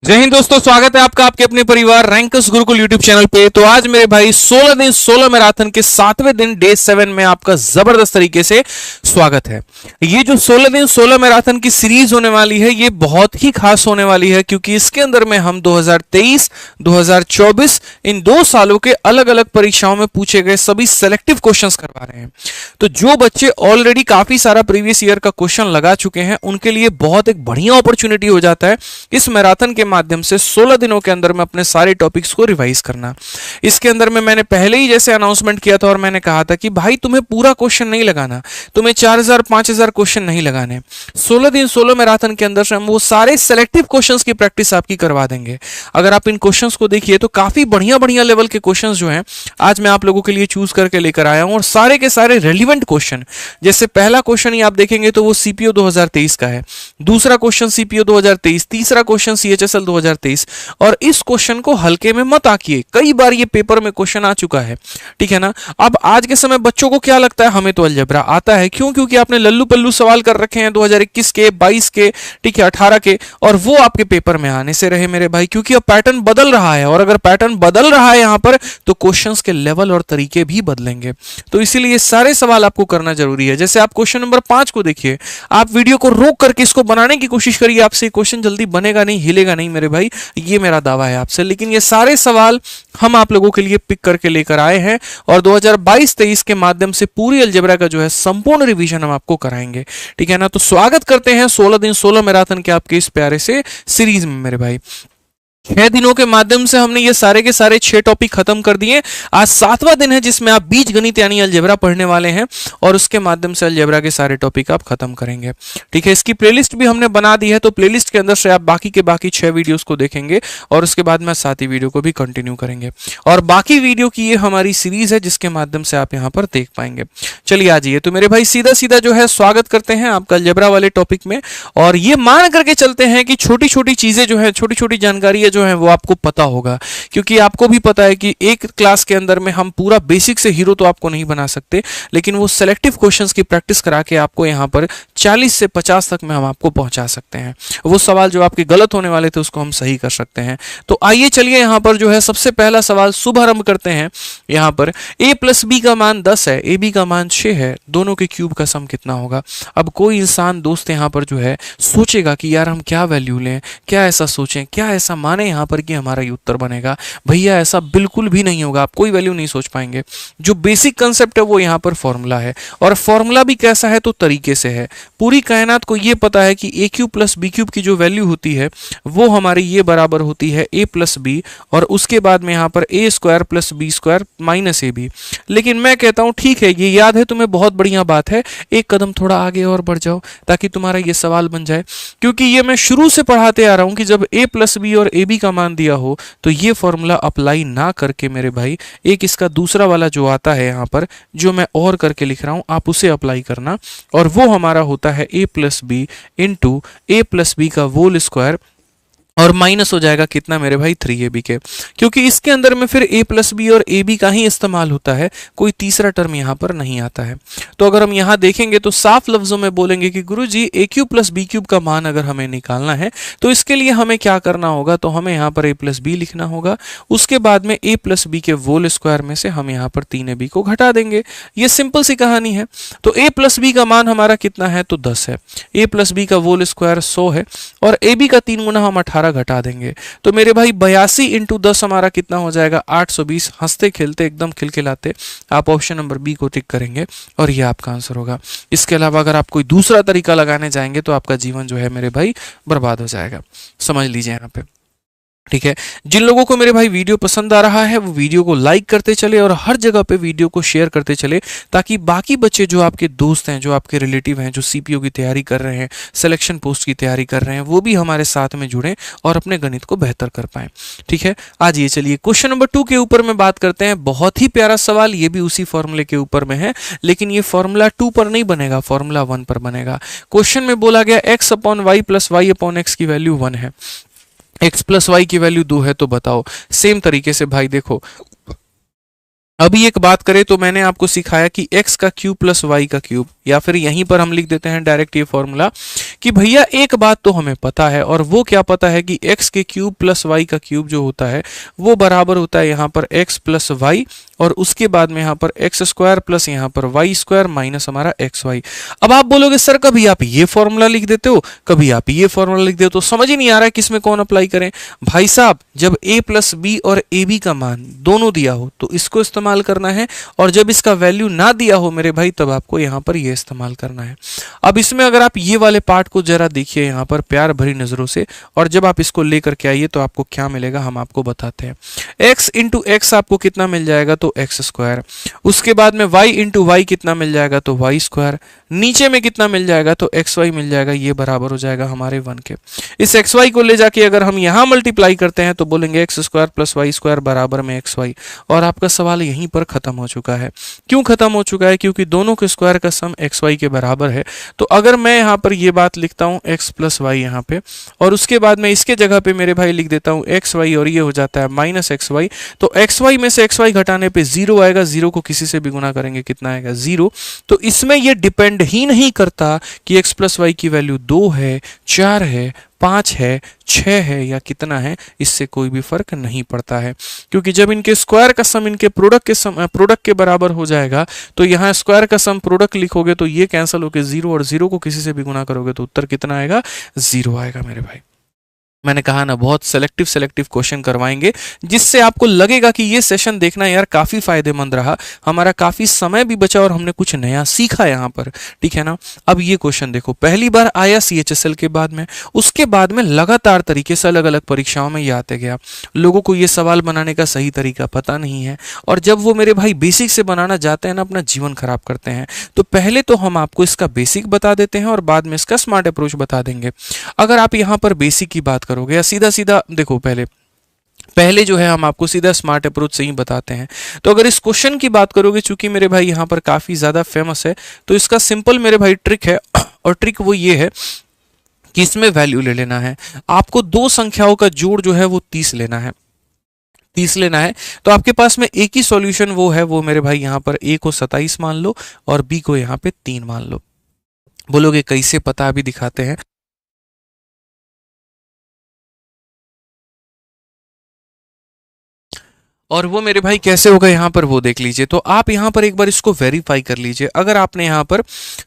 जय हिंद दोस्तों, स्वागत है आपका आपके अपने परिवार रैंकर्स गुरुकुल यूट्यूब चैनल पे। तो आज मेरे भाई 16 दिन 16 मैराथन के 7वें दिन डे 7 में आपका जबरदस्त तरीके से स्वागत है। ये जो 16 दिन 16 मैराथन की सीरीज होने वाली है ये बहुत ही खास होने वाली है, क्योंकि इसके अंदर में हम 2023 2024 इन 2 सालों के अलग अलग परीक्षाओं में पूछे गए सभी सेलेक्टिव क्वेश्चंस करवा रहे हैं। तो जो बच्चे ऑलरेडी काफी सारा प्रीवियस ईयर का क्वेश्चन लगा चुके हैं उनके लिए बहुत एक बढ़िया अपॉर्चुनिटी हो जाता है इस मैराथन के माध्यम से 16 दिनों के अंदर में अपने सारे टॉपिक्स को रिवाइज करना। इसके अंदर में मैंने पहले ही जैसे अनाउंसमेंट किया था और मैंने कहा था कि भाई तुम्हें पूरा क्वेश्चन नहीं लगाना, तुम्हें 4000 5000 क्वेश्चन नहीं लगाने। 16 दिन 16 मैराथन के अंदर से हम वो सारे सेलेक्टिव क्वेश्चंस की प्रैक्टिस आपकी करवा देंगे। अगर आप इन क्वेश्चंस को देखिए तो काफी बढ़िया बढ़िया लेवल के क्वेश्चंस जो हैं आज मैं आप लोगों के लिए चूज करके लेकर आया हूं, और सारे के सारे रेलिवेंट क्वेश्चन। जैसे पहला क्वेश्चन ही आप देखेंगे तो वो सीपीओ 2023 का है, दूसरा क्वेश्चन सीपीओ 2023, तीसरा क्वेश्चन सीएचएसएल 2023। और इस क्वेश्चन को हल्के में मत आकिए, कई बार ये पेपर में क्वेश्चन आ चुका है, ठीक है ना। अब आज के समय बच्चों को क्या लगता है हमें तो अलजेब्रा आता है, क्यों? क्योंकि आपने लल्लू पल्लू सवाल कर रखे हैं 2021 के, 22 के, ठीक है, 18 के, और वो आपके पेपर में आने से रहे मेरे भाई, क्योंकि अब पैटर्न बदल रहा है। और अगर पैटर्न बदल रहा है यहां पर तो क्वेश्चंस के लेवल और तरीके भी बदलेंगे। तो इसीलिए सारे सवाल आपको करना जरूरी है। जैसे आप क्वेश्चन नंबर 5 को देखिए, आप वीडियो को रोक करके इसको बनाने की कोशिश करिए, आपसे क्वेश्चन जल्दी बनेगा नहीं, हिलेगा नहीं मेरे भाई, ये मेरा दावा है आपसे। लेकिन ये सारे सवाल हम आप लोगों के लिए पिक करके लेकर आए हैं, और 2022-23 के माध्यम से पूरी अलजेब्रा का जो है संपूर्ण रिवीजन हम आपको कराएंगे, ठीक है ना। तो स्वागत करते हैं 16 दिन 16 मैराथन के आपके इस प्यारे से सीरीज में मेरे भाई। 6 दिनों के माध्यम से हमने ये सारे के सारे 6 टॉपिक खत्म कर दिए। आज 7वां दिन है जिसमें आप बीज गणित यानी अलजेब्रा पढ़ने वाले हैं, और उसके माध्यम से अलजेब्रा के सारे टॉपिक आप खत्म करेंगे, ठीक है। इसकी प्लेलिस्ट भी हमने बना दी है, तो प्लेलिस्ट के अंदर से आप बाकी के बाकी 6 वीडियोस को देखेंगे, और उसके बाद में 7वीं वीडियो को भी कंटिन्यू करेंगे। और बाकी वीडियो की ये हमारी सीरीज है जिसके माध्यम से आप यहाँ पर देख पाएंगे। चलिए आ जाइए, तो मेरे भाई सीधा सीधा जो है स्वागत करते हैं आपका अलजेब्रा वाले टॉपिक में। और ये मान करके चलते हैं कि छोटी छोटी चीजें जो है, छोटी छोटी जानकारी जो है वो आपको पता होगा, क्योंकि आपको भी पता है कि एक क्लास के अंदर में हम पूरा बेसिक से हीरो तो आपको नहीं बना सकते, लेकिन वो सेलेक्टिव क्वेश्चंस की प्रैक्टिस करा के आपको यहाँ पर 40 से 50 तक में हम आपको पहुंचा सकते हैं। वो सवाल जो आपके गलत होने वाले थे उसको हम सही कर सकते हैं। तो आइए चलिए यहाँ पर जो है सबसे पहला सवाल शुभारंभ करते हैं। यहाँ पर a प्लस बी का मान 10 है, ए बी का मान 6 है, दोनों के क्यूब का सम कितना होगा? अब कोई इंसान दोस्त यहाँ पर जो है सोचेगा कि यार हम क्या वैल्यू लें, क्या ऐसा सोचें, क्या ऐसा माने यहाँ पर कि हमारा ये उत्तर बनेगा। भैया ऐसा बिल्कुल भी नहीं होगा, आप कोई वैल्यू नहीं सोच पाएंगे। जो बेसिक कंसेप्ट है वो यहाँ पर फॉर्मूला है, और फॉर्मूला भी कैसा है तो तरीके से है। पूरी कायनात को ये पता है कि ए क्यूब प्लस बी क्यूब की जो वैल्यू होती है वो हमारी ये बराबर होती है ए प्लस बी, और उसके बाद में यहाँ पर A square plus B square minus A B. लेकिन मैं कहता हूँ ठीक है, ये याद है तुम्हें, बहुत बढ़िया बात है, एक कदम थोड़ा आगे और बढ़ जाओ ताकि तुम्हारा ये सवाल बन जाए। क्योंकि ये मैं शुरू से पढ़ाते आ रहा हूँ कि जब ए प्लस बी और ए बी का मान दिया हो तो ये फॉर्मूला अप्लाई ना करके मेरे भाई एक इसका दूसरा वाला जो आता है यहाँ पर, जो मैं और करके लिख रहा हूँ, आप उसे अप्लाई करना, और वो हमारा होता है A plus B into A plus B का होल स्क्वायर, और माइनस हो जाएगा कितना मेरे भाई 3ab के, क्योंकि इसके अंदर में फिर a प्लस बी और ab का ही इस्तेमाल होता है, कोई तीसरा टर्म यहाँ पर नहीं आता है। तो अगर हम यहाँ देखेंगे तो साफ लफ्जों में बोलेंगे कि गुरुजी a cube plus B cube का मान अगर हमें निकालना है तो इसके लिए हमें क्या करना होगा, तो हमें यहाँ पर a प्लस बी लिखना होगा, उसके बाद में a प्लस बी के होल स्क्वायर में से हम यहाँ पर 3ab को घटा देंगे। ये सिंपल सी कहानी है। तो a प्लस बी का मान हमारा कितना है तो 10 है, a प्लस बी का होल स्क्वायर 100 है, और ab का 3 गुना हम 18 घटा देंगे। तो मेरे भाई 82 इंटू 10 हमारा कितना हो जाएगा 820। हंसते खेलते एकदम खिलखिलाते आप ऑप्शन नंबर बी को टिक करेंगे और ये आपका आंसर होगा। इसके अलावा अगर आप कोई दूसरा तरीका लगाने जाएंगे तो आपका जीवन जो है मेरे भाई बर्बाद हो जाएगा, समझ लीजिए यहाँ पे, ठीक है। जिन लोगों को मेरे भाई वीडियो पसंद आ रहा है वो वीडियो को लाइक करते चले और हर जगह पे वीडियो को शेयर करते चले, ताकि बाकी बच्चे जो आपके दोस्त हैं, जो आपके रिलेटिव हैं, जो सीपीओ की तैयारी कर रहे हैं, सिलेक्शन पोस्ट की तैयारी कर रहे हैं, वो भी हमारे साथ में जुड़ें और अपने गणित को बेहतर कर पाएं, ठीक है। आज ये चलिए क्वेश्चन नंबर 2 के ऊपर में बात करते हैं। बहुत ही प्यारा सवाल, ये भी उसी फॉर्मूले के ऊपर में है, लेकिन ये फॉर्मूला 2 पर नहीं बनेगा, फॉर्मूला 1 पर बनेगा। क्वेश्चन में बोला गया x upon Y plus Y upon X की वैल्यू 1 है, x प्लस वाई की वैल्यू 2 है, तो बताओ। सेम तरीके से भाई देखो, अभी एक बात करें तो मैंने आपको सिखाया कि x का क्यूब प्लस y का क्यूब, या फिर यहीं पर हम लिख देते हैं डायरेक्ट ये फॉर्मूला कि भैया एक बात तो हमें पता है, और वो क्या पता है कि x के क्यूब प्लस y का क्यूब जो होता है वो बराबर होता है यहाँ पर x प्लस वाई, और उसके बाद में यहाँ पर एक्स स्क्वायर प्लस यहाँ पर वाई स्क्वायर माइनस हमारा एक्स वाई। अब आप बोलोगे सर कभी आप ये फॉर्मूला लिख देते हो, कभी आप ये फॉर्मूला लिख देते हो, तो समझ ही नहीं आ रहा है किसमें कौन अप्लाई करें। भाई साहब जब a प्लस बी और ए बी का मान दोनों दिया हो तो इसको इस्तेमाल करना है, और जब इसका वैल्यू ना दिया हो मेरे भाई तब आपको यहाँ पर ये इस्तेमाल करना है। अब इसमें अगर आप ये वाले पार्ट को जरा देखिए यहाँ पर प्यार भरी नजरों से, और जब आप इसको लेकर के आइए तो आपको क्या मिलेगा हम आपको बताते हैं। x इंटू एक्स आपको कितना मिल जाएगा, तो एक्स स्क्वायर, उसके बाद में y इंटू वाई कितना मिल जाएगा, तो वाई स्क्वायर, नीचे में कितना मिल जाएगा, तो एक्स वाई मिल जाएगा, ये बराबर हो जाएगा हमारे 1 के। इस एक्स वाई को ले जाके अगर हम यहाँ मल्टीप्लाई करते हैं तो बोलेंगे X square plus Y square बराबर में एक्स वाई, और आपका सवाल यहीं पर खत्म हो चुका है। क्यों खत्म हो चुका है, क्योंकि दोनों के स्क्वायर का सम एक्स वाई के बराबर है। तो अगर मैं यहाँ पर ये बात लिखता हूँ एक्स प्लस वाई यहाँ पे, और उसके बाद में इसके जगह पे मेरे भाई लिख देता हूँ एक्स वाई, और ये हो जाता है माइनस एक्स वाई, तो एक्स वाई में से एक्स वाई घटाने पे जीरो आएगा, जीरो को किसी से भी गुना करेंगे कितना आएगा, जीरो। तो इसमें ये डिपेंड ही नहीं करता कि एक्स प्लस वाई की वैल्यू 2 है, 4 है, 5 है, 6 है या कितना है, इससे कोई भी फर्क नहीं पड़ता है, क्योंकि जब इनके स्क्वायर का सम इनके प्रोडक्ट के बराबर हो जाएगा तो यहाँ स्क्वायर का सम प्रोडक्ट लिखोगे तो ये कैंसिल होकर जीरो, और जीरो को किसी से भी गुना करोगे तो उत्तर कितना आएगा, जीरो आएगा मेरे भाई। मैंने कहा ना बहुत सेलेक्टिव क्वेश्चन करवाएंगे, जिससे आपको लगेगा कि ये सेशन देखना यार काफी फायदेमंद रहा, हमारा काफी समय भी बचा और हमने कुछ नया सीखा यहाँ पर, ठीक है ना। अब ये क्वेश्चन देखो, पहली बार आया CHSL के बाद में, उसके बाद में लगातार तरीके से अलग अलग परीक्षाओं में ये आते गया। लोगों को ये सवाल बनाने का सही तरीका पता नहीं है, और जब वो मेरे भाई बेसिक से बनाना जाते हैं ना अपना जीवन खराब करते हैं। तो पहले तो हम आपको इसका बेसिक बता देते हैं और बाद में इसका स्मार्ट अप्रोच बता देंगे। अगर आप यहाँ पर बेसिक की बात करोगे या सीधा सीधा देखो, पहले जो है हम आपको सीधा स्मार्ट अप्रोच से ही बताते हैं। तो अगर इस क्वेश्चन की बात करोगे, चूंकि मेरे भाई यहाँ पर काफी ज्यादा फेमस है, तो इसका सिंपल मेरे भाई ट्रिक है, और ट्रिक वो ये है कि इसमें वैल्यू ले लेना है। आपको दो संख्याओं का जोड़ जो है वो 30 लेना है, 30 लेना है। तो आपके पास में एक ही सॉल्यूशन वो है, वो मेरे भाई यहाँ पर a को 27 मान लो और b को यहाँ पे 3 मान लो। बोलोगे कैसे पता, अभी दिखाते हैं। और वो मेरे भाई कैसे होगा यहाँ पर वो देख लीजिए। तो आप यहाँ पर एक बार इसको वेरीफाई कर लीजिए। अगर आपने यहाँ पर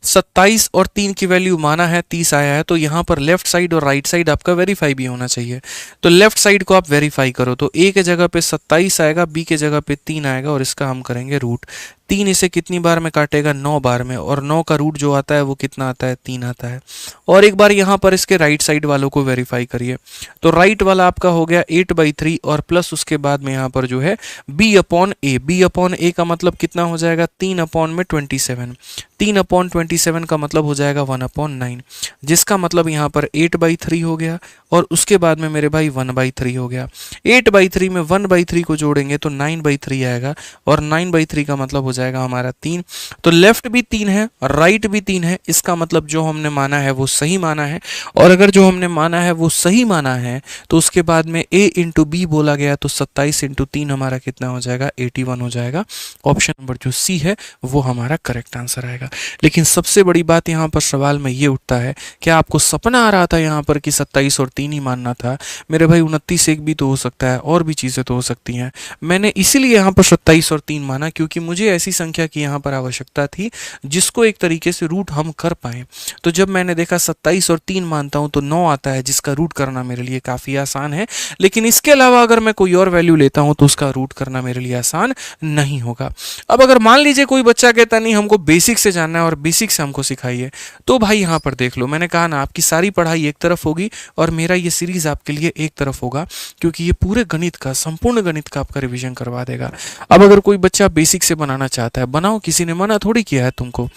27 और 3 की वैल्यू माना है, 30 आया है, तो यहाँ पर लेफ्ट साइड और राइट साइड आपका वेरीफाई भी होना चाहिए। तो लेफ्ट साइड को आप वेरीफाई करो, तो a के जगह पे 27 आएगा, b के जगह पे 3 आएगा, और इसका हम करेंगे रूट। 3 इसे कितनी बार में काटेगा, 9 बार में, और 9 का रूट जो आता है वो कितना आता है, 3 आता है। और एक बार यहाँ पर इसके राइट साइड वालों को वेरीफाई करिए। तो राइट वाला आपका हो गया 8/3 और प्लस उसके बाद में यहाँ पर जो है b अपॉन a का मतलब कितना हो जाएगा, 3/27। 3/27 का मतलब हो जाएगा 1/9, जिसका मतलब यहाँ पर 8/3 हो गया, और उसके बाद में मेरे भाई 1/3 हो गया। 8/3 में 1/3 को जोड़ेंगे तो 9/3 आएगा, और 9/3 का मतलब हो जाएगा हमारा 3। तो लेफ्ट भी 3 है और राइट भी 3 है, इसका मतलब जो हमने माना है वो सही माना है। और अगर जो हमने माना है वो सही माना है तो उसके बाद में a इंटू बी बोला गया, तो 27 इंटू 3 हमारा कितना हो जाएगा, 81 हो जाएगा। ऑप्शन नंबर जो सी है वो हमारा करेक्ट आंसर आएगा। लेकिन सबसे बड़ी बात यहाँ पर सवाल में ये उठता है, क्या आपको सपना आ रहा था यहाँ पर कि 27 और 3 ही मानना था? मेरे भाई 29 एक भी तो हो सकता है, और भी चीज़ें तो हो सकती हैं। मैंने इसीलिए यहाँ पर 27 और 3 माना, क्योंकि मुझे ऐसी संख्या की यहाँ पर आवश्यकता थी जिसको एक तरीके से रूट हम कर पाए। तो जब मैंने देखा 27 और 3 मानता हूँ तो 9 आता है, जिसका रूट करना मेरे लिए काफ़ी आसान है। लेकिन इसके अलावा अगर मैं कोई और वैल्यू लेता हूँ तो उसका रूट करना मेरे लिए आसान नहीं होगा। अब अगर मान लीजिए कोई बच्चा कहता नहीं हमको बेसिक से जानना है और बेसिक से हमको सिखाइए, तो भाई यहाँ पर देख लो, मैंने कहा ना आपकी सारी पढ़ाई एक तरफ होगी और मेरा ये सीरीज आपके लिए एक तरफ होगा, क्योंकि ये पूरे गणित का, संपूर्ण गणित का आपका रिवीजन करवा देगा। अब अगर कोई बच्चा बेसिक से बनाना चाहता है, बनाओ, किसी ने मना थोड़ी किया है तुमको।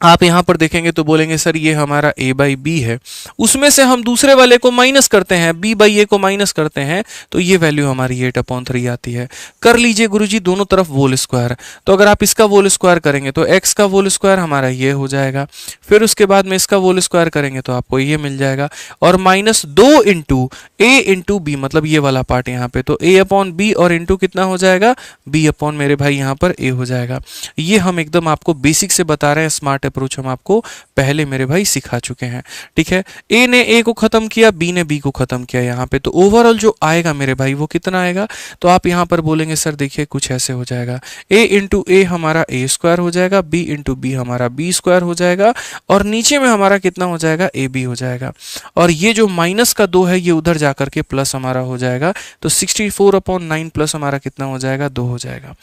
आप यहां पर देखेंगे तो बोलेंगे सर ये हमारा a बाई बी है, उसमें से हम दूसरे वाले को माइनस करते हैं, b बाई ए को माइनस करते हैं, तो ये वैल्यू हमारी 8/3 आती है। कर लीजिए गुरुजी दोनों तरफ होल स्क्वायर, तो अगर आप इसका होल स्क्वायर करेंगे तो x का होल स्क्वायर हमारा ये हो जाएगा, फिर उसके बाद में इसका होल स्क्वायर करेंगे तो आपको ये मिल जाएगा, और -2 इंटू ए इंटू बी, मतलब ये वाला पार्ट यहाँ पे, तो a अपॉन बी और इंटू कितना हो जाएगा, b अपॉन मेरे भाई यहाँ पर a हो जाएगा। ये हम एकदम आपको बेसिक से बता रहे हैं, स्मार्ट अप्रोच हम आपको पहले मेरे भाई सिखा चुके हैं। ठीक है, ए ने ए को खत्म किया, बी ने बी को खत्म किया यहाँ पे, तो ओवरऑल जो आएगा मेरे भाई वो कितना आएगा, तो आप यहाँ पर बोलेंगे सर देखिए कुछ ऐसे हो जाएगा, ए इंटू ए हमारा ए स्क्वायर हो जाएगा, बी इंटू बी हमारा बी स्क्वायर हो जाएगा, और नीचे में हमारा कितना हो जाएगा, ए बी हो जाएगा, और ये जो माइनस का 2 है ये उधर जाकर के प्लस हमारा हो जाएगा, तो 64/9 प्लस हमारा कितना हो जाएगा, 2 हो जाएगा।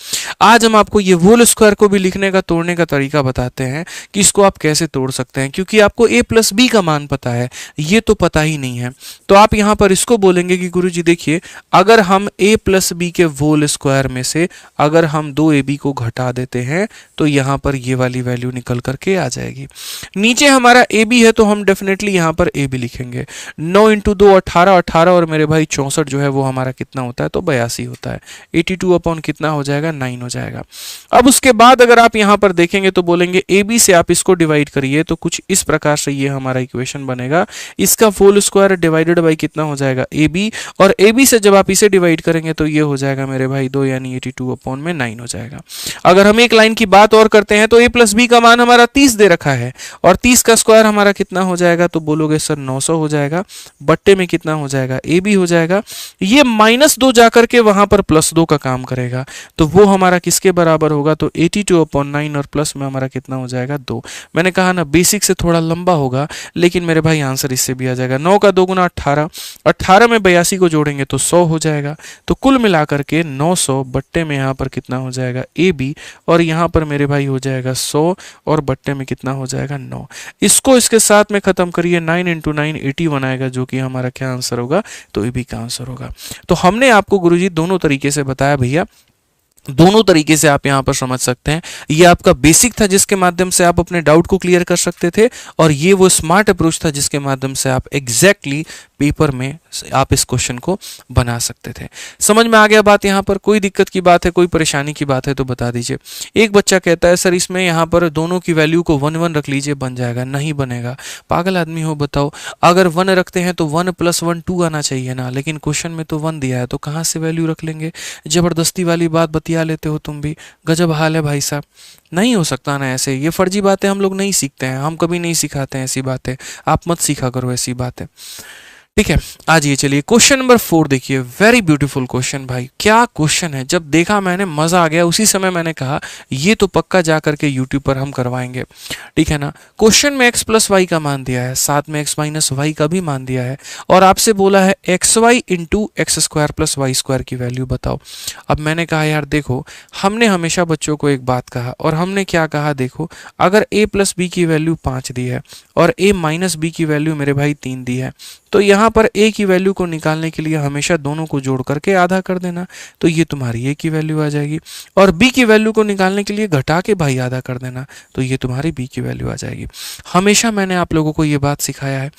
आज हम आपको ये होल स्क्वायर को भी लिखने का, तोड़ने का तरीका बताते हैं कि इसको आप कैसे तोड़ सकते हैं, क्योंकि आपको a प्लस बी का मान पता है, ये तो पता ही नहीं है। तो आप यहां पर इसको बोलेंगे कि गुरुजी देखिए, अगर हम a प्लस बी के होल स्क्वायर में से अगर हम 2ab को घटा देते हैं तो यहां पर ये वाली वैल्यू निकल करके आ जाएगी। नीचे हमारा ab है तो हम डेफिनेटली यहां पर ab लिखेंगे। 9 इंटू 2 18, 18 और मेरे भाई 64 जो है वो हमारा कितना होता है, तो 82 होता है। 82 अपॉन कितना हो जाएगा, 9 हो जाएगा। अब उसके बाद अगर आप यहां पर देखेंगे तो बोलेंगे ab से आप इसको डिवाइड करिए, तो कुछ इस प्रकार से ये हमारा इक्वेशन बनेगा, इसका होल स्क्वायर डिवाइडेड बाई कितना हो जाएगा, ab, और ab से जब आप इसे डिवाइड करेंगे तो ये हो जाएगा मेरे भाई 2, यानी 82 अपॉन में 9 हो जाएगा। अगर हम एक लाइन की बात और करते हैं तो a प्लस बी का मान हमारा 30 दे रखा है, और 30 का स्क्वायर हमारा कितना हो जाएगा, तो बोलोगे सर 900 हो जाएगा, बट्टे में कितना हो जाएगा, ab हो जाएगा। ये -2 जाकर के वहां पर +2 का काम करेगा, तो वो हमारा किसके बराबर होगा, तो 82 अपॉन 9 और प्लस में हमारा कितना हो जाएगा, 2। मैंने कहा ना बेसिक से थोड़ा लंबा होगा, लेकिन मेरे भाई आंसर इससे भी आ जाएगा। 9 का 2 गुना 18, 18 में 82 को जोड़ेंगे तो 100 हो जाएगा, तो कुल मिलाकर के 900 बट्टे में यहाँ पर कितना हो जाएगा, AB, और यहाँ पर मेरे भाई हो जाएगा 100 और बट्टे में कितना हो जाएगा, 9। इसको इसके साथ में खत्म करिए, 9 इंटू 9 81 आएगा, जो कि हमारा क्या आंसर होगा, तो AB का आंसर होगा। तो हमने आपको गुरुजी दोनों तरीके से बताया भैया, दोनों तरीके से आप यहां पर समझ सकते हैं। ये आपका बेसिक था जिसके माध्यम से आप अपने डाउट को क्लियर कर सकते थे, और ये वो स्मार्ट अप्रोच था जिसके माध्यम से आप एग्जैक्टली पेपर में आप इस क्वेश्चन को बना सकते थे। समझ में आ गया बात? यहां पर कोई दिक्कत की बात है, कोई परेशानी की बात है तो बता दीजिए। एक बच्चा कहता है सर इसमें यहां पर दोनों की वैल्यू को 1 1 रख लीजिए, बन जाएगा। नहीं बनेगा, पागल आदमी हो बताओ। अगर 1 रखते हैं तो 1 + 1 2 आना चाहिए ना, लेकिन क्वेश्चन में तो 1 दिया है, तो कहां से वैल्यू रख लेंगे? जबरदस्ती वाली बात बतिया लेते हो तुम भी, गजब हाल है भाई साहब। नहीं हो सकता ना ऐसे, ये फर्जी बातें हम लोग नहीं सीखते हैं, हम कभी नहीं सिखाते हैं ऐसी बातें, आप मत सीखा करो ऐसी बातें, ठीक है। आज ये चलिए क्वेश्चन नंबर 4 देखिए, वेरी ब्यूटीफुल क्वेश्चन भाई, क्या क्वेश्चन है। जब देखा मैंने मजा आ गया, उसी समय मैंने कहा ये तो पक्का जा करके यूट्यूब पर हम करवाएंगे, ठीक है ना। क्वेश्चन में x + y का मान दिया है, साथ में x - y का भी मान दिया है, और आपसे बोला है xy × x² + y² की वैल्यू बताओ। अब मैंने कहा यार देखो, हमने हमेशा बच्चों को एक बात कहा, और हमने क्या कहा, देखो अगर a + b की वैल्यू 5 दी है और a - b की वैल्यू मेरे भाई 3 दी है, तो यहाँ पर a की वैल्यू को निकालने के लिए हमेशा दोनों को जोड़ करके आधा कर देना, तो ये तुम्हारी a की वैल्यू आ जाएगी, और b की वैल्यू को निकालने के लिए घटा के भाई आधा कर देना, तो ये तुम्हारी b की वैल्यू आ जाएगी। हमेशा मैंने आप लोगों को ये बात सिखाया है।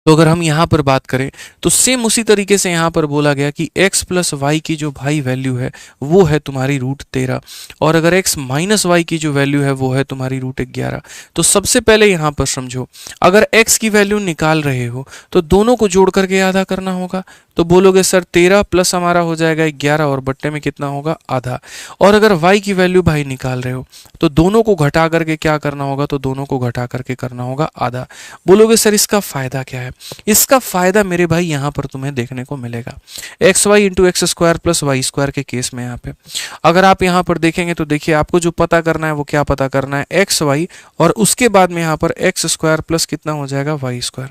तो अगर हम यहाँ पर बात करें तो सेम उसी तरीके से यहाँ पर बोला गया कि x + y की जो भाई वैल्यू है वो है तुम्हारी √13, और अगर x - y की जो वैल्यू है वो है तुम्हारी √11। तो सबसे पहले यहाँ पर समझो, अगर x की वैल्यू निकाल रहे हो तो दोनों को जोड़ करके आधा करना होगा, तो बोलोगे सर 13 प्लस हमारा हो जाएगा 11, और बट्टे में कितना होगा, आधा। और अगर y की वैल्यू भाई निकाल रहे हो तो दोनों को घटा करके क्या करना होगा, तो दोनों को घटा करके करना होगा आधा। बोलोगे सर इसका फायदा क्या है? इसका फायदा मेरे भाई यहाँ पर तुम्हें देखने को मिलेगा, xy × x² + y² के केस में। यहाँ पे अगर आप यहाँ पर देखेंगे तो देखिए, आपको जो पता करना है वो क्या पता करना है, xy, और उसके बाद में यहाँ पर x² प्लस कितना हो जाएगा, y²।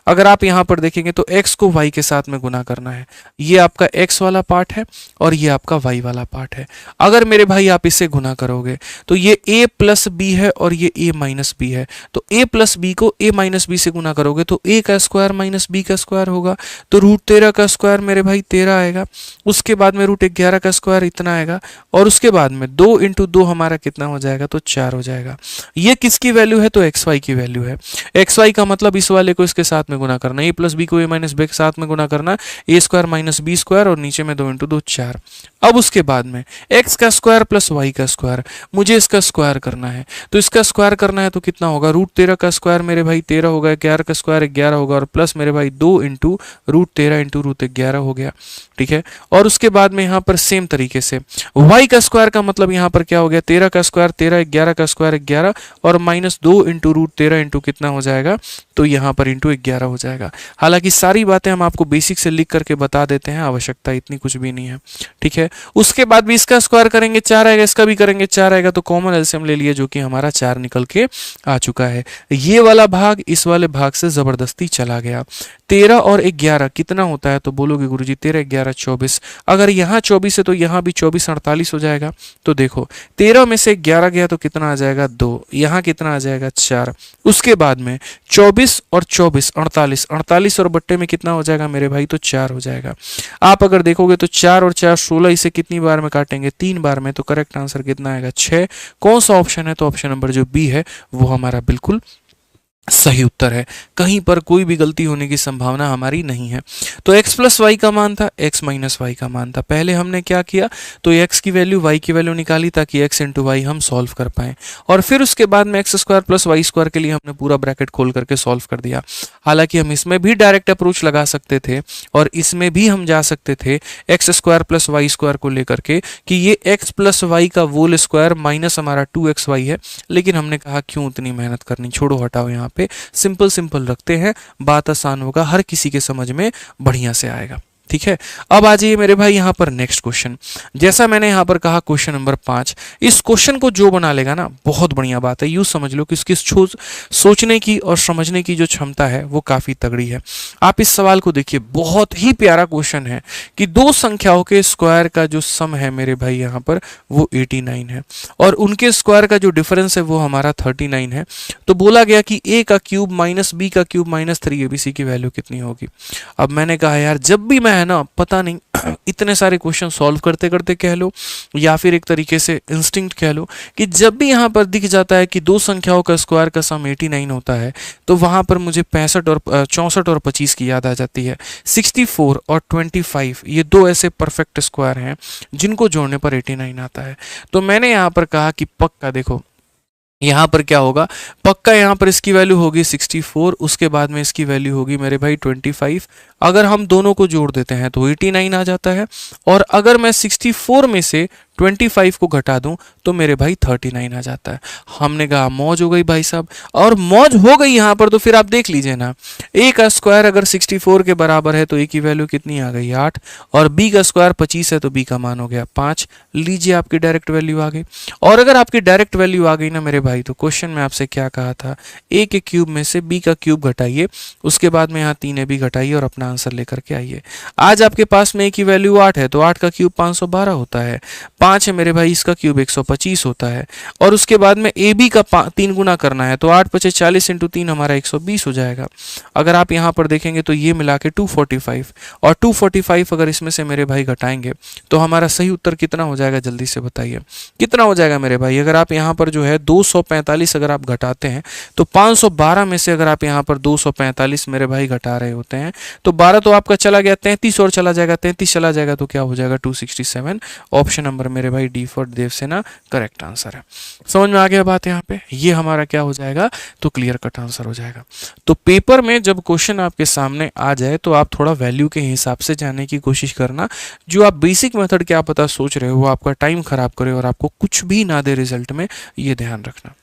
अगर आप यहाँ पर देखेंगे तो x को y के साथ में गुना करना है। ये आपका x वाला पार्ट है और ये आपका y वाला पार्ट है। अगर मेरे भाई आप इसे गुना करोगे तो ये a प्लस बी है और ये a माइनस बी है, तो a प्लस बी को a माइनस बी से गुना करोगे तो a का स्क्वायर माइनस b का स्क्वायर होगा, तो √13 का स्क्वायर मेरे भाई 13 आएगा। उसके बाद में √11 का स्क्वायर इतना आएगा और उसके बाद में 2 इंटू 2 हमारा कितना हो जाएगा, तो 4 हो जाएगा। ये किसकी वैल्यू है, तो xy की वैल्यू है। xy का मतलब इस वाले को इसके साथ में गुना करना, a प्लस बी को a माइनस बी के साथ में गुना करना, a square minus B square और नीचे में 2 इंटू 2 4। अब उसके बाद में x का स्क्वायर प्लस y का स्क्वायर, मुझे इसका स्क्वायर करना है, तो इसका स्क्वायर करना है तो कितना होगा, √13 का स्क्वायर मेरे भाई 13 होगा, 11 का स्क्वायर 11 होगा और प्लस मेरे भाई 2 इंटू √13 इंटू √11 हो गया। ठीक है, और उसके बाद में यहाँ पर सेम तरीके से y का स्क्वायर का मतलब यहाँ पर क्या हो गया, 13 का स्क्वायर 13, 11 का स्क्वायर 11 और माइनस 2 इंटू √13 इंटू कितना हो जाएगा, तो यहाँ पर इंटू 11 हो जाएगा। हालांकि सारी बातें हम आपको बेसिक से लिख करके बता देते हैं, आवश्यकता इतनी कुछ भी नहीं है। ठीक है, उसके बाद भी इसका स्क्वायर करेंगे 4 आएगा, इसका भी करेंगे 4 आएगा, तो कॉमन एलसीएम ले लिए जो कि हमारा 4 निकल के आ चुका है। ये वाला भाग इस वाले भाग से जबरदस्ती चला गया। 13 और 11 कितना होता है, तो बोलोगे गुरुजी 13 11 24, अगर यहाँ 24 है तो यहाँ भी 24 48 हो जाएगा। तो देखो 13 में से 11 गया तो कितना आ जाएगा 2, यहाँ कितना आ जाएगा 4, उसके बाद में 24 और 24 48, 48 और बट्टे में कितना हो जाएगा मेरे भाई, तो 4 हो जाएगा। आप अगर देखोगे तो 4 और 4 16, इसे कितनी बार में काटेंगे, 3 बार में, तो करेक्ट आंसर कितना आएगा 6। कौन सा ऑप्शन है, तो ऑप्शन नंबर जो बी है वो हमारा बिल्कुल सही उत्तर है। कहीं पर कोई भी गलती होने की संभावना हमारी नहीं है। तो x प्लस वाई का मान था, x माइनस वाई का मान था। पहले हमने क्या किया, तो x की वैल्यू y की वैल्यू निकाली ताकि x इंटू वाई हम सॉल्व कर पाएं, और फिर उसके बाद में X square plus Y square के लिए हमने पूरा ब्रैकेट खोल करके सॉल्व कर दिया। हालांकि हम इसमें भी डायरेक्ट अप्रोच लगा सकते थे और इसमें भी हम जा सकते थे X square plus Y square को लेकर के कि ये x प्लस वाई का होल स्क्वायर माइनस हमारा 2xy है, लेकिन हमने कहा क्यों उतनी मेहनत करनी, छोड़ो हटाओ, यहाँ पे सिंपल सिंपल रखते हैं, बात आसान होगा, हर किसी के समझ में बढ़िया से आएगा। ठीक है, अब आ जाइए मेरे भाई यहाँ पर नेक्स्ट क्वेश्चन। जैसा मैंने यहाँ पर कहा क्वेश्चन नंबर 5, इस क्वेश्चन को जो बना लेगा ना, बहुत बढ़िया बात है, यूँ समझ लो कि इसकी सोचने की और समझने की जो क्षमता है वो काफ़ी तगड़ी है। आप इस सवाल को देखिए, बहुत ही प्यारा क्वेश्चन है कि दो संख्याओं के स्क्वायर का जो सम है मेरे भाई यहाँ पर वो 89 है और उनके स्क्वायर का जो डिफरेंस है वो हमारा 39 है। तो बोला गया कि a का क्यूब माइनस बी का क्यूब माइनस 3abc की वैल्यू कितनी होगी। अब मैंने कहा यार, जब भी मैं है ना, पता नहीं इतने सारे क्वेश्चन सॉल्व करते करते कह लो या फिर एक तरीके से इंस्टिंक्ट कह लो कि जब भी यहाँ पर दिख जाता है कि दो संख्याओं का स्क्वायर का सम 89 होता है तो वहाँ पर मुझे 64 और 25 की याद आ जाती है। 64 और 25 ये दो ऐसे परफेक्ट स्क्वायर हैं जिनको जोड़ने पर 89 आता है। तो मैंने यहाँ पर कहा कि पक्का देखो यहाँ पर क्या होगा, पक्का यहाँ पर इसकी वैल्यू होगी 64, उसके बाद में इसकी वैल्यू होगी मेरे भाई 25। अगर हम दोनों को जोड़ देते हैं तो 89 आ जाता है, और अगर मैं 64 में से 25 को घटा दूं तो मेरे भाई 39 आ जाता है। हमने कहा मौज हो गई भाई साहब, और मौज हो गई यहाँ पर। तो फिर आप देख लीजिए ना, a का स्क्वायर अगर 64 के बराबर है तो a की वैल्यू कितनी आ गई 8, और b का स्क्वायर 25 है तो b का मान हो गया 5। लीजिए आपकी डायरेक्ट वैल्यू आ गई। और अगर आपकी डायरेक्ट वैल्यू आ गई ना मेरे भाई, तो क्वेश्चन में आपसे क्या कहा था, a के क्यूब में से b का क्यूब घटाइए, उसके बाद में यहाँ 3ab घटाइए और अपना आंसर लेकर के आइए। आज आपके पास में a की वैल्यू 8 है तो 8 का क्यूब 512 होता है, 5 है मेरे भाई, इसका क्यूब 125 होता है, और उसके बाद में ए बी का 3 गुना करना है तो 8 × 40 × 3 हमारा 120 हो जाएगा। अगर आप यहाँ पर देखेंगे तो ये मिला के 245, और 245 अगर इसमें से मेरे भाई घटाएंगे तो हमारा सही उत्तर कितना हो जाएगा, जल्दी से बताइए कितना हो जाएगा मेरे भाई। अगर आप यहाँ पर जो है 245 अगर आप घटाते हैं तो 512 में से अगर आप यहाँ पर 245 मेरे भाई घटा रहे होते हैं तो 12 तो आपका चला गया, 33 और चला जाएगा, 33 चला जाएगा तो क्या हो जाएगा 267। ऑप्शन नंबर मेरे भाई D for Devasena correct answer है। समझ में आ गया बात यहाँ पे, ये हमारा क्या हो जाएगा, तो क्लियर कट आंसर हो जाएगा। तो पेपर में जब क्वेश्चन आपके सामने आ जाए तो आप थोड़ा वैल्यू के हिसाब से जाने की कोशिश करना। जो आप बेसिक मेथड क्या पता सोच रहे हो वो आपका टाइम खराब करे और आपको कुछ भी ना दे रिजल्ट में, ये ध्यान रखना।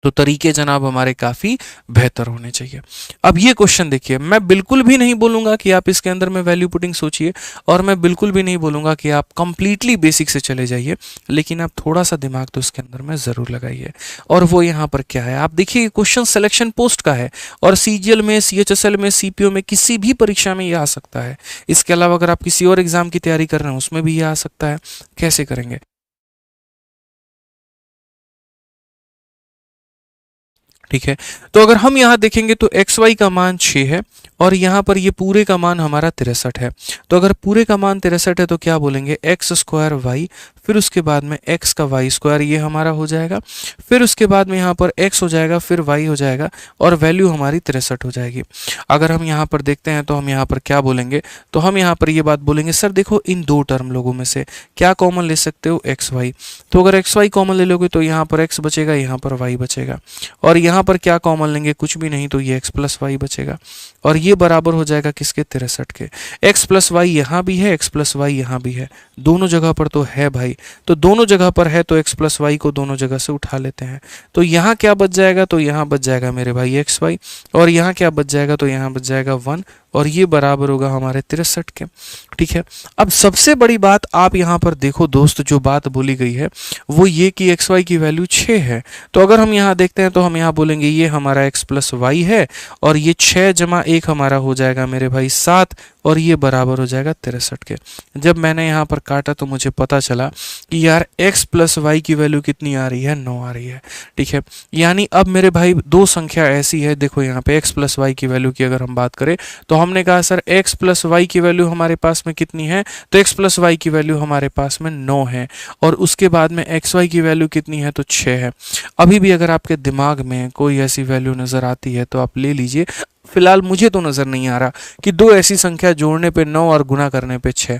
तो तरीके जनाब हमारे काफ़ी बेहतर होने चाहिए। अब ये क्वेश्चन देखिए, मैं बिल्कुल भी नहीं बोलूँगा कि आप इसके अंदर में वैल्यू पुटिंग सोचिए, और मैं बिल्कुल भी नहीं बोलूँगा कि आप कंप्लीटली बेसिक से चले जाइए, लेकिन आप थोड़ा सा दिमाग तो इसके अंदर में ज़रूर लगाइए। और वो यहाँ पर क्या है, आप देखिए क्वेश्चन सिलेक्शन पोस्ट का है, और सीजीएल में, सीएचएसएल में, सीपीओ में, किसी भी परीक्षा में ये आ सकता है। इसके अलावा अगर आप किसी और एग्जाम की तैयारी कर रहे हैं उसमें भी ये आ सकता है। कैसे करेंगे, ठीक है। तो अगर हम यहाँ देखेंगे तो एक्स वाई का मान 6 है, और यहाँ पर ये पूरे का मान हमारा 63 है। तो अगर पूरे का मान 63 है तो क्या बोलेंगे, एक्स स्क्वायर वाई, फिर उसके बाद में एक्स का वाई स्क्वायर, ये हमारा हो जाएगा। फिर उसके बाद में यहाँ पर एक्स हो जाएगा, फिर वाई हो जाएगा, और वैल्यू हमारी 63 हो जाएगी। अगर हम यहाँ पर देखते हैं तो हम यहाँ पर क्या बोलेंगे, तो हम यहाँ पर ये बात बोलेंगे, सर देखो इन दो टर्म लोगों में से क्या कॉमन ले सकते हो, एक्स वाई। तो अगर एक्स वाई कॉमन ले लोगे तो यहाँ पर एक्स बचेगा, यहाँ पर वाई बचेगा, और यहाँ पर क्या कॉमन लेंगे, कुछ भी नहीं, तो ये एक्स प्लस वाई बचेगा, और ये बराबर हो जाएगा किसके, 63 के। एक्स प्लस वाई यहाँ भी है, एक्स प्लस वाई यहाँ भी है, दोनों जगह पर तो है भाई। तो दोनों जगह पर है तो एक्स प्लस वाई को दोनों जगह से उठा लेते हैं। तो यहाँ क्या बच जाएगा, तो यहाँ बच जाएगा मेरे भाई एक्स वाई, और यहाँ क्या बच जाएगा, तो यहाँ बच जाएगा 1, और ये बराबर होगा हमारे 63 के। ठीक है। अब सबसे बड़ी बात आप यहाँ पर देखो दोस्त, जो बात बोली गई है वो ये कि एक्स वाई की वैल्यू 6 है। तो अगर हम यहाँ देखते हैं तो हम यहाँ बोलेंगे ये हमारा एक्स प्लस वाई है, और ये 6 जमा 1 हमारा हो जाएगा मेरे भाई 7, और ये बराबर हो जाएगा 63 के। जब मैंने यहाँ पर काटा तो मुझे पता चला कि यार x प्लस वाई की वैल्यू कितनी आ रही है, 9 आ रही है। ठीक है, यानी अब मेरे भाई दो संख्या ऐसी है, देखो यहाँ पे x प्लस वाई की वैल्यू की अगर हम बात करें तो हमने कहा सर x प्लस वाई की वैल्यू हमारे पास में कितनी है, तो x प्लस वाई की वैल्यू हमारे पास में 9 है, और उसके बाद में एक्स वाई की वैल्यू कितनी है, तो 6 है। अभी भी अगर आपके दिमाग में कोई ऐसी वैल्यू नज़र आती है तो आप ले लीजिए। फिलहाल मुझे तो नज़र नहीं आ रहा कि दो ऐसी संख्या जोड़ने पे 9 और गुना करने पे 6।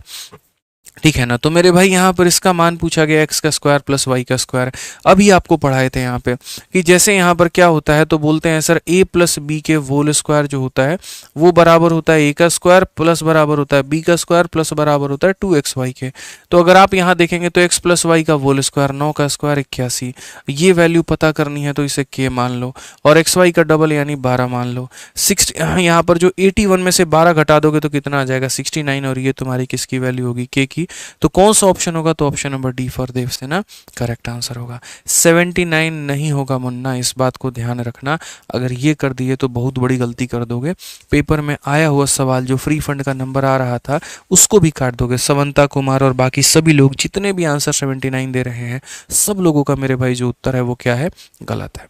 ठीक है ना। तो मेरे भाई यहाँ पर इसका मान पूछा गया एक्स का स्क्वायर प्लस वाई का स्क्वायर। अभी आपको पढ़ाए थे यहाँ पे कि जैसे यहाँ पर क्या होता है, तो बोलते हैं सर ए प्लस बी के होल स्क्वायर जो होता है वो बराबर होता है ए का स्क्वायर प्लस बराबर होता है बी का स्क्वायर प्लस बराबर होता है 2x वाई के। तो अगर आप यहाँ देखेंगे तो एक्स प्लस वाई का होल स्क्वायर 9 का स्क्वायर 81, ये वैल्यू पता करनी है तो इसे के मान लो, और एक्स वाई का डबल यानी 12 मान लो। 60 यहाँ पर जो 81 में से 12 घटा दोगे तो कितना आ जाएगा, 69, और ये तुम्हारी किसकी वैल्यू होगी, के की। तो कौन सा ऑप्शन होगा, तो option number D for Devasena correct answer होगा। 79 नहीं होगा मुन्ना, इस बात को ध्यान रखना। अगर ये कर दिए तो बहुत बड़ी गलती कर दोगे। पेपर में आया हुआ सवाल जो फ्री फंड का नंबर आ रहा था उसको भी काट दोगे। समंता कुमार और बाकी सभी लोग जितने भी आंसर 79 दे रहे हैं, सब लोगों का मेरे भाई जो उत्तर है वो क्या है, गलत है।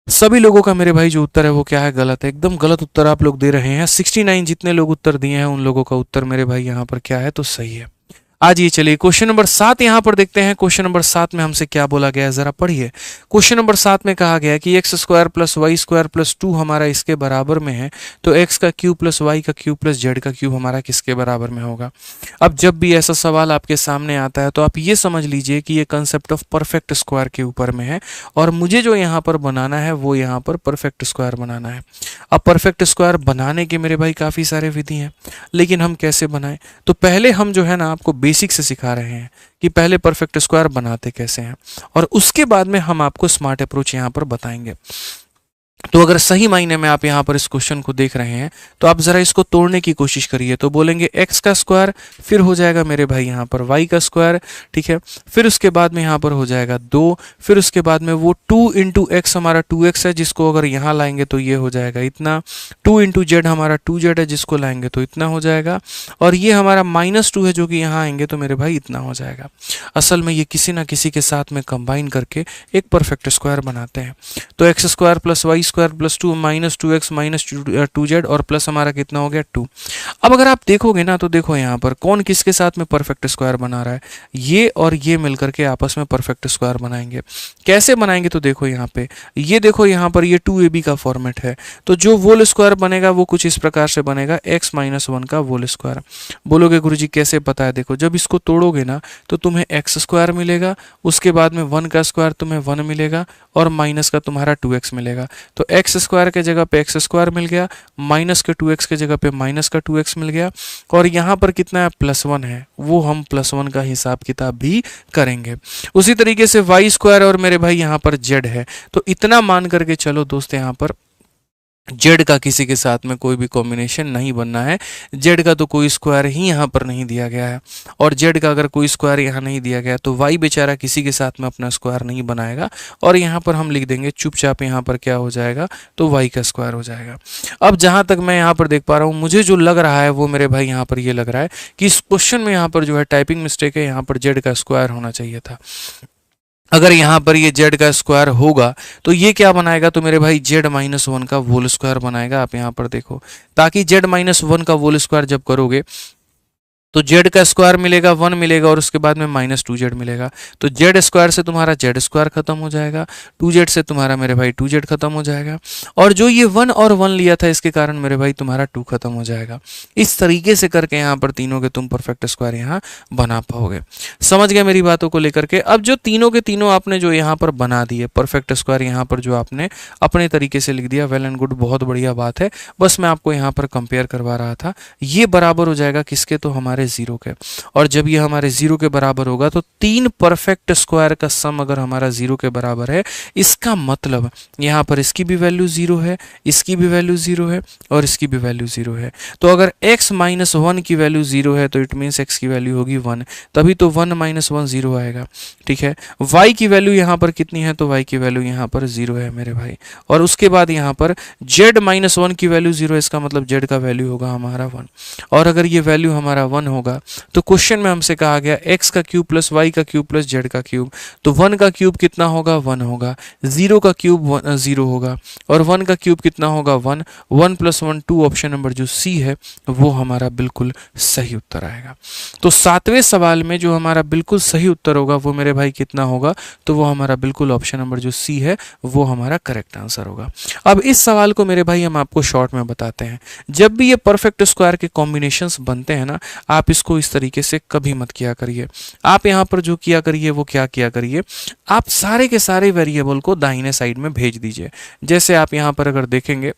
सभी लोगों का मेरे भाई जो उत्तर है वो क्या है, गलत है। एकदम गलत उत्तर आप लोग दे रहे हैं। 69 जितने लोग उत्तर दिए हैं उन लोगों का उत्तर मेरे भाई यहाँ पर क्या है, तो सही है। आज ये चलिए क्वेश्चन नंबर 7 यहाँ पर देखते हैं। क्वेश्चन नंबर 7 में हमसे क्या बोला गया है, जरा पढ़िए। क्वेश्चन नंबर 7 में कहा गया है कि X square plus Y square plus 2 हमारा इसके बराबर में है, तो एक्स का क्यूब प्लस वाई का क्यूब प्लस जेड का क्यूब हमारा किसके बराबर में होगा। अब जब भी ऐसा सवाल आपके सामने आता है तो आप ये समझ लीजिए कि ये कंसेप्ट ऑफ परफेक्ट स्क्वायर के ऊपर में है, और मुझे जो यहाँ पर बनाना है वो यहाँ पर परफेक्ट स्क्वायर बनाना है। अब परफेक्ट स्क्वायर बनाने के मेरे भाई काफ़ी सारे विधि हैं, लेकिन हम कैसे बनाएं, तो पहले हम जो है ना आपको बेसिक से सिखा रहे हैं कि पहले परफेक्ट स्क्वायर बनाते कैसे हैं, और उसके बाद में हम आपको स्मार्ट अप्रोच यहाँ पर बताएंगे। तो अगर सही मायने में आप यहाँ पर इस क्वेश्चन को देख रहे हैं तो आप जरा इसको तोड़ने की कोशिश करिए। तो बोलेंगे x का स्क्वायर, फिर हो जाएगा मेरे भाई यहाँ पर y का स्क्वायर, ठीक है, फिर उसके बाद में यहाँ पर हो जाएगा 2, फिर उसके बाद में वो 2 इंटू एक्स हमारा 2x है जिसको अगर यहाँ लाएंगे तो ये हो जाएगा इतना, 2 इंटू जेड हमारा 2z है जिसको लाएंगे तो इतना हो जाएगा, और ये हमारा -2 है जो कि यहाँ आएंगे तो मेरे भाई इतना हो जाएगा। असल में ये किसी ना किसी के साथ में कंबाइन करके एक परफेक्ट स्क्वायर बनाते हैं। तो X square plus Y square plus 2 minus 2x minus 2z और प्लस हमारा कितना हो गया 2। अब अगर आप देखोगे ना तो देखो यहाँ पर कौन किसके साथ में परफेक्ट स्क्वायर बना रहा है, ये और ये मिलकर के आपस में परफेक्ट स्क्वायर बनाएंगे। कैसे बनाएंगे, तो देखो यहाँ पे, ये देखो यहाँ पर ये 2ab का फॉर्मेट है, तो जो वोल स्क्वायर बनेगा वो कुछ इस प्रकार से बनेगा x माइनस 1 का वोल स्क्वायर। बोलोगे गुरुजी कैसे पता है, देखो जब इसको तोड़ोगे ना तो तुम्हें x स्क्वायर मिलेगा, उसके बाद में 1 का स्क्वायर तुम्हें 1 मिलेगा, और माइनस का तुम्हारा 2x मिलेगा। तो एक्स स्क्वायर के जगह पे एक्स स्क्वायर मिल गया, माइनस के 2x के जगह पे माइनस का 2x मिल गया, और यहाँ पर कितना है +1 है, वो हम +1 का हिसाब किताब भी करेंगे। उसी तरीके से वाई स्क्वायर और मेरे भाई यहाँ पर z है, तो इतना मान करके चलो दोस्त यहाँ पर z का किसी के साथ में कोई भी कॉम्बिनेशन नहीं बनना है। z का तो कोई स्क्वायर ही यहाँ पर नहीं दिया गया है, और z का अगर कोई स्क्वायर यहाँ नहीं दिया गया तो y बेचारा किसी के साथ में अपना स्क्वायर नहीं बनाएगा, और यहाँ पर हम लिख देंगे चुपचाप यहाँ पर क्या हो जाएगा, तो y का स्क्वायर हो जाएगा। अब जहाँ तक मैं यहाँ पर देख पा रहा हूँ, मुझे जो लग रहा है वो मेरे भाई यहाँ पर ये लग रहा है कि इस क्वेश्चन में यहाँ पर जो है टाइपिंग मिस्टेक है, यहाँ पर z का स्क्वायर होना चाहिए था। अगर यहाँ पर ये z का स्क्वायर होगा तो ये क्या बनाएगा, तो मेरे भाई z-1 का होल स्क्वायर बनाएगा। आप यहाँ पर देखो, ताकि z-1 का होल स्क्वायर जब करोगे तो z का स्क्वायर मिलेगा, 1 मिलेगा, और उसके बाद में -2z मिलेगा। तो z स्क्वायर से तुम्हारा z स्क्वायर खत्म हो जाएगा, 2z से तुम्हारा मेरे भाई 2z खत्म हो जाएगा, और जो ये 1 और 1 लिया था इसके कारण मेरे भाई तुम्हारा 2 खत्म हो जाएगा। इस तरीके से करके यहाँ पर तीनों के तुम परफेक्ट स्क्वायर यहाँ बना पाओगे। समझ गए मेरी बातों को लेकर के। अब जो तीनों के तीनों आपने जो यहाँ पर बना दिए परफेक्ट स्क्वायर, यहाँ पर जो आपने अपने तरीके से लिख दिया, वेल एंड गुड, बहुत बढ़िया बात है। बस मैं आपको यहाँ पर कंपेयर करवा रहा था। ये बराबर हो जाएगा किसके, तो हमारे 0 के, और जब ये हमारे 0 के बराबर होगा तो 3 परफेक्ट स्क्वायर का सम अगर हमारा 0 के बराबर है, इसका मतलब यहाँ पर इसकी भी वैल्यू 0 है, इसकी भी वैल्यू 0 है, और इसकी भी वैल्यू 0 है। तो अगर x - 1 की वैल्यू 0 है तो इट मीन्स x की वैल्यू होगी 1, तभी तो 1 - 1 0 आएगा। ठीक है, y की वैल्यू यहाँ पर कितनी है, तो y की वैल्यू यहाँ पर 0 है मेरे भाई, और उसके बाद यहाँ पर z - 1 की वैल्यू 0 है, इसका मतलब z का वैल्यू होगा हमारा 1, और अगर ये वैल्यू हमारा 1 होगा तो क्वेश्चन में हमसे कहा गया x का क्यूब प्लस y का क्यूब प्लस z का क्यूब, तो 1 का क्यूब कितना होगा, 1 होगा, 0 का क्यूब 0 होगा, और 1 का क्यूब कितना होगा, 1, 1 + 1 2, ऑप्शन नंबर जो सी है वो हमारा बिल्कुल सही उत्तर आएगा। तो 7वें सवाल में जो हमारा बिल्कुल सही उत्तर होगा वो मेरे भाई कितना होगा, तो वो हमारा बिल्कुल ऑप्शन नंबर जो सी है वो हमारा करेक्ट आंसर होगा। अब इस सवाल को मेरे भाई हम आपको शॉर्ट में बताते हैं। जब भी ये परफेक्ट स्क्वायर के कॉम्बिनेशंस बनते हैं ना, आप इसको इस तरीके से कभी मत किया करिए। आप यहाँ पर जो किया करिए वो क्या किया करिए, आप सारे के सारे वेरिएबल को दाहिने साइड में भेज दीजिए। जैसे आप यहाँ पर अगर देखेंगे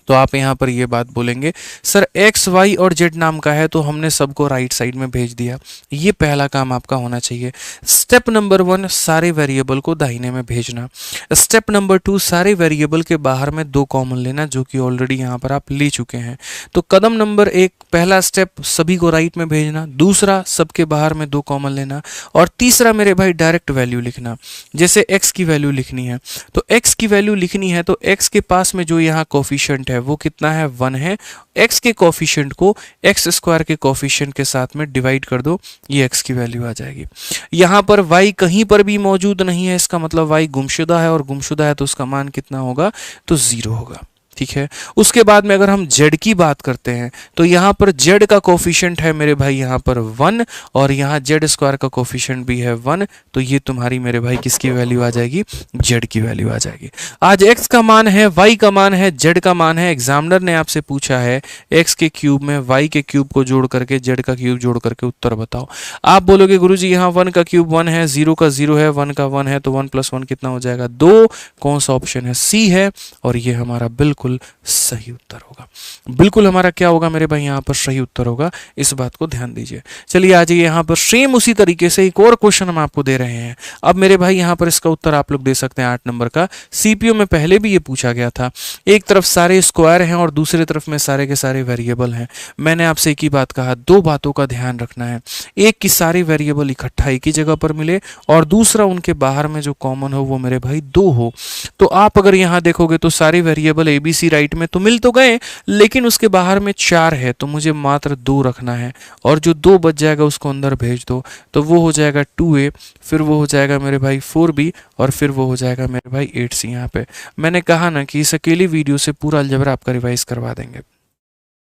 तो आप यहाँ पर ये बात बोलेंगे, सर x, y और z नाम का है तो हमने सबको राइट साइड में भेज दिया। ये पहला काम आपका होना चाहिए। स्टेप नंबर 1, सारे वेरिएबल को दाहिने में भेजना। स्टेप नंबर 2, सारे वेरिएबल के बाहर में 2 कॉमन लेना, जो कि ऑलरेडी यहाँ पर आप ले चुके हैं। तो कदम नंबर 1, पहला स्टेप सभी को राइट में भेजना, दूसरा सबके बाहर में 2 कॉमन लेना, और तीसरा मेरे भाई डायरेक्ट वैल्यू लिखना। जैसे x की वैल्यू लिखनी है तो x की वैल्यू लिखनी है तो x के पास में जो यहाँ कोफिशिएंट है वो कितना है, 1 है। x के कोफिशिएंट को x स्क्वायर के कोफिशिएंट के साथ में डिवाइड कर दो, ये x की वैल्यू आ जाएगी। यहाँ पर y कहीं पर भी मौजूद नहीं है, इसका मतलब y गुमशुदा है, और गुमशुदा है तो उसका मान कितना होगा, तो 0 होगा। ठीक है, उसके बाद में अगर हम z की बात करते हैं तो यहाँ पर z का कोफिशिएंट है मेरे भाई यहाँ पर 1, और यहाँ z स्क्वायर का कोफिशिएंट भी है 1, तो ये तुम्हारी मेरे भाई किसकी वैल्यू आ जाएगी, z की वैल्यू आ जाएगी। आज x का मान है, y का मान है, z का मान है। एग्जामिनर ने आपसे पूछा है x के क्यूब में y के क्यूब को जोड़ करके z का क्यूब जोड़ करके उत्तर बताओ। आप बोलोगे गुरुजी यहाँ 1 का क्यूब 1 है, 0 का 0 है, 1 का 1 है, तो 1 + 1 कितना हो जाएगा, 2। कौन सा ऑप्शन है, सी है, और ये हमारा बिल्कुल सही उत्तर होगा। बिल्कुल हमारा क्या होगा मेरे भाई, यहाँ पर सही उत्तर होगा। इस बात को ध्यान दीजिए। चलिए आ जाइए यहाँ पर, सेम उसी तरीके से एक और क्वेश्चन हम आपको दे रहे हैं। अब मेरे भाई यहाँ पर इसका उत्तर आप लोग दे सकते हैं 8 नंबर का। सीपीयू में पहले भी ये पूछा गया था। एक तरफ सारे स्क्वायर हैं और दूसरे तरफ में सारे के सारे वेरिएबल हैं। मैंने आपसे एक ही बात कहा, 2 बातों का ध्यान रखना है। एक की सारी वेरिएबल इकट्ठा एक ही जगह पर मिले, और दूसरा उनके बाहर में जो कॉमन हो वो मेरे भाई 2 हो। तो आप अगर यहाँ देखोगे तो सारे वेरिएबल ABC राइट में तो मिल तो गए, लेकिन उसके बाहर में 4 है, तो मुझे मात्र 2 रखना है, और जो 2 बच जाएगा उसको अंदर भेज दो, तो वो हो जाएगा 2A, फिर वो हो जाएगा मेरे भाई 4B, और फिर वो हो जाएगा मेरे भाई 8C। यहाँ पे मैंने कहा ना कि इस अकेली वीडियो से पूरा अलजेब्रा आपका रिवाइज करवा देंगे।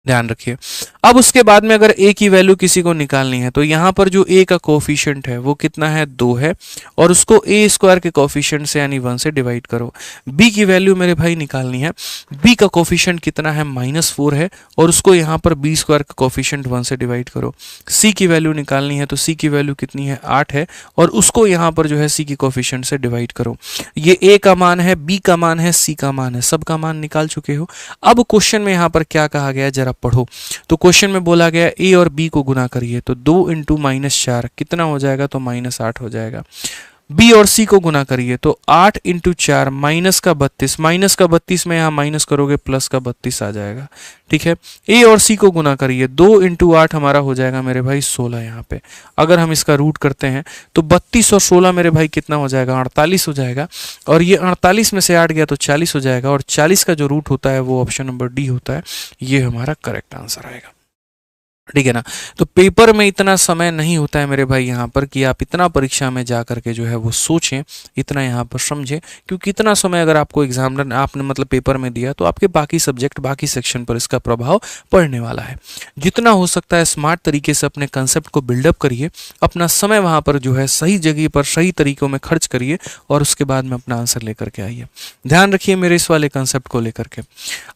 ध्यान रखिए। अब उसके बाद में अगर a की वैल्यू किसी को निकालनी है तो यहाँ पर जो a का कोफिशिएंट है वो कितना है, 2 है, और उसको a स्क्वायर के कोफिशिएंट से यानी 1 से डिवाइड करो। b की वैल्यू मेरे भाई निकालनी है, b का कोफिशिएंट कितना है, -4 है, और उसको यहाँ पर b स्क्वायर का कोफिशिएंट 1 से डिवाइड करो। c की वैल्यू निकालनी है तो c की वैल्यू कितनी है, 8 है, और उसको यहाँ पर जो है c की कोफिशिएंट से डिवाइड करो। ये a का मान है, b का मान है, c का मान है, सबका मान निकाल चुके हो। अब क्वेश्चन में यहाँ पर क्या कहा गया है जरा पढ़ो। तो क्वेश्चन में बोला गया a और b को गुना करिए, तो 2 इंटू -4 कितना हो जाएगा, तो -8 हो जाएगा। b और c को गुना करिए तो 8 इंटू 4 -32, -32 में यहाँ माइनस करोगे प्लस का 32 आ जाएगा। ठीक है, a और c को गुना करिए, 2 इंटू 8 हमारा हो जाएगा मेरे भाई 16। यहाँ पे अगर हम इसका रूट करते हैं तो 32 और 16 मेरे भाई कितना हो जाएगा, 48 हो जाएगा, और ये 48 में से 8 गया तो 40 हो जाएगा, और 40 का जो रूट होता है वो ऑप्शन नंबर डी होता है। ये हमारा करेक्ट आंसर आएगा। ठीक है ना। तो पेपर में इतना समय नहीं होता है मेरे भाई यहाँ पर कि आप इतना परीक्षा में जा करके जो है वो सोचें, इतना यहाँ पर समझें, क्योंकि इतना समय अगर आपको एग्जामिनर आपने मतलब पेपर में दिया तो आपके बाकी सब्जेक्ट बाकी सेक्शन पर इसका प्रभाव पड़ने वाला है। जितना हो सकता है स्मार्ट तरीके से अपने कंसेप्ट को बिल्डअप करिए, अपना समय वहाँ पर जो है सही जगह पर सही तरीकों में खर्च करिए, और उसके बाद में अपना आंसर लेकर के आइए। ध्यान रखिए मेरे इस वाले कंसेप्ट को लेकर के।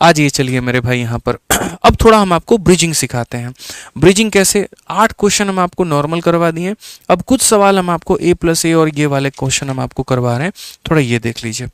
आज ये चलिए मेरे भाई यहाँ पर अब थोड़ा हम आपको ब्रिजिंग सिखाते हैं। ब्रिजिंग कैसे, 8 क्वेश्चन हम आपको नॉर्मल करवा दिए, अब कुछ सवाल हम आपको a+a और ये वाले क्वेश्चन हम आपको करवा रहे हैं, थोड़ा ये देख लीजिए।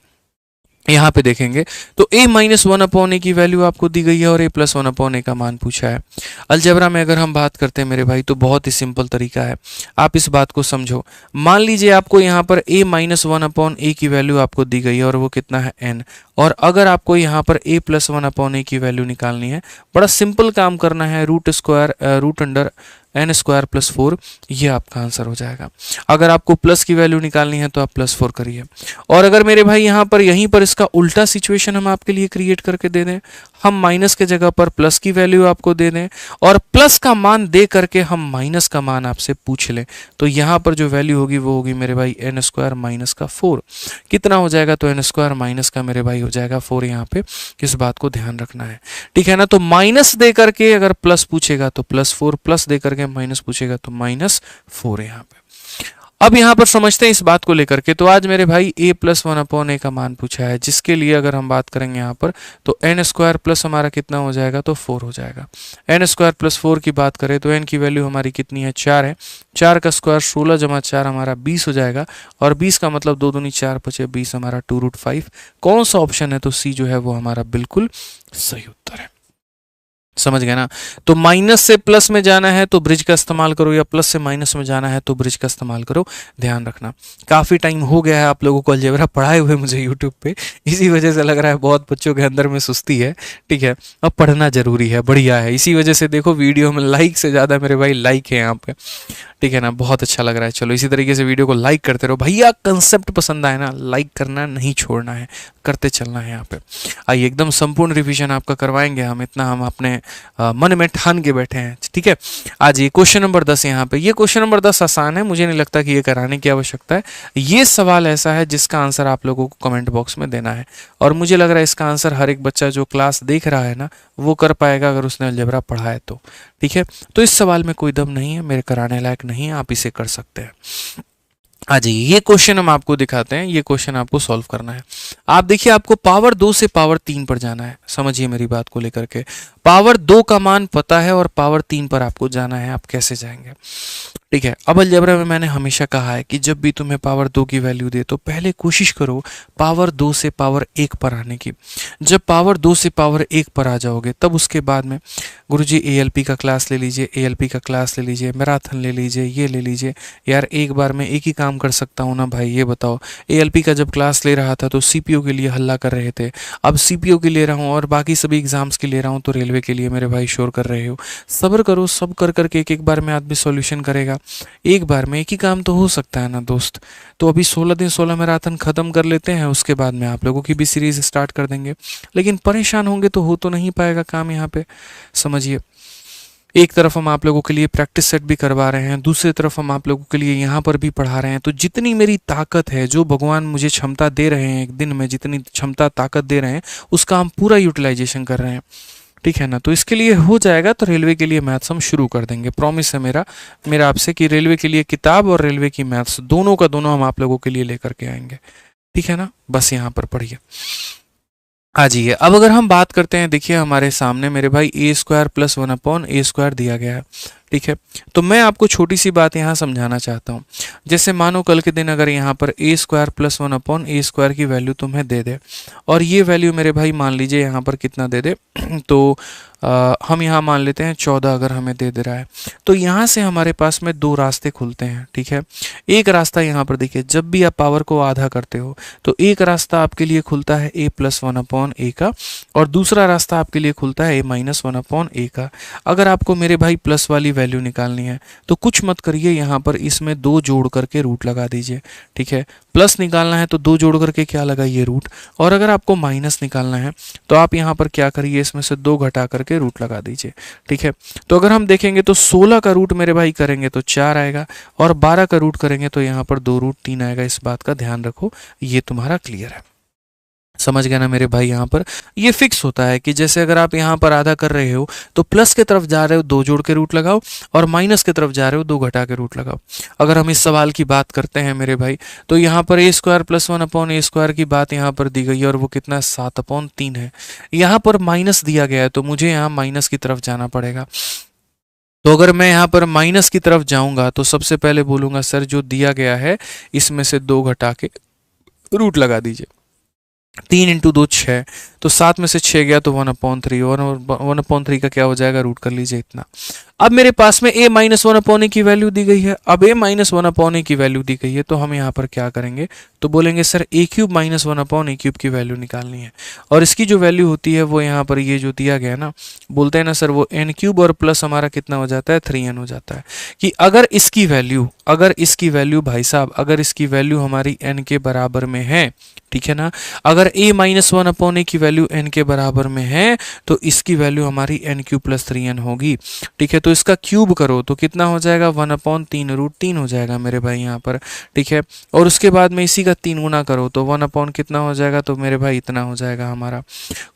यहाँ पे देखेंगे तो a-1/a की वैल्यू आपको दी गई है और a+1/a का मान पूछा है। अलजेब्रा में अगर हम बात करते हैं मेरे भाई तो बहुत ही सिंपल तरीका है, आप इस बात को समझो। मान लीजिए आपको यहाँ पर a-1/a की वैल्यू आपको दी गई है और वो कितना है n, और अगर आपको यहाँ पर a+1/a की वैल्यू निकालनी है, बड़ा सिंपल काम करना है, रूट अंडर n² + 4, ये आपका आंसर हो जाएगा। अगर आपको प्लस की वैल्यू निकालनी है तो आप +4 करिए, और अगर मेरे भाई यहाँ पर यहीं पर इसका उल्टा सिचुएशन हम आपके लिए क्रिएट करके दे दें, हम माइनस के जगह पर प्लस की वैल्यू आपको दे दें और प्लस का मान दे करके हम माइनस का मान आपसे पूछ लें, तो यहाँ पर जो वैल्यू होगी वो होगी मेरे भाई n² - 4। कितना हो जाएगा, तो n² माइनस का मेरे भाई हो जाएगा 4। यहाँ पे किस बात को ध्यान रखना है, ठीक है ना। तो माइनस दे करके अगर प्लस पूछेगा तो +4, प्लस दे करके माइनस पूछेगा तो -4 यहाँ पे। अब यहाँ पर समझते हैं इस बात को लेकर के। तो आज मेरे भाई a+1/a का मान पूछा है, जिसके लिए अगर हम बात करेंगे यहाँ पर तो n² प्लस हमारा कितना हो जाएगा, तो 4 हो जाएगा। n² + 4 की बात करें तो n की वैल्यू हमारी कितनी है, 4 है। 4 का स्क्वायर 16 + 4 हमारा 20 हो जाएगा, और 20 का मतलब 2 दूनी 4 बचे 20 हमारा 2√5। कौन सा ऑप्शन है, तो सी जो है वो हमारा बिल्कुल सही उत्तर है। समझ गए ना। तो माइनस से प्लस में जाना है तो ब्रिज का इस्तेमाल करो, या प्लस से माइनस में जाना है तो ब्रिज का इस्तेमाल करो, ध्यान रखना। काफ़ी टाइम हो गया है आप लोगों को अलजेब्रा पढ़ाए हुए मुझे यूट्यूब पे, इसी वजह से लग रहा है बहुत बच्चों के अंदर में सुस्ती है। ठीक है, अब पढ़ना जरूरी है, बढ़िया है। इसी वजह से देखो वीडियो में लाइक से ज़्यादा मेरे भाई लाइक है यहाँ पे, ठीक है ना, बहुत अच्छा लग रहा है। चलो इसी तरीके से वीडियो को लाइक करते रहो भैया, कंसेप्ट पसंद आए ना लाइक करना नहीं छोड़ना है, करते चलना है यहाँ पे। आइए एकदम संपूर्ण रिवीजन आपका करवाएंगे हम, इतना हम अपने मन में ठान के बैठे हैं। ठीक है, आज ये क्वेश्चन नंबर 10 यहाँ पे, ये क्वेश्चन नंबर 10 आसान है, मुझे नहीं लगता कि ये कराने की आवश्यकता है। ये सवाल ऐसा है जिसका आंसर आप लोगों को कमेंट बॉक्स में देना है, और मुझे लग रहा है इसका आंसर हर एक बच्चा जो क्लास देख रहा है ना वो कर पाएगा अगर उसने अलजेब्रा पढ़ा है तो। ठीक है, तो इस सवाल में कोई दम नहीं है, मेरे कराने लायक नहीं है, आप इसे कर सकते हैं। आ जाइए, ये क्वेश्चन हम आपको दिखाते हैं, ये क्वेश्चन आपको सॉल्व करना है। आप देखिए, आपको पावर 2 से पावर 3 पर जाना है, समझिए मेरी बात को लेकर के। पावर 2 का मान पता है और पावर 3 पर आपको जाना है, आप कैसे जाएंगे। ठीक है, अब अलजेब्रा में मैंने हमेशा कहा है कि जब भी तुम्हें पावर 2 की वैल्यू दे तो पहले कोशिश करो पावर 2 से पावर 1 पर आने की। जब पावर 2 से पावर 1 पर आ जाओगे तब उसके बाद में गुरुजी ALP का क्लास ले लीजिए, ALP का क्लास ले लीजिए, मैराथन ले लीजिए, ये ले लीजिए। यार एक बार में एक ही काम कर सकता हूँ ना भाई, ये बताओ। ALP का जब क्लास ले रहा था तो CPU के लिए हल्ला कर रहे थे, अब CPU की ले रहा हूँ और बाकी सभी एग्जाम्स की ले रहा हूँ तो रेलवे के लिए मेरे भाई शोर कर रहे हो। सब्र करो, सब कर करके एक बार में आदमी सॉल्यूशन करेगा, एक बार में एक ही काम तो हो सकता है ना दोस्त। तो अभी 16 दिन 16 मैराथन खत्म कर लेते हैं, उसके बाद में आप लोगों की भी सीरीज स्टार्ट कर देंगे। लेकिन परेशान होंगे तो हो तो नहीं पाएगा काम यहाँ पे, समझिए। एक तरफ हम आप लोगों के लिए प्रैक्टिस सेट भी करवा रहे हैं, दूसरी तरफ हम आप लोगों के लिए यहाँ पर भी पढ़ा रहे हैं। तो जितनी मेरी ताकत है, जो भगवान मुझे क्षमता दे रहे हैं एक दिन में, जितनी क्षमता ताकत दे रहे हैं उसका हम पूरा यूटिलाइजेशन कर रहे हैं। ठीक है ना। तो इसके लिए हो जाएगा, तो रेलवे के लिए मैथ्स हम शुरू कर देंगे। प्रॉमिस है मेरा आपसे कि रेलवे के लिए किताब और रेलवे की मैथ्स दोनों का दोनों हम आप लोगों के लिए लेकर के आएंगे, ठीक है ना। बस यहाँ पर पढ़िए, आ जाइए। अब अगर हम बात करते हैं, देखिए हमारे सामने मेरे भाई ए स्क्वायर प्लस 1/a² दिया गया है, ठीक है। तो मैं आपको छोटी सी बात यहाँ समझाना चाहता हूँ। जैसे मानो कल के दिन अगर यहाँ पर a² प्लस 1/a² की वैल्यू तुम्हें दे दे, और ये वैल्यू मेरे भाई मान लीजिए यहाँ पर कितना दे दे तो हम यहाँ मान लेते हैं 14 अगर हमें दे रहा है, तो यहाँ से हमारे पास में दो रास्ते खुलते हैं, ठीक है। एक रास्ता यहाँ पर देखिए, जब भी आप पावर को आधा करते हो तो एक रास्ता आपके लिए खुलता है a + 1/a का, और दूसरा रास्ता आपके लिए खुलता है a - 1/a का। अगर आपको मेरे भाई प्लस वाली वैल्यू निकालनी है तो कुछ मत करिए, यहाँ पर इसमें दो जोड़ करके रूट लगा दीजिए, ठीक है। प्लस निकालना है तो दो जोड़ करके क्या लगाइए, रूट। और अगर आपको माइनस निकालना है तो आप यहाँ पर क्या करिए, इसमें से दो घटा करके रूट लगा दीजिए, ठीक है। तो अगर हम देखेंगे तो 16 का रूट मेरे भाई करेंगे तो 4 आएगा, और 12 का रूट करेंगे तो यहाँ पर 2 रूट 3 आएगा। इस बात का ध्यान रखो, ये तुम्हारा क्लियर है, समझ गया ना मेरे भाई। यहाँ पर ये फिक्स होता है कि जैसे अगर आप यहाँ पर आधा कर रहे हो तो प्लस की तरफ जा रहे हो दो जोड़ के रूट लगाओ, और माइनस की तरफ जा रहे हो दो घटा के रूट लगाओ। अगर हम इस सवाल की बात करते हैं मेरे भाई, तो यहाँ पर a² + 1/a² की बात यहाँ पर दी गई है, और वो कितना 7/3 है। यहाँ पर माइनस दिया गया है तो मुझे यहाँ माइनस की तरफ जाना पड़ेगा। तो अगर मैं यहाँ पर माइनस की तरफ जाऊंगा तो सबसे पहले बोलूंगा सर जो दिया गया है इसमें से दो घटा के रूट लगा दीजिए। 3 × 2 6, तो 7 में से 6 गया तो 1/3, और 1/3 का क्या हो जाएगा, रूट कर लीजिए इतना। अब मेरे पास में a - 1/a की वैल्यू दी गई है। अब a - 1/a की वैल्यू दी गई है तो हम यहाँ पर क्या करेंगे, तो बोलेंगे सर a³ - 1/a³ की वैल्यू निकालनी है, और इसकी जो वैल्यू होती है वो यहाँ पर ये जो दिया गया ना, बोलते हैं ना सर वो n³ और प्लस हमारा कितना हो जाता है 3n हो जाता है। कि अगर इसकी वैल्यू भाई साहब, अगर इसकी वैल्यू हमारी n के बराबर में है, ठीक है ना, अगर a - 1/a की वैल्यू n के बराबर में है तो इसकी वैल्यू हमारी n³ + 3n होगी, ठीक है। तो इसका क्यूब करो तो कितना हो जाएगा 1/3 √3 हो जाएगा मेरे भाई यहाँ पर, ठीक है। और उसके बाद में इसी का 3 गुना करो तो 1/ कितना हो जाएगा, तो मेरे भाई इतना हो जाएगा हमारा।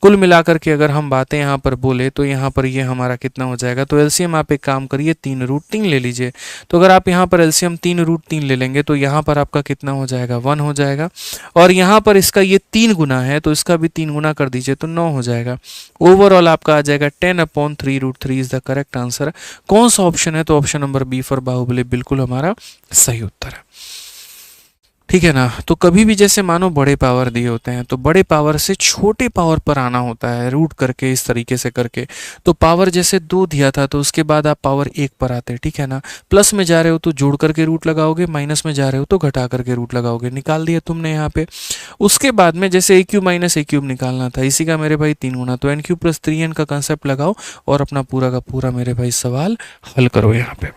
कुल मिलाकर के अगर हम बातें यहाँ पर बोले तो यहाँ पर ये हमारा कितना हो जाएगा, तो एलसीएम आप एक काम करिए 3 √3 ले लीजिए। तो अगर आप यहाँ पर एलसीएम 3 √3 ले लेंगे तो यहाँ पर आपका कितना हो जाएगा 1 हो जाएगा, और यहाँ पर इसका ये 3 गुना है तो इसका भी 3 गुना कर दीजिए तो 9 हो जाएगा। ओवरऑल आपका आ जाएगा 10/3 √3 इज द करेक्ट आंसर। कौन सा ऑप्शन है, तो option number B for Baahubali बिल्कुल हमारा सही उत्तर है, ठीक है ना। तो कभी भी जैसे मानो बड़े पावर दिए होते हैं तो बड़े पावर से छोटे पावर पर आना होता है, रूट करके इस तरीके से करके। तो पावर जैसे 2 दिया था तो उसके बाद आप पावर 1 पर आते, ठीक है ना। प्लस में जा रहे हो तो जोड़ करके रूट लगाओगे, माइनस में जा रहे हो तो घटा करके रूट लगाओगे। निकाल दिया तुमने यहाँ पे। उसके बाद में जैसे a³ - a³ निकालना था, इसी का मेरे भाई 3 गुना, तो n³ + 3n का कंसेप्ट लगाओ और अपना पूरा का पूरा मेरे भाई सवाल हल करो यहाँ पे,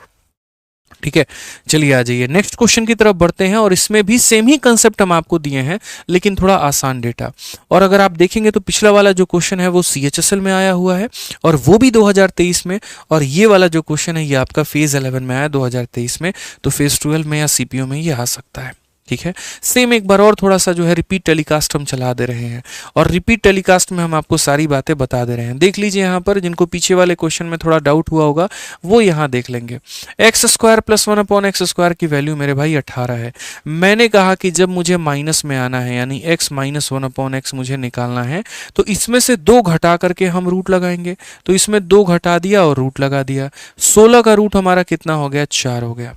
ठीक है। चलिए आ जाइए नेक्स्ट क्वेश्चन की तरफ बढ़ते हैं, और इसमें भी सेम ही कंसेप्ट हम आपको दिए हैं लेकिन थोड़ा आसान डेटा। और अगर आप देखेंगे तो पिछला वाला जो क्वेश्चन है वो CHSL में आया हुआ है और वो भी 2023 में, और ये वाला जो क्वेश्चन है ये आपका फेज 11 में आया 2023 में, तो फेज 12 में या CPO में ये आ सकता है, ठीक है। सेम एक बार और थोड़ा सा जो है रिपीट टेलीकास्ट हम चला दे रहे हैं, और रिपीट टेलीकास्ट में हम आपको सारी बातें बता दे रहे हैं। देख लीजिए यहाँ पर, जिनको पीछे वाले क्वेश्चन में थोड़ा डाउट हुआ होगा वो यहाँ देख लेंगे। x² + 1/x² की वैल्यू मेरे भाई 18 है। मैंने कहा कि जब मुझे माइनस में आना है यानी x - 1/x मुझे निकालना है तो इसमें से 2 घटा करके हम रूट लगाएंगे। तो इसमें 2 घटा दिया और रूट लगा दिया। 16 का रूट हमारा कितना हो गया, 4 हो गया।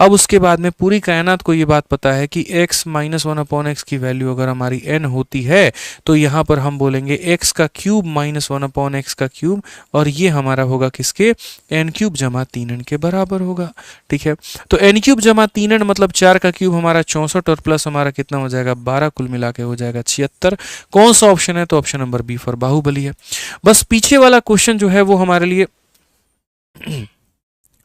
अब उसके बाद में पूरी कायनात को ये बात पता है कि x - 1/x की वैल्यू अगर हमारी n होती है तो यहाँ पर हम बोलेंगे x का क्यूब - 1/x का क्यूब, और ये हमारा होगा किसके, n³ + 3n के बराबर होगा, ठीक है। तो n³ + 3n मतलब 4 का क्यूब हमारा 64, और प्लस हमारा कितना हो जाएगा 12, कुल मिला के हो जाएगा 76। कौन सा ऑप्शन है, तो option number B for Baahubali है। बस पीछे वाला क्वेश्चन जो है वो हमारे लिए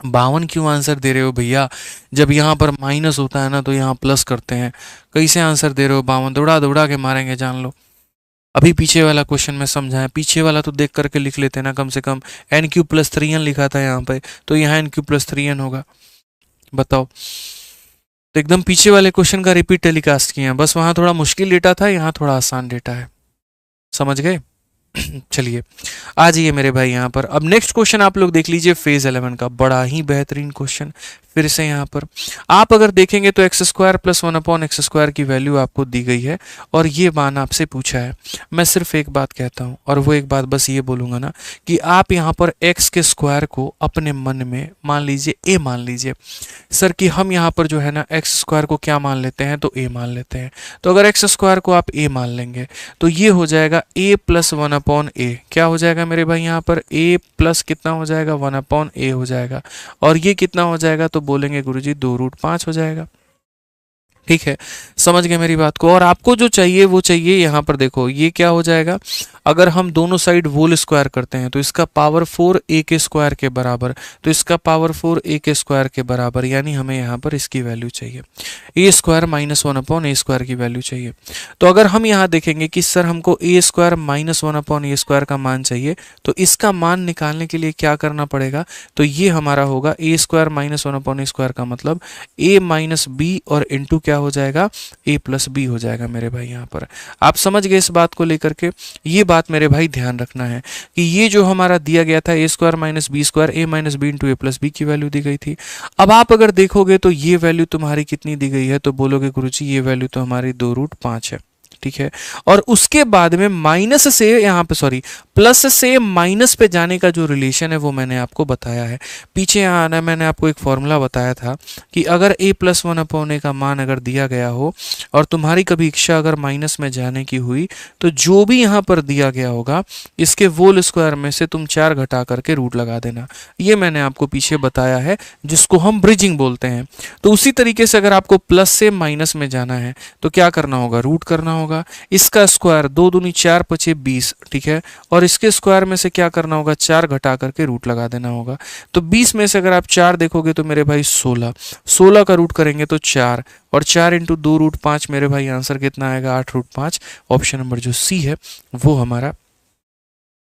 52 क्यों आंसर दे रहे हो भैया, जब यहाँ पर माइनस होता है ना तो यहाँ प्लस करते हैं। कैसे आंसर दे रहे हो 52, दौड़ा दौड़ा के मारेंगे जान लो। अभी पीछे वाला क्वेश्चन में समझाएं, पीछे वाला तो देख करके लिख लेते ना, कम से कम n³ + 3n लिखा था यहाँ पे, तो यहाँ n³ + 3n होगा। बताओ, तो एकदम पीछे वाले क्वेश्चन का रिपीट टेलीकास्ट किया, बस वहाँ थोड़ा मुश्किल डेटा था, यहाँ थोड़ा आसान डेटा है, समझ गए। चलिए आ जाइए मेरे भाई यहाँ पर। अब नेक्स्ट क्वेश्चन आप लोग देख लीजिए फेज 11 का, बड़ा ही बेहतरीन क्वेश्चन। फिर से यहाँ पर आप अगर देखेंगे तो X square plus one upon x square की वैल्यू आपको दी गई है और ये मान आपसे पूछा है। मैं सिर्फ एक बात कहता हूँ और वो एक बात बस ये बोलूँगा ना कि आप यहाँ पर एक्स के स्क्वायर को अपने मन में मान लीजिए ए मान लीजिए। सर कि हम यहाँ पर जो है ना एक्स स्क्वायर को क्या मान लेते हैं, तो ए मान लेते हैं। तो अगर एक्स स्क्वायर को आप ए मान लेंगे तो ये हो जाएगा ए प्लस वन अपॉन ए। क्या हो जाएगा मेरे भाई यहाँ पर, ए प्लस कितना हो जाएगा, वन अपॉन ए हो जाएगा। और ये कितना हो जाएगा, तो बोलेंगे गुरुजी 2√5 हो जाएगा। ठीक है, समझ गए मेरी बात को। और आपको जो चाहिए वो चाहिए यहाँ पर देखो ये क्या हो जाएगा, अगर हम दोनों साइड होल स्क्वायर करते हैं तो इसका पावर 4 ए के स्क्वायर के बराबर, तो इसका पावर 4 ए के स्क्वायर के बराबर, यानी हमें यहाँ पर इसकी वैल्यू चाहिए ए स्क्वायर माइनस वन अपॉन ए स्क्वायर की वैल्यू चाहिए। तो अगर हम यहाँ देखेंगे कि सर हमको ए स्क्वायर माइनस वन अपॉन ए स्क्वायर का मान चाहिए, तो इसका मान निकालने के लिए क्या करना पड़ेगा, तो ये हमारा होगा ए स्क्वायर माइनस वन अपॉन ए स्क्वायर का मतलब ए माइनस बी और इंटू क्या हो जाएगा, ए प्लस बी हो जाएगा मेरे भाई। यहाँ पर आप समझ गए इस बात को लेकर के। ये बात मेरे भाई ध्यान रखना है कि ये जो हमारा दिया गया था ए स्क्वायर माइनस बी स्क्वायर ए माइनस बी इंटू ए प्लस बी की वैल्यू दी गई थी। अब आप अगर देखोगे तो ये वैल्यू तुम्हारी कितनी दी गई है, तो बोलोगे गुरुजी ये वैल्यू तो हमारी 2√5 है। ठीक है, और उसके बाद में माइनस से यहाँ पे सॉरी प्लस से माइनस पे जाने का जो रिलेशन है वो मैंने आपको बताया है। पीछे यहाँ आना मैंने आपको एक फॉर्मूला बताया था कि अगर a प्लस वन अपॉन ए का मान अगर दिया गया हो और तुम्हारी कभी इच्छा अगर माइनस में जाने की हुई, तो जो भी यहाँ पर दिया गया होगा इसके होल स्क्वायर में से तुम 4 घटा करके रूट लगा देना। ये मैंने आपको पीछे बताया है, जिसको हम ब्रिजिंग बोलते हैं। तो उसी तरीके से अगर आपको प्लस से माइनस में जाना है तो क्या करना होगा, रूट करना होगा। इसका स्क्वायर 2 दूनी 4 पचे 20, ठीक है, और इसके स्क्वायर में से क्या करना होगा, 4 घटा करके रूट लगा देना होगा। तो 20 में से अगर आप 4 देखोगे तो मेरे भाई 16 का रूट करेंगे तो 4, और 4 इंटू 2√5 मेरे भाई आंसर कितना आएगा, 8√5। ऑप्शन नंबर जो सी है वो हमारा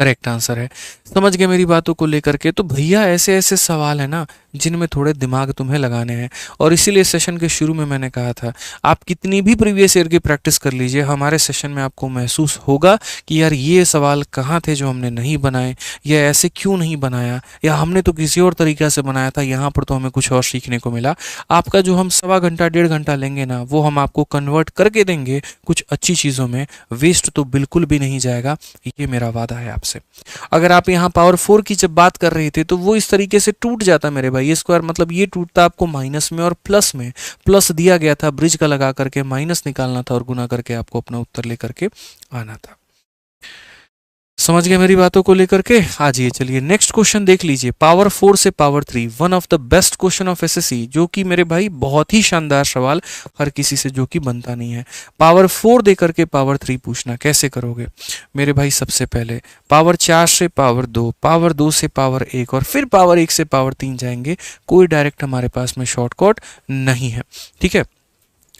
करेक्ट आंसर है। समझ गए मेरी बातों को लेकर के। तो भैया ऐसे ऐसे सवाल है ना जिनमें थोड़े दिमाग तुम्हें लगाने हैं, और इसीलिए सेशन के शुरू में मैंने कहा था आप कितनी भी प्रीवियस ईयर की प्रैक्टिस कर लीजिए, हमारे सेशन में आपको महसूस होगा कि यार ये सवाल कहाँ थे जो हमने नहीं बनाए, या ऐसे क्यों नहीं बनाया, या हमने तो किसी और तरीक़ा से बनाया था, यहाँ पर तो हमें कुछ और सीखने को मिला। आपका जो हम सवा घंटा 1.5 घंटा लेंगे ना वो हम आपको कन्वर्ट करके देंगे कुछ अच्छी चीज़ों में, वेस्ट तो बिल्कुल भी नहीं जाएगा, ये मेरा वादा है आपसे। अगर आप यहाँ पावर 4 की जब बात कर रहे थे तो वो इस तरीके से टूट जाता मेरे भाई, ये स्क्वायर मतलब ये टूटता आपको माइनस में और प्लस में। प्लस दिया गया था, ब्रिज का लगा करके माइनस निकालना था और गुना करके आपको अपना उत्तर लेकर के आना था। समझ गए मेरी बातों को लेकर के। आ जाइए चलिए नेक्स्ट क्वेश्चन देख लीजिए, पावर 4 से power 3, one of the best question of SSC, जो कि मेरे भाई बहुत ही शानदार सवाल, हर किसी से जो कि बनता नहीं है। पावर 4 दे करके पावर 3 पूछना, कैसे करोगे मेरे भाई। सबसे पहले पावर 4 से पावर 2, पावर 2 से पावर 1 और फिर पावर 1 से पावर 3 जाएंगे। कोई डायरेक्ट हमारे पास में शॉर्टकट नहीं है। ठीक है,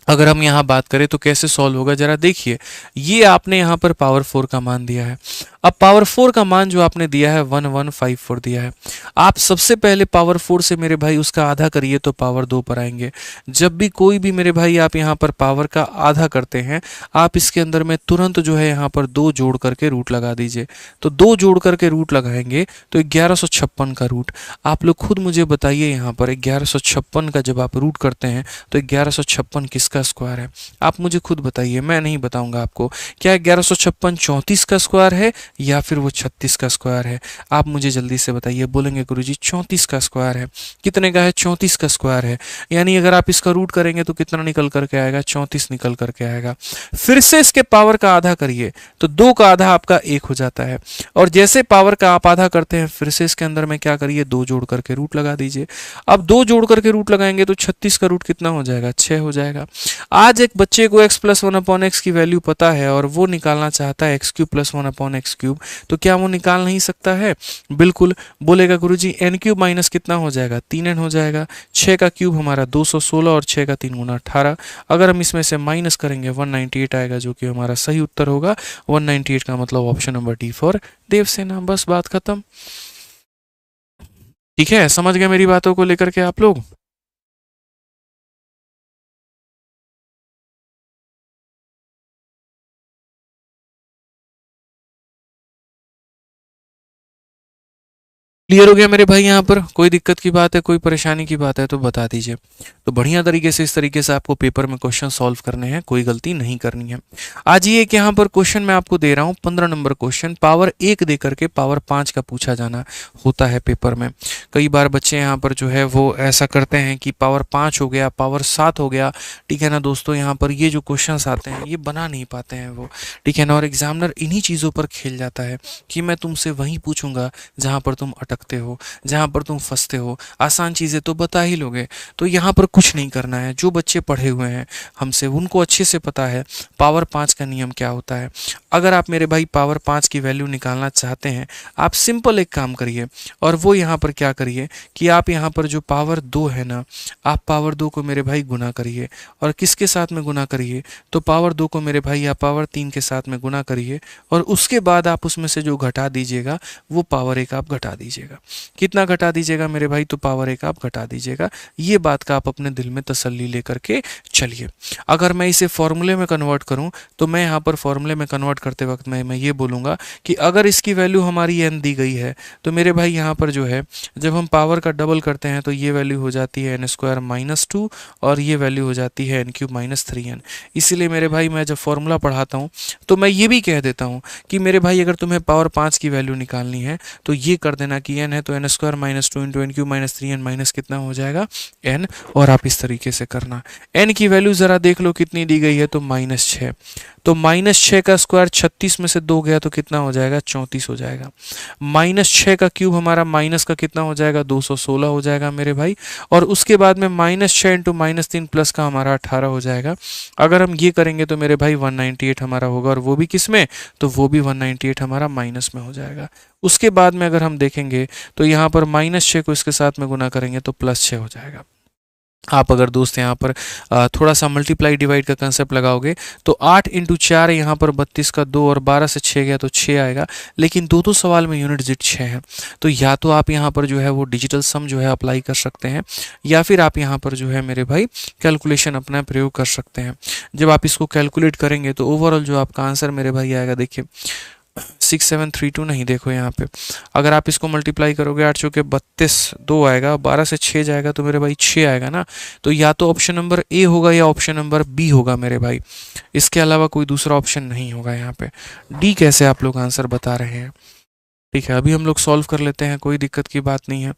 अगर हम यहाँ बात करें तो कैसे सॉल्व होगा जरा देखिए। ये आपने यहाँ पर पावर 4 का मान दिया है। अब पावर 4 का मान जो आपने दिया है 1154 दिया है। आप सबसे पहले पावर 4 से मेरे भाई उसका आधा करिए तो पावर 2 पर आएंगे। जब भी कोई भी मेरे भाई आप यहाँ पर पावर का आधा करते हैं, आप इसके अंदर में तुरंत जो है यहाँ पर 2 जोड़ करके रूट लगा दीजिए। तो 2 जोड़ करके रूट लगाएंगे तो 1156 का रूट। आप लोग खुद मुझे बताइए, यहाँ पर 1156 का जब आप रूट करते हैं तो 1156 किसका स्क्वायर है, आप मुझे खुद बताइए, मैं नहीं बताऊंगा आपको। क्या 1156 34 का स्क्वायर है या फिर वो 36 का स्क्वायर है, आप मुझे जल्दी से बताइए। बोलेंगे गुरुजी 34 का स्क्वायर है। कितने का है, 34 का स्क्वायर है। यानी अगर आप इसका रूट करेंगे तो कितना निकल करके आएगा, 34 निकल करके आएगा। फिर से इसके पावर का आधा करिए तो 2 का आधा आपका 1 हो जाता है, और जैसे पावर का आप आधा करते हैं फिर से इसके अंदर में क्या करिए, 2 जोड़ करके रूट लगा दीजिए। अब 2 जोड़ करके रूट लगाएंगे तो 36 का रूट कितना हो जाएगा, 6 हो जाएगा। आज एक बच्चे को x प्लस 1/x की वैल्यू पता है और वो निकालना चाहता है x³ प्लस 1/x³, तो क्या वो निकाल नहीं सकता है, बिल्कुल। बोलेगा गुरुजी n³ माइनस कितना हो जाएगा, 3n हो जाएगा। 6 का क्यूब हमारा 216 और 6 का 3 गुना 18। अगर हम इसमें से माइनस करेंगे 198 आएगा, जो कि हमारा सही उत्तर होगा। 198 का मतलब option number D for Devasena. बस बात खत्म। ठीक है, समझ गए मेरी बातों को लेकर के आप लोग। क्लियर हो गया मेरे भाई? यहाँ पर कोई दिक्कत की बात है, कोई परेशानी की बात है तो बता दीजिए। तो बढ़िया तरीके से इस तरीके से आपको पेपर में क्वेश्चन सॉल्व करने हैं, कोई गलती नहीं करनी है। आज ये कि यहाँ पर क्वेश्चन मैं आपको दे रहा हूँ 15 नंबर क्वेश्चन, पावर 1 दे करके पावर 5 का पूछा जाना होता है पेपर में। कई बार बच्चे यहाँ पर जो है वो ऐसा करते हैं कि पावर 5 हो गया, पावर 7 हो गया, ठीक है ना दोस्तों। यहाँ पर ये जो क्वेश्चन आते हैं ये बना नहीं पाते हैं वो, ठीक है ना। और एग्जामिनर इन्हीं चीज़ों पर खेल जाता है कि मैं तुमसे वहीं पूछूंगा जहाँ पर तुम अटकते हो, जहाँ पर तुम फंसते हो। आसान चीज़ें तो बता ही लोगे। तो यहाँ पर कुछ नहीं करना है। जो बच्चे पढ़े हुए हैं हमसे, उनको अच्छे से पता है पावर 5 का नियम क्या होता है। अगर आप मेरे भाई पावर 5 की वैल्यू निकालना चाहते हैं, आप सिंपल एक काम करिए, और वो यहाँ पर क्या करिए कि आप यहाँ पर जो पावर 2 है ना, आप पावर 2 को मेरे भाई गुना करिए। और किसके साथ में गुना करिए? तो पावर 2 को मेरे भाई या पावर 3 के साथ में गुना करिए, और उसके बाद आप उसमें से जो घटा दीजिएगा वो पावर 1 आप घटा दीजिएगा। कितना घटा दीजिएगा मेरे भाई? तो पावर 1 आप घटा दीजिएगा। ये बात का आप अपने दिल में तसल्ली लेकर के चलिए। अगर मैं इसे फॉर्मूले में कन्वर्ट करूं, तो मैं यहाँ पर फॉर्मूले में कन्वर्ट करते वक्त मैं ये बोलूँगा कि अगर इसकी वैल्यू हमारी n दी गई है, तो मेरे भाई यहाँ पर जो है जब हम पावर का डबल करते हैं तो ये वैल्यू हो जाती है n² - 2, और ये वैल्यू हो जाती है n³ - 3n। इसीलिए मेरे भाई मैं जब फॉर्मूला पढ़ाता हूँ तो मैं ये भी कह देता हूँ कि मेरे भाई अगर तुम्हें पावर 5 की वैल्यू निकालनी है तो ये कर देना कि n है तो n² - 2 × n³ - 3n माइनस कितना हो जाएगा? n। और आप इस तरीके से करना। n की वैल्यू ज़रा देख लो कितनी दी गई है, तो -6। तो -6 का स्क्वायर 36 में से 2 गया तो कितना हो जाएगा? 34 हो जाएगा। -6 का क्यूब हमारा माइनस का कितना हो जाएगा? 216 हो जाएगा मेरे भाई। और उसके बाद में -6 × -3 प्लस का हमारा 18 हो जाएगा। अगर हम ये करेंगे तो मेरे भाई 198 हमारा होगा, और वो भी किस में? तो वो भी 198 हमारा माइनस में हो जाएगा। उसके बाद में अगर हम देखेंगे तो यहाँ पर -6 को इसके साथ में गुना करेंगे तो +6 हो जाएगा। आप अगर दोस्त यहाँ पर थोड़ा सा मल्टीप्लाई डिवाइड का कंसेप्ट लगाओगे तो 8 × 4 यहाँ पर 32 का 2, और 12 से 6 गया तो 6 आएगा। लेकिन दो सवाल में यूनिट डिजिट 6 है, तो या तो आप यहाँ पर जो है वो डिजिटल सम जो है अप्लाई कर सकते हैं, या फिर आप यहाँ पर जो है मेरे भाई कैलकुलेशन अपना प्रयोग कर सकते हैं। जब आप इसको कैलकुलेट करेंगे तो ओवरऑल जो आपका आंसर मेरे भाई आएगा, देखिए 6732 नहीं, देखो यहाँ पे अगर आप इसको मल्टीप्लाई करोगे 8 चौके 32, 2 आएगा, 12 से 6 जाएगा तो मेरे भाई 6 आएगा ना। तो या तो ऑप्शन नंबर ए होगा या ऑप्शन नंबर बी होगा मेरे भाई, इसके अलावा कोई दूसरा ऑप्शन नहीं होगा यहाँ पे। डी कैसे आप लोग आंसर बता रहे हैं? ठीक है, अभी हम लोग सॉल्व कर लेते हैं, कोई दिक्कत की बात नहीं है।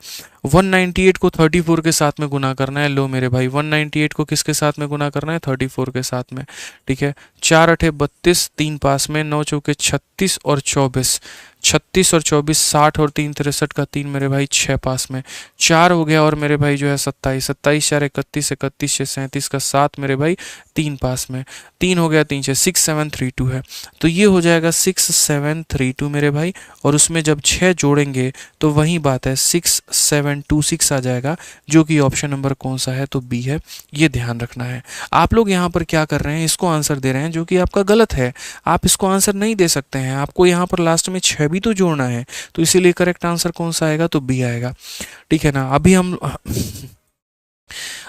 198 को 34 के साथ में गुना करना है। लो मेरे भाई 198 को किसके साथ में गुना करना है? 34 के साथ में। ठीक है, 4 8 32, 3 पास में, 9 चौके 36 और 24, 36 और 24, 60 और 3 63 का 3 मेरे भाई 6 पास में, 4 हो गया, और मेरे भाई जो है 27, 27 4 31, 31 6 37 का 7 मेरे भाई 3 पास में, 3 हो गया, 3 6 6732 है। तो ये हो जाएगा 6732 मेरे भाई, और उसमें जब 6 जोड़ेंगे तो वही बात है 6726 आ जाएगा, जो कि ऑप्शन नंबर कौन सा है? तो बी है। ये ध्यान रखना है। आप लोग यहाँ पर क्या कर रहे हैं? इसको आंसर दे रहे हैं, जो कि आपका गलत है। आप इसको आंसर नहीं दे सकते हैं, आपको यहाँ पर लास्ट में 6 भी तो जोड़ना है। तो इसीलिए करेक्ट आंसर कौन सा आएगा? तो बी आएगा। ठीक है ना।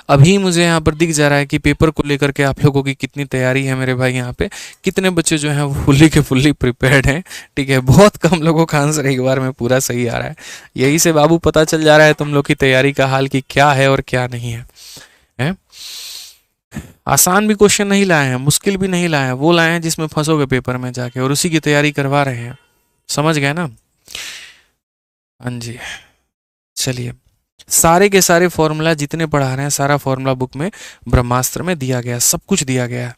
अभी मुझे यहाँ पर दिख जा रहा है कि पेपर को लेकर के आप लोगों की कितनी तैयारी है मेरे भाई। यहाँ पे कितने बच्चे जो हैं वो फुल्ली के फुल्ली प्रिपेयर्ड हैं। ठीक है, बहुत कम लोगों का आंसर एक बार में पूरा सही आ रहा है। यही से बाबू पता चल जा रहा है तुम लोग की तैयारी का हाल कि क्या है और क्या नहीं है? आसान भी क्वेश्चन नहीं लाए हैं, मुश्किल भी नहीं लाए हैं, वो लाए हैं जिसमें फंसोगे पेपर में जाके, और उसी की तैयारी करवा रहे हैं। समझ गए ना? हाँ जी, चलिए। सारे के सारे फॉर्मूला जितने पढ़ा रहे हैं, सारा फॉर्मूला बुक में ब्रह्मास्त्र में दिया गया, सब कुछ दिया गया है।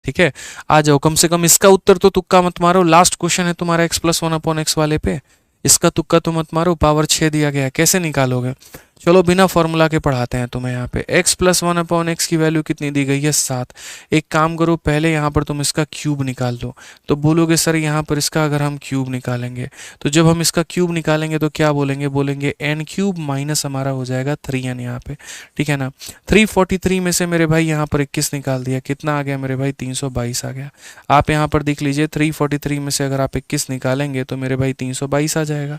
ठीक है, आ जाओ, कम से कम इसका उत्तर तो तुक्का मत मारो। लास्ट क्वेश्चन है तुम्हारा x+1/x वाले पे, इसका तुक्का तो मत मारो। पावर 6 दिया गया है, कैसे निकालोगे? चलो बिना फॉर्मूला के पढ़ाते हैं तुम्हें। यहाँ पे x+1/x की वैल्यू कितनी दी गई है? 7। एक काम करो, पहले यहाँ पर तुम इसका क्यूब निकाल दो। तो बोलोगे सर यहाँ पर इसका अगर हम क्यूब निकालेंगे, तो जब हम इसका क्यूब निकालेंगे तो क्या बोलेंगे? बोलेंगे n³ माइनस हमारा हो जाएगा 3n यहाँ पे। ठीक है ना। 343 में से मेरे भाई यहाँ पर 21 निकाल दिया, कितना आ गया मेरे भाई? 322 आ गया। आप यहाँ पर देख लीजिए, 343 में से अगर आप 21 निकालेंगे तो मेरे भाई 322 आ जाएगा।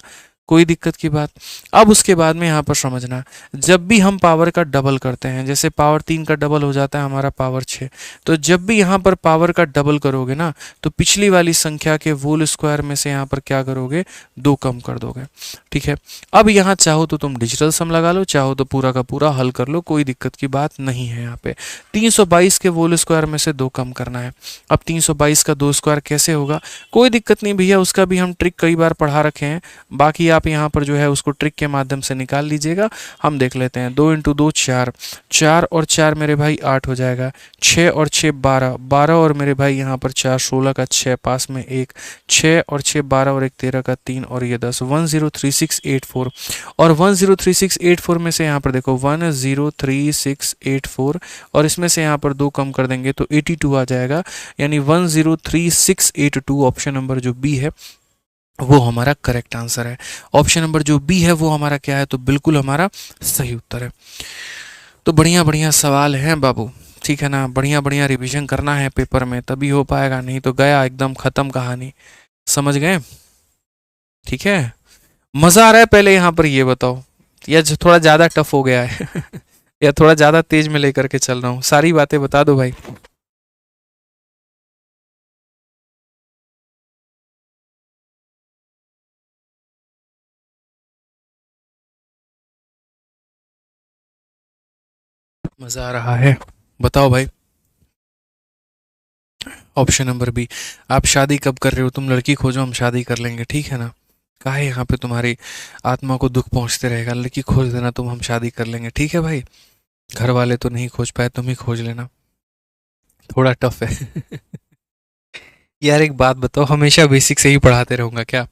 कोई दिक्कत की बात। अब उसके बाद में यहाँ पर समझना, जब भी हम पावर का डबल करते हैं, जैसे पावर 3 का डबल हो जाता है हमारा पावर 6, तो जब भी यहाँ पर पावर का डबल करोगे ना, तो पिछली वाली संख्या के होल स्क्वायर में से यहाँ पर क्या करोगे, 2 कम कर दोगे। ठीक है, अब यहाँ चाहो तो तुम डिजिटल सम लगा लो, चाहो तो पूरा का पूरा हल कर लो, कोई दिक्कत की बात नहीं है। यहाँ पे 322 के होल स्क्वायर में से 2 कम करना है। अब 322 का 2 स्क्वायर कैसे होगा, कोई दिक्कत नहीं भैया, उसका भी हम ट्रिक कई बार पढ़ा रखे हैं, बाकी आप यहाँ पर जो है उसको ट्रिक के माध्यम से निकाल लीजिएगा। हम देख लेते हैं, 2 × 2 4, 4 और 4 मेरे भाई 8 हो जाएगा, 6 और 6 12, 12 और मेरे भाई यहाँ पर 4 16 का 6 पास में 1, 6 और 6 12 और 1 13 का 3 और ये 10, 103684। और 103684 में से यहाँ पर देखो 103684 और इसमें से यहाँ पर 2 कम कर देंगे तो 82 आ जाएगा, यानी 103682 ऑप्शन नंबर जो बी है वो हमारा करेक्ट आंसर है। ऑप्शन नंबर जो बी है वो हमारा क्या है, तो बिल्कुल हमारा सही उत्तर है। तो बढ़िया बढ़िया सवाल हैं बाबू, ठीक है ना, बढ़िया बढ़िया रिवीजन करना है पेपर में, तभी हो पाएगा, नहीं तो गया एकदम खत्म कहानी। समझ गए? ठीक है, मजा आ रहा है पहले यहाँ पर ये बताओ, या थोड़ा ज्यादा टफ हो गया है या थोड़ा ज्यादा तेज में लेकर के चल रहा हूँ, सारी बातें बता दो भाई। मजा आ रहा है, बताओ भाई। ऑप्शन नंबर बी, आप शादी कब कर रहे हो, तुम लड़की खोजो हम शादी कर लेंगे, ठीक है ना, काहे यहाँ पे तुम्हारी आत्मा को दुख पहुंचते रहेगा, लड़की खोज देना तुम, हम शादी कर लेंगे, ठीक है भाई। घर वाले तो नहीं खोज पाए, तुम ही खोज लेना, थोड़ा टफ है यार एक बात बताओ, हमेशा बेसिक से ही पढ़ाते रहूंगा क्या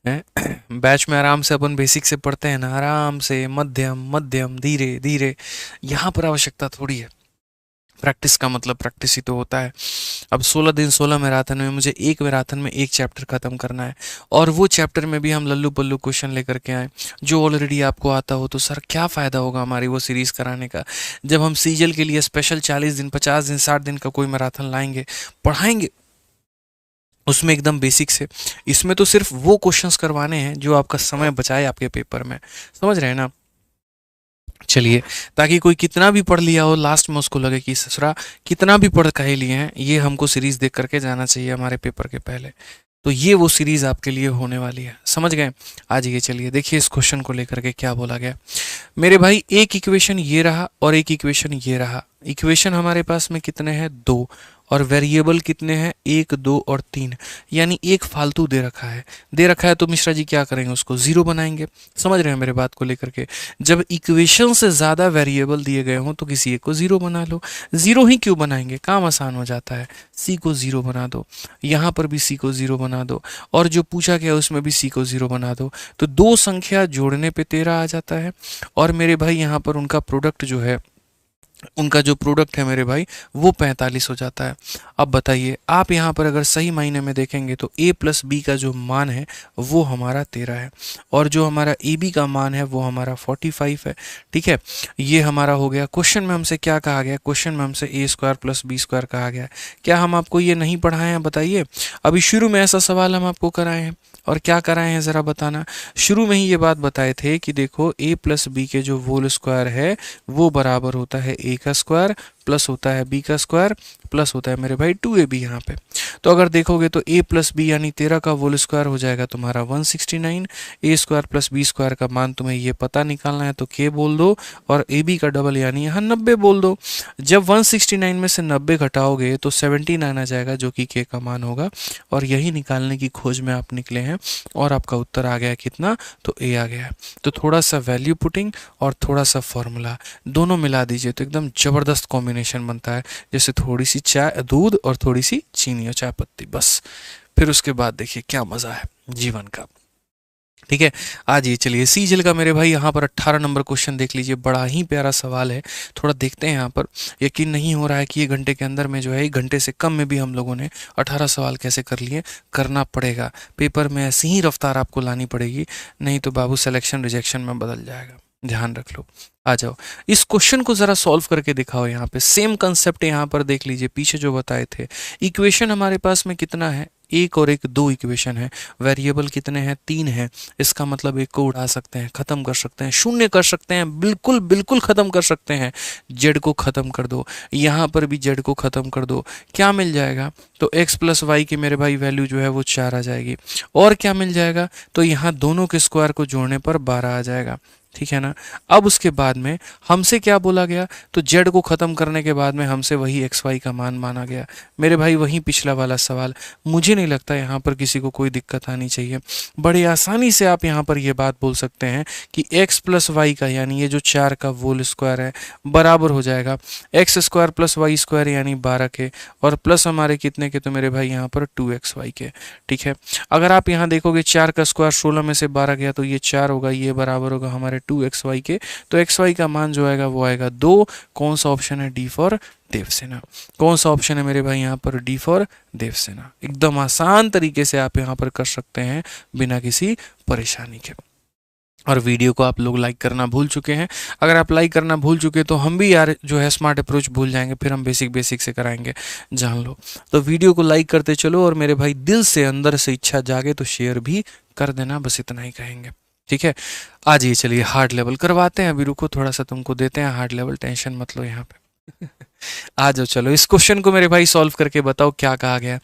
है? बैच में आराम से अपन बेसिक से पढ़ते हैं ना, आराम से मध्यम मध्यम धीरे धीरे, यहाँ पर आवश्यकता थोड़ी है, प्रैक्टिस का मतलब प्रैक्टिस ही तो होता है। अब 16 दिन 16 मैराथन में मुझे एक मैराथन में एक चैप्टर खत्म करना है, और वो चैप्टर में भी हम लल्लू पल्लू क्वेश्चन लेकर के आए जो ऑलरेडी आपको आता हो, तो सर क्या फ़ायदा होगा हमारी वो सीरीज़ कराने का, जब हम सीजल के लिए स्पेशल 40 दिन 50 दिन 60 दिन का कोई मैराथन लाएंगे, पढ़ाएंगे उसमें एकदम बेसिक से। इसमें तो सिर्फ वो क्वेश्चंस करवाने हैं जो आपका समय बचाए आपके पेपर में, समझ रहे हैं ना। चलिए, ताकि कोई कितना भी पढ़ लिया हो लास्ट में उसको लगे कि ससुरा कितना भी पढ़ कहे लिए हैं, ये हमको सीरीज देख करके जाना चाहिए हमारे पेपर के पहले। तो ये वो सीरीज आपके लिए होने वाली है, समझ गए। आज ये चलिए देखिए इस क्वेश्चन को लेकर के क्या बोला गया मेरे भाई। एक इक्वेशन ये रहा और एक इक्वेशन ये रहा। इक्वेशन हमारे पास में कितने हैं, 2, और वेरिएबल कितने हैं, 1 2 और 3, यानी एक फालतू दे रखा है। दे रखा है तो मिश्रा जी क्या करेंगे, उसको जीरो बनाएंगे। समझ रहे हैं मेरे बात को लेकर के। जब इक्वेशन से ज़्यादा वेरिएबल दिए गए हों तो किसी एक को जीरो बना लो। जीरो ही क्यों बनाएंगे, काम आसान हो जाता है। सी को जीरो बना दो, यहाँ पर भी सी को जीरो बना दो, और जो पूछा गया उसमें भी सी को जीरो बना दो। तो दो संख्या जोड़ने पे 13 आ जाता है, और मेरे भाई यहाँ पर उनका प्रोडक्ट जो है, उनका जो प्रोडक्ट है मेरे भाई वो 45 हो जाता है। अब बताइए आप यहाँ पर अगर सही मायने में देखेंगे तो a प्लस बी का जो मान है वो हमारा 13 है, और जो हमारा ए बी का मान है वो हमारा 45 है। ठीक है, ये हमारा हो गया। क्वेश्चन में हमसे क्या कहा गया, क्वेश्चन में हमसे ए स्क्वायर प्लस बी स्क्वायर कहा गया। क्या हम आपको ये नहीं पढ़ाए हैं, बताइए। अभी शुरू में ऐसा सवाल हम आपको कराए हैं, और क्या कराए हैं ज़रा बताना। शुरू में ही ये बात बताए थे कि देखो a प्लस बी के जो होल स्क्वायर है वो बराबर होता है a का स्क्वायर प्लस होता है b का स्क्वायर प्लस होता है मेरे भाई 2ab यहाँ पे। तो अगर देखोगे तो a प्लस बी यानी 13 का होल स्क्वायर हो जाएगा तुम्हारा 169। a square plus B square का मान तुम्हें ये पता निकालना है तो k बोल दो, और ab का डबल यानी यहाँ 90 बोल दो। जब 169 में से 90 घटाओगे तो 17 आना जाएगा जो कि k का मान होगा, और यही निकालने की खोज में आप निकले हैं, और आपका उत्तर आ गया कितना, तो a आ गया। तो थोड़ा सा वैल्यू पुटिंग और थोड़ा सा फॉर्मूला दोनों मिला दीजिए तो एकदम ज़बरदस्त कॉम्बिनेशन बनता है, जैसे थोड़ी सी चाय दूध और थोड़ी सी चीनी और चाय पत्ती, बस। फिर उसके बाद देखिए क्या मज़ा है जीवन का। ठीक है, आज ये चलिए सीजल का मेरे भाई यहाँ पर 18 नंबर क्वेश्चन देख लीजिए, बड़ा ही प्यारा सवाल है। थोड़ा देखते हैं यहाँ पर, यकीन नहीं हो रहा है कि ये घंटे के अंदर में जो है, 1 घंटे से कम में भी हम लोगों ने 18 सवाल कैसे कर लिए। करना पड़ेगा, पेपर में ऐसी ही रफ्तार आपको लानी पड़ेगी, नहीं तो बाबू सिलेक्शन रिजेक्शन में बदल जाएगा, ध्यान रख लो। आ जाओ, इस क्वेश्चन को जरा सॉल्व करके दिखाओ। यहाँ पे सेम कंसेप्ट यहाँ पर देख लीजिए, पीछे जो बताए थे। इक्वेशन हमारे पास में कितना है, एक और एक दो इक्वेशन है, वेरिएबल कितने हैं, 3 हैं, इसका मतलब एक को उड़ा सकते हैं, खत्म कर सकते हैं, शून्य कर सकते हैं, बिल्कुल बिल्कुल खत्म कर सकते हैं। जेड को खत्म कर दो, यहाँ पर भी जेड को खत्म कर दो, क्या मिल जाएगा, तो x प्लस वाई की मेरे भाई वैल्यू जो है वो 4 आ जाएगी। और क्या मिल जाएगा, तो यहाँ दोनों के स्क्वायर को जोड़ने पर 12 आ जाएगा, ठीक है ना। अब उसके बाद में हमसे क्या बोला गया, तो z को ख़त्म करने के बाद में हमसे वही एक्स वाई का मान माना गया। मेरे भाई वही पिछला वाला सवाल, मुझे नहीं लगता यहाँ पर किसी को कोई दिक्कत आनी चाहिए। बड़ी आसानी से आप यहाँ पर ये बात बोल सकते हैं कि x प्लस वाई का यानी ये जो 4 का होल स्क्वायर है बराबर हो जाएगा X square plus Y square यानी 12 के, और प्लस हमारे कितने के, तो मेरे भाई यहाँ पर 2xy के, ठीक है। अगर आप यहाँ देखोगे 4 का स्क्वायर 16 में से 12 गया तो ये 4 होगा, ये बराबर होगा हमारे 2xy के, तो xy का मान जो आएगा वो आएगा 2। कौन सा ऑप्शन है, डी फॉर देवसेना। कौन सा ऑप्शन है मेरे भाई यहाँ पर, डी फॉर देवसेना। एकदम आसान तरीके से आप यहाँ पर कर सकते हैं बिना किसी परेशानी के। और वीडियो को आप लोग लाइक करना भूल चुके हैं, अगर आप लाइक करना भूल चुके तो हम भी यार जो है स्मार्ट अप्रोच भूल जाएंगे, फिर हम बेसिक से कराएंगे, जान लो। तो वीडियो को लाइक करते चलो, और मेरे भाई दिल से अंदर से इच्छा जागे तो शेयर भी कर देना, बस इतना ही कहेंगे, ठीक है। आज ये चलिए हार्ड लेवल करवाते हैं, अभी रुको थोड़ा सा तुमको देते हैं हार्ड लेवल, टेंशन मत लो यहाँ पे। आ जाओ, चलो इस क्वेश्चन को मेरे भाई सॉल्व करके बताओ क्या कहा गया,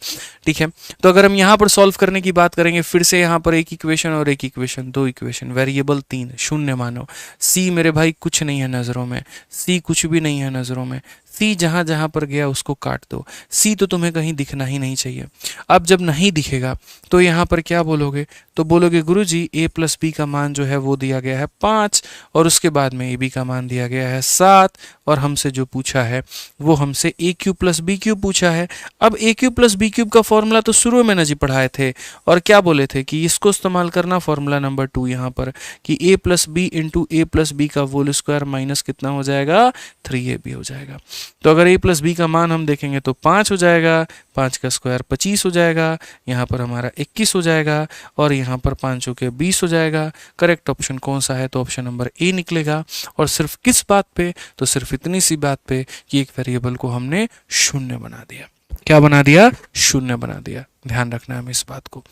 ठीक है। तो अगर हम यहाँ पर सॉल्व करने की बात करेंगे, फिर से यहाँ पर एक इक्वेशन और एक इक्वेशन, दो इक्वेशन, वेरिएबल 3, शून्य मानो, सी मेरे भाई कुछ नहीं है नज़रों में, सी कुछ भी नहीं है नज़रों में, सी जहाँ जहाँ पर गया उसको काट दो, सी तो तुम्हें कहीं दिखना ही नहीं चाहिए। अब जब नहीं दिखेगा तो यहाँ पर क्या बोलोगे, तो बोलोगे गुरुजी ए प्लस बी का मान जो है वो दिया गया है 5, और उसके बाद में ए बी का मान दिया गया है 7, और हमसे जो पूछा है वो हमसे ए क्यूब प्लस बी क्यूब पूछा है। अब ए क्यूब प्लस बी क्यूब का फॉर्मूला तो शुरू में ना जी पढ़ाए थे, और क्या बोले थे कि इसको इस्तेमाल करना फॉर्मूला नंबर 2 यहाँ पर, कि ए प्लस बी इंटू ए प्लस बी का होल स्क्वायर माइनस कितना हो जाएगा, 3ab हो जाएगा। तो अगर a प्लस बी का मान हम देखेंगे तो 5 हो जाएगा, 5 का स्क्वायर 25 हो जाएगा, यहाँ पर हमारा 21 हो जाएगा, और यहाँ पर 5 के 20 हो जाएगा। करेक्ट ऑप्शन कौन सा है, तो ऑप्शन नंबर ए निकलेगा। और सिर्फ किस बात पे, तो सिर्फ इतनी सी बात पे कि एक वेरिएबल को हमने शून्य बना दिया। क्या बना दिया, शून्य बना दिया। ध्यान रखना है हमें इस बात को,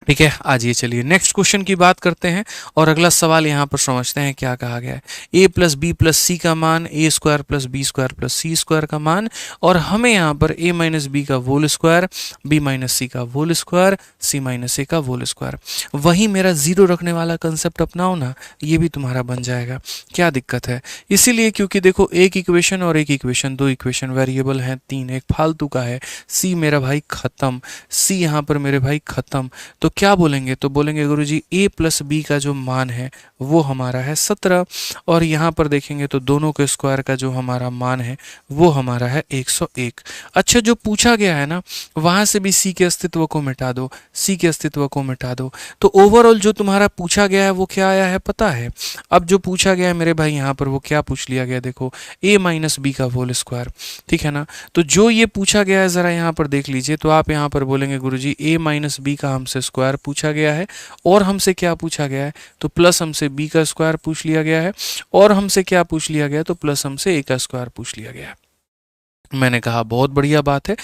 ठीक है। आज ये चलिए नेक्स्ट क्वेश्चन की बात करते हैं, और अगला सवाल यहाँ पर समझते हैं क्या कहा गया है। A plus B plus C का मान, A square plus B square plus C square का मान, और हमें यहाँ पर ए माइनस बी का whole square, B minus C का whole square, C minus A का होल स्क्वायर। वही मेरा जीरो रखने वाला कंसेप्ट अपनाओ ना, ये भी तुम्हारा बन जाएगा। क्या दिक्कत है, इसीलिए क्योंकि देखो एक इक्वेशन और एक इक्वेशन, दो इक्वेशन, वेरिएबल हैं 3, एक फालतू का है, सी मेरा भाई खत्म, सी यहाँ पर मेरे भाई खत्म। तो क्या बोलेंगे, तो बोलेंगे गुरुजी a प्लस बी का जो मान है वो हमारा है 17, और यहाँ पर देखेंगे तो दोनों के स्क्वायर का जो हमारा मान है वो हमारा है 101। अच्छा, जो पूछा गया है ना वहाँ से भी c के अस्तित्व को मिटा दो, c के अस्तित्व को मिटा दो, तो ओवरऑल जो तुम्हारा पूछा गया है वो क्या आया है पता है। अब जो पूछा गया है मेरे भाई यहाँ पर वो क्या पूछ लिया गया, देखो a माइनस बी का होल स्क्वायर, ठीक है ना। तो जो ये पूछा गया है ज़रा यहाँ पर देख लीजिए, तो आप यहाँ पर बोलेंगे गुरुजी a माइनस बी का हमसे स्क्वायर पूछा गया है, और हमसे क्या पूछा गया है, तो प्लस हमसे b का स्क्वायर पूछ लिया गया है, और हमसे क्या पूछ लिया गया, तो प्लस हमसे a का स्क्वायर पूछ लिया गया है। मैंने कहा बहुत बढ़िया बात है,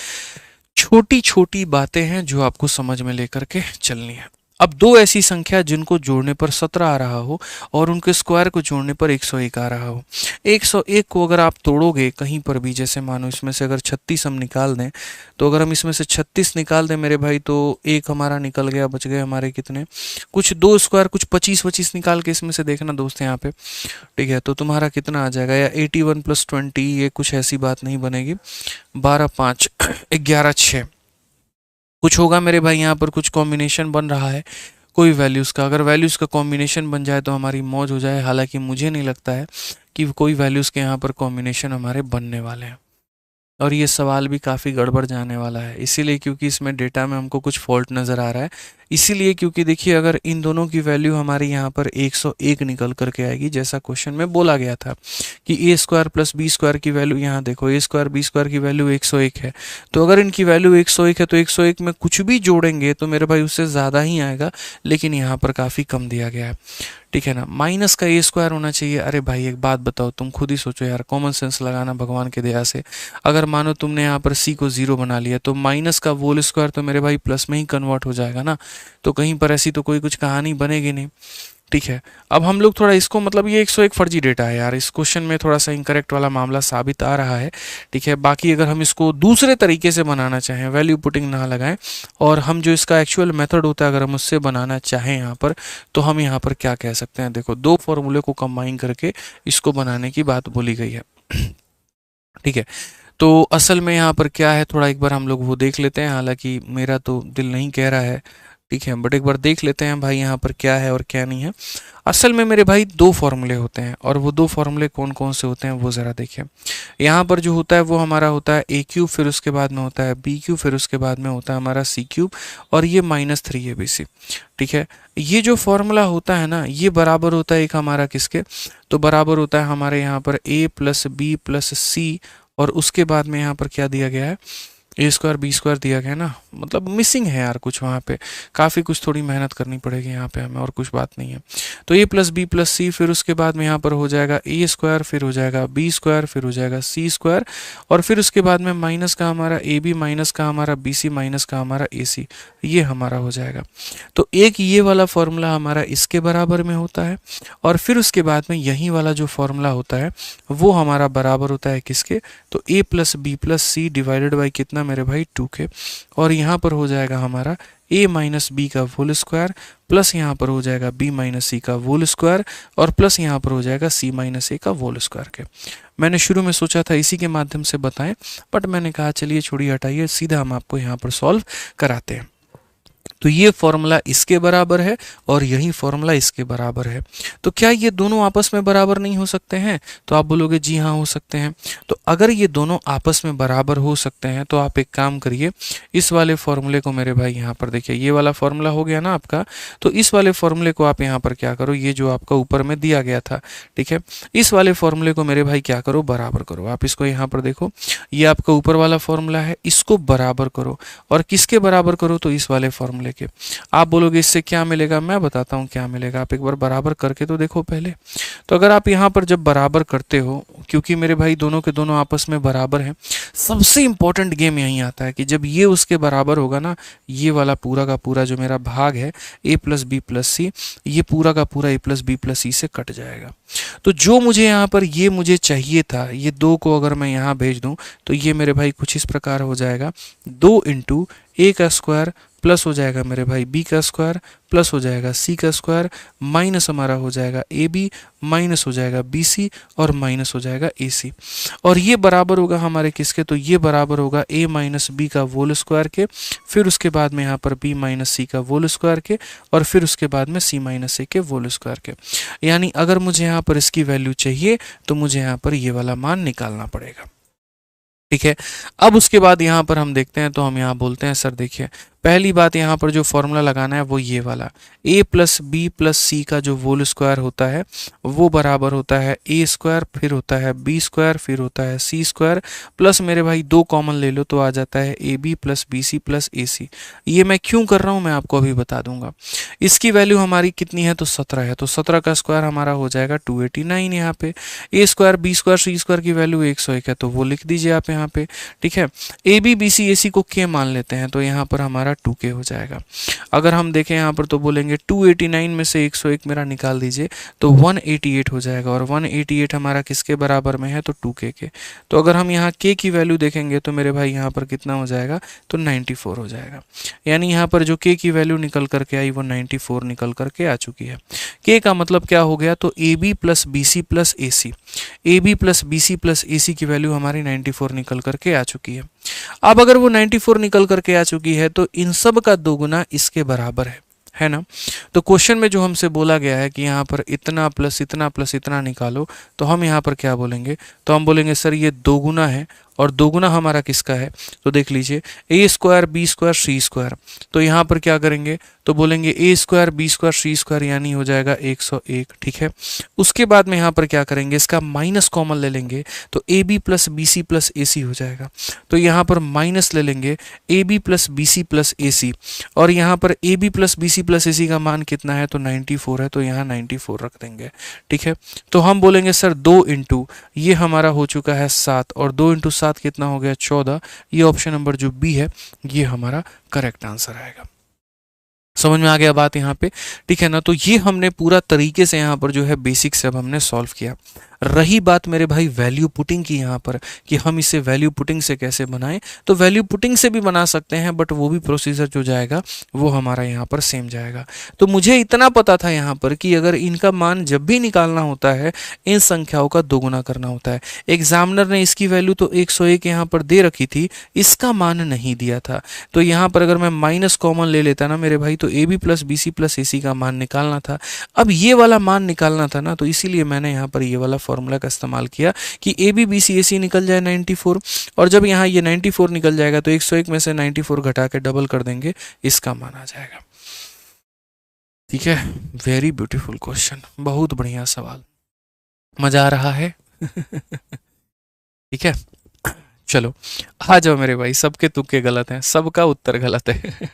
छोटी छोटी बातें हैं जो आपको समझ में लेकर के चलनी है। अब दो ऐसी संख्या जिनको जोड़ने पर 17 आ रहा हो और उनके स्क्वायर को जोड़ने पर 101 आ रहा हो, 101 को अगर आप तोड़ोगे कहीं पर भी, जैसे मानो इसमें से अगर 36 हम निकाल दें, तो अगर हम इसमें से 36 निकाल दें मेरे भाई तो एक हमारा निकल गया, बच गए हमारे कितने, कुछ दो स्क्वायर, कुछ 25 निकाल के इसमें से देखना दोस्त यहाँ पे, ठीक है। तो तुम्हारा कितना आ जाएगा, या 81 + 20, ये कुछ ऐसी बात नहीं बनेगी, 12 5 11 6 कुछ होगा मेरे भाई, यहाँ पर कुछ कॉम्बिनेशन बन रहा है कोई वैल्यूज़ का। अगर वैल्यूज़ का कॉम्बिनेशन बन जाए तो हमारी मौज हो जाए, हालांकि मुझे नहीं लगता है कि कोई वैल्यूज़ के यहाँ पर कॉम्बिनेशन हमारे बनने वाले हैं, और ये सवाल भी काफ़ी गड़बड़ जाने वाला है, इसीलिए क्योंकि इसमें डेटा में हमको कुछ फॉल्ट नज़र आ रहा है। इसीलिए क्योंकि देखिए अगर इन दोनों की वैल्यू हमारी यहाँ पर 101 निकल करके आएगी, जैसा क्वेश्चन में बोला गया था कि ए स्क्वायर प्लस बी स्क्वायर की वैल्यू, यहाँ देखो ए स्क्वायर बी स्क्वायर की वैल्यू 101 है, तो अगर इनकी वैल्यू 101 है तो 101 में कुछ भी जोड़ेंगे तो मेरे भाई उससे ज़्यादा ही आएगा, लेकिन यहाँ पर काफ़ी कम दिया गया है, ठीक है ना, माइनस का ए स्क्वायर होना चाहिए। अरे भाई एक बात बताओ, तुम खुद ही सोचो यार, कॉमन सेंस लगाना भगवान के दया से। अगर मानो तुमने यहाँ पर सी को 0 बना लिया तो माइनस का होल स्क्वायर तो मेरे भाई प्लस में ही कन्वर्ट हो जाएगा ना, तो कहीं पर ऐसी तो कोई कुछ कहानी बनेगी नहीं। ठीक है, अब हम लोग थोड़ा इसको, मतलब ये 101 फर्जी डेटा है यार, इस क्वेश्चन में थोड़ा सा इनकरेक्ट वाला मामला साबित आ रहा है। ठीक है, बाकी अगर हम इसको दूसरे तरीके से बनाना चाहें, वैल्यू पुटिंग ना लगाएं, और हम जो इसका एक्चुअल मेथड होता है अगर हम उससे बनाना चाहें यहाँ पर, तो हम यहाँ पर क्या कह सकते हैं, देखो दो फॉर्मूले को कंबाइन करके इसको बनाने की बात बोली गई है। ठीक है, तो असल में यहाँ पर क्या है, थोड़ा एक बार हम लोग वो देख लेते हैं, हालांकि मेरा तो दिल नहीं कह रहा है। ठीक है, बट एक बार देख लेते हैं भाई यहाँ पर क्या है और क्या नहीं है। असल में मेरे भाई दो फॉर्मूले होते हैं, और वो दो फॉर्मूले कौन कौन से होते हैं वो ज़रा देखिए। यहाँ पर जो होता है वो हमारा होता है ए क्यूब, फिर उसके बाद में होता है बी क्यूब, फिर उसके बाद में होता है हमारा सी क्यूब, और ये -3 है बी सी। ठीक है, ये जो फॉर्मूला होता है ना, ये बराबर होता है एक हमारा किसके, तो बराबर होता है हमारे यहाँ पर a प्लस बी प्लस सी, और उसके बाद में यहाँ पर क्या दिया गया है, ए स्क्वायर बी स्क्वायर दिया गया ना, मतलब मिसिंग है यार कुछ वहाँ पे, काफ़ी कुछ थोड़ी मेहनत करनी पड़ेगी यहाँ पे हमें, और कुछ बात नहीं है। तो ए प्लस बी प्लस सी, फिर उसके बाद में यहाँ पर हो जाएगा ए स्क्वायर, फिर हो जाएगा बी स्क्वायर, फिर हो जाएगा सी स्क्वायर, और फिर उसके बाद में माइनस का हमारा ए बी, माइनस का हमारा बी सी, माइनस का हमारा ए सी, ये हमारा हो जाएगा। तो एक ये वाला फॉर्मूला हमारा इसके बराबर में होता है, और फिर उसके बाद में यही वाला जो फॉर्मूला होता है वो हमारा बराबर होता है किसके, तो A plus B plus C divided by कितना मेरे भाई 2 के, और यहाँ पर हो जाएगा हमारा a माइनस बी का होल स्क्वायर, प्लस यहाँ पर हो जाएगा b माइनस सी का होल स्क्वायर, और प्लस यहाँ पर हो जाएगा c माइनस ए का होल स्क्वायर के। मैंने शुरू में सोचा था इसी के माध्यम से बताएं, बट मैंने कहा चलिए छोड़िए हटाइए, सीधा हम आपको यहाँ पर सॉल्व कराते हैं। तो ये फॉर्मूला इसके बराबर है और यही फॉर्मूला इसके बराबर है, तो क्या ये दोनों आपस में बराबर नहीं हो सकते हैं, तो आप बोलोगे जी हाँ हो सकते हैं। तो अगर ये दोनों आपस में बराबर हो सकते हैं तो आप एक काम करिए, इस वाले फॉर्मूले को मेरे भाई यहाँ पर देखिए, ये वाला फॉर्मूला हो गया ना आपका, तो इस वाले फॉर्मूले को आप यहाँ पर क्या करो, ये जो आपका ऊपर में दिया गया था, ठीक है, इस वाले फॉर्मूले को मेरे भाई क्या करो, बराबर करो। आप इसको यहाँ पर देखो, ये आपका ऊपर वाला फॉर्मूला है, इसको बराबर करो, और किसके बराबर करो, तो इस वाले फॉर्मूले के। आप बोलोगे इससे क्या मिलेगा, मैं बताता हूं क्या मिलेगा, आप एक बार बराबर करके तो देखो पहले। तो अगर आप यहां पर जब बराबर करते हो, क्योंकि मेरे भाई दोनों के दोनों आपस में बराबर हैं, सबसे इंपॉर्टेंट गेम यही आता है कि जब ये उसके बराबर होगा ना, ये वाला पूरा का पूरा जो मेरा भाग है a प्लस बी प्लस सी, ये पूरा का पूरा a प्लस बी प्लस सी से कट जाएगा। तो जो मुझे यहाँ पर ये मुझे चाहिए था, ये 2 को अगर मैं यहाँ भेज दूं तो ये मेरे भाई कुछ इस प्रकार हो जाएगा, 2 इंटू a का स्क्वायर प्लस हो जाएगा मेरे भाई b का स्क्वायर, प्लस हो जाएगा c का स्क्वायर, माइनस हमारा हो जाएगा ए बी, माइनस हो जाएगा बी सी, और माइनस हो जाएगा ए सी, और ये बराबर होगा हमारे किसके, तो ये बराबर होगा a माइनस बी का होल स्क्वायर के, फिर उसके बाद में यहाँ पर b माइनस सी का होल स्क्वायर के, और फिर उसके बाद में c माइनस ए के होल स्क्वायर के। यानी अगर मुझे यहाँ पर इसकी वैल्यू चाहिए तो मुझे यहाँ पर ये वाला मान निकालना पड़ेगा। ठीक है, अब उसके बाद यहाँ पर हम देखते हैं, तो हम यहाँ बोलते हैं सर देखिए, पहली बात यहाँ पर जो फॉर्मूला लगाना है वो ये वाला, a plus B plus C का जो होल स्क्वायर होता है वो बराबर होता है a स्क्वायर, फिर होता है b स्क्वायर, फिर होता है c स्क्वायर, प्लस मेरे भाई 2 कॉमन ले लो तो आ जाता है A B plus B C plus A C. ये मैं क्यों कर रहा हूँ मैं आपको अभी बता दूंगा। इसकी वैल्यू हमारी कितनी है, तो 17 है, तो 17 का स्क्वायर हमारा हो जाएगा 289। यहाँ पे a square B square C square की वैल्यू 101 है, तो वो लिख दीजिए आप यहाँ पे। ठीक है, ए बी बी सी ए सी को k मान लेते हैं, तो यहाँ पर हमारा 2k हो जाएगा। अगर हम देखें यहाँ पर तो बोलेंगे 289 में से 101 मेरा निकाल दीजिए, तो 188 हो जाएगा, और 188 हमारा किसके बराबर में है, तो 2k के। तो अगर हम यहाँ k की वैल्यू देखेंगे तो मेरे भाई यहाँ पर कितना हो जाएगा, तो 94 हो जाएगा। यानी यहाँ पर जो k की वैल्यू निकल करके आई वो 94 निकल करके आ चुकी है। k का मतलब क्या हो गया, तो A B plus B C plus A C, A B plus B C plus A C की वैल्यू हमारी 94 निकल करके आ चुकी है। अब अगर वो 94 निकल करके आ चुकी है तो इन सब का दोगुना इसके बराबर है ना। तो क्वेश्चन में जो हमसे बोला गया है कि यहाँ पर इतना प्लस इतना निकालो, तो हम यहाँ पर क्या बोलेंगे, तो हम बोलेंगे सर ये दोगुना है और दोगुना हमारा किसका है, तो देख लीजिए ए square B square C square. तो यहाँ पर क्या करेंगे, तो बोलेंगे ए square B square C square यानी हो जाएगा 101, ठीक है। उसके बाद में यहाँ पर क्या करेंगे, इसका माइनस कॉमन ले लेंगे तो A B plus B C plus A C हो जाएगा। तो यहाँ पर माइनस ले लेंगे A B plus B C plus A C, और यहाँ पर A B plus B C plus A C का मान कितना है, तो 94 है, तो यहाँ 94 रख देंगे, ठीक है। तो हम बोलेंगे सर 2 इंटू ये हमारा हो चुका है 7, और 2 इंटू 7 कितना हो गया 14। ये ऑप्शन नंबर जो बी है ये हमारा करेक्ट आंसर आएगा। समझ में आ गया बात यहाँ पे, ठीक है ना। तो ये हमने पूरा तरीके से यहाँ पर जो है बेसिक से अब हमने सॉल्व किया। रही बात मेरे भाई वैल्यू पुटिंग की यहाँ पर कि हम इसे वैल्यू पुटिंग से कैसे बनाएं, तो वैल्यू पुटिंग से भी बना सकते हैं, बट वो भी प्रोसीजर जो जाएगा वो हमारा यहाँ पर सेम जाएगा। तो मुझे इतना पता था यहाँ पर कि अगर इनका मान जब भी निकालना होता है इन संख्याओं का दोगुना करना होता है। एग्जामिनर ने इसकी वैल्यू तो 101 यहाँ पर दे रखी थी, इसका मान नहीं दिया था। तो यहाँ पर अगर मैं माइनस कॉमन ले लेता ना मेरे भाई, तो A B plus B C plus A C का मान निकालना था। अब ये वाला मान निकालना था ना, तो इसीलिए मैंने यहाँ पर ये वाला फॉर्मूला का इस्तेमाल किया कि ए बी बी सी ए सी निकल जाए 94, और जब यहाँ ये 94 निकल जाएगा तो 101 में से 94 घटा के डबल कर देंगे, इसका मान आ जाएगा, ठीक है। वेरी ब्यूटीफुल क्वेश्चन, बहुत बढ़िया सवाल, मजा आ रहा है ठीक है। चलो आ जाओ मेरे भाई, सबके तुक्के गलत हैं, सबका उत्तर गलत है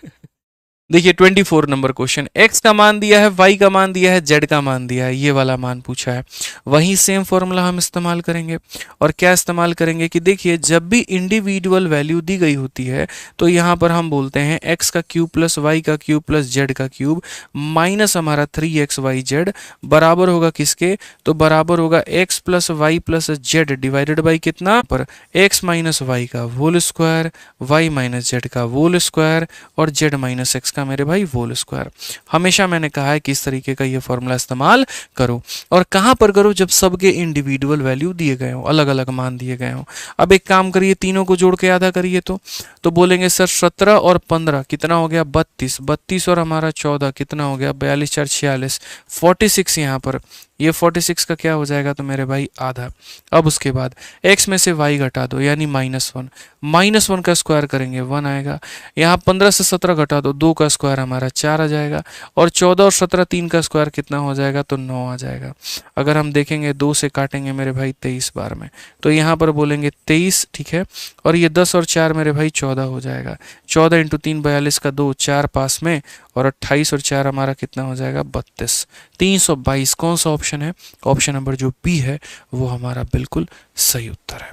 देखिए 24 नंबर क्वेश्चन, x का मान दिया है, y का मान दिया है, z का मान दिया है, ये वाला मान पूछा है। वही सेम फॉर्मूला हम इस्तेमाल करेंगे, और क्या इस्तेमाल करेंगे कि देखिए जब भी इंडिविजुअल वैल्यू दी गई होती है तो यहाँ पर हम बोलते हैं x का क्यूब प्लस y का क्यूब प्लस z का क्यूब माइनस हमारा 3xyz बराबर होगा किसके, तो बराबर होगा x plus Y plus Z divided by कितना पर x माइनस वाई का whole square, y minus Z का होल स्क्वायर, और z माइनस एक्स का मेरे भाई होल स्क्वायर। हमेशा मैंने कहा है कि इस तरीके का ये फॉर्मूला इस्तेमाल करो, और कहां पर करो, जब सबके इंडिविजुअल वैल्यू दिए गए हो, अलग अलग मान दिए गए हो। अब एक काम करिए, तीनों को जोड़ के आधा करिए, तो बोलेंगे सर 17 और 15 कितना हो गया 32, 32 और हमारा 14 कितना हो गया 42 4 46, 46 यहाँ पर ये 46 का क्या हो जाएगा, तो मेरे भाई आधा। अब उसके बाद x में से y घटा दो यानी -1, -1 का स्क्वायर करेंगे 1 आएगा। यहाँ 15 से 17 घटा दो, 2 का स्क्वायर हमारा 4 आ जाएगा, और 14 और 17 3 का स्क्वायर कितना हो जाएगा, तो 9 आ जाएगा। अगर हम देखेंगे 2 से काटेंगे मेरे भाई 23 बार में, तो यहाँ पर बोलेंगे 23, ठीक है। और ये 10 और 4 मेरे भाई 14 हो जाएगा, 14 इंटू 3 42 का 2 4 पास में, और 28 और 4 हमारा कितना हो जाएगा 32, 322। कौन सा ऑप्शन है, ऑप्शन नंबर जो बी है वो हमारा बिल्कुल सही उत्तर है।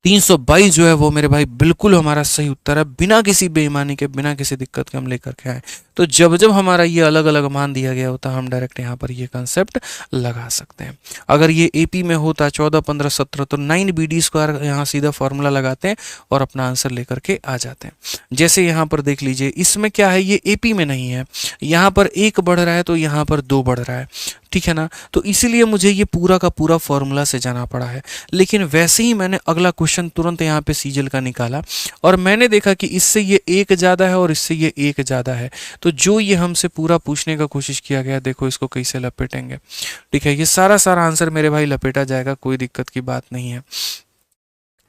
322 जो है वो मेरे भाई बिल्कुल हमारा सही उत्तर है, बिना किसी बेईमानी के, बिना किसी दिक्कत के हम लेकर के आए। तो जब जब हमारा ये अलग अलग मान दिया गया होता है हम डायरेक्ट यहाँ पर ये कंसेप्ट लगा सकते हैं। अगर ये एपी में होता 14 15 17 तो 9bd स्क्वायर यहाँ सीधा फॉर्मूला लगाते हैं और अपना आंसर लेकर के आ जाते हैं। जैसे यहाँ पर देख लीजिए, इसमें क्या है, ये एपी में नहीं है, यहाँ पर 1 बढ़ रहा है तो यहाँ पर 2 बढ़ रहा है, ठीक है ना। तो इसीलिए मुझे ये पूरा का पूरा फॉर्मूला से जाना पड़ा है। लेकिन वैसे ही मैंने अगला क्वेश्चन तुरंत यहाँ पे सीजल का निकाला, और मैंने देखा कि इससे ये 1 ज़्यादा है और इससे ये 1 ज़्यादा है। तो जो ये हमसे पूरा पूछने का कोशिश किया गया, देखो इसको कैसे लपेटेंगे, ठीक है। ये सारा आंसर मेरे भाई लपेटा जाएगा, कोई दिक्कत की बात नहीं है,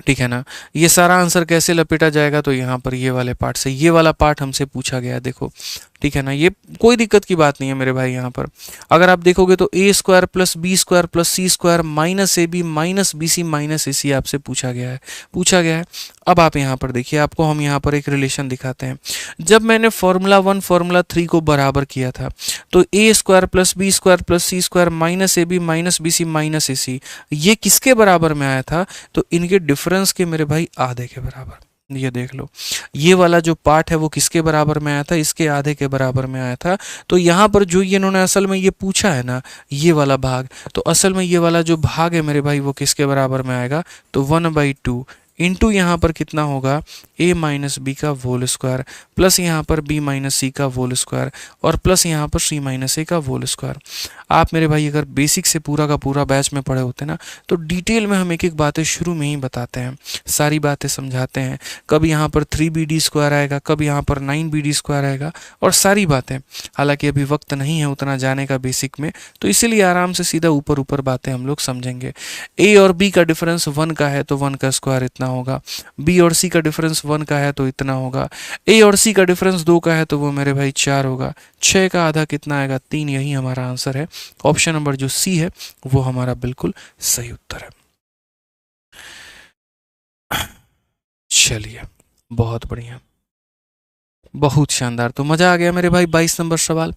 ठीक है ना। ये सारा आंसर कैसे लपेटा जाएगा, तो यहाँ पर ये वाले पार्ट से, ये वाला पार्ट हमसे पूछा गया, देखो, ठीक है ना। ये कोई दिक्कत की बात नहीं है मेरे भाई। यहाँ पर अगर आप देखोगे तो a square plus B square plus C square minus A B minus B C minus A C आपसे पूछा गया है। अब आप यहाँ पर देखिए, आपको हम यहाँ पर एक रिलेशन दिखाते हैं। जब मैंने फॉर्मूला 1 फॉर्मूला 3 को बराबर किया था, तो a square plus B square plus C square minus A B minus B C minus A C ये किसके बराबर में आया था, तो इनके डिफरेंस के मेरे भाई आधे के बराबर। ये देख लो, ये वाला जो पार्ट है वो किसके बराबर में आया था, इसके आधे के बराबर में आया था। तो यहाँ पर जो ये इन्होंने असल में ये पूछा है ना, ये वाला भाग, तो असल में ये वाला जो भाग है मेरे भाई वो किसके बराबर में आएगा, तो 1/2 इंटू यहाँ पर कितना होगा a माइनस बी का होल स्क्वायर प्लस यहाँ पर b माइनस सी का होल स्क्वायर और प्लस यहाँ पर c माइनस ए का होल स्क्वायर। आप मेरे भाई अगर बेसिक से पूरा का पूरा बैच में पढ़े होते ना तो डिटेल में हम एक एक बातें शुरू में ही बताते हैं, सारी बातें समझाते हैं। कब यहाँ पर 3bd स्क्वायर आएगा, कब यहाँ पर 9bd स्क्वायर आएगा और सारी बातें। हालांकि अभी वक्त नहीं है उतना जाने का बेसिक में, तो इसीलिए आराम से सीधा ऊपर ऊपर बातें हम लोग समझेंगे। a और b का डिफरेंस 1 का है तो 1 का स्क्वायर इतना होगा, b और c का डिफरेंस 1 का है तो इतना होगा, a और c का डिफरेंस 2 का है तो वो मेरे भाई 4 होगा, 6 का आधा कितना आएगा 3। यही हमारा आंसर है। ऑप्शन नंबर जो सी है वो हमारा बिल्कुल सही उत्तर है। चलिए बहुत बढ़िया, बहुत शानदार, तो मजा आ गया मेरे भाई। 22 नंबर सवाल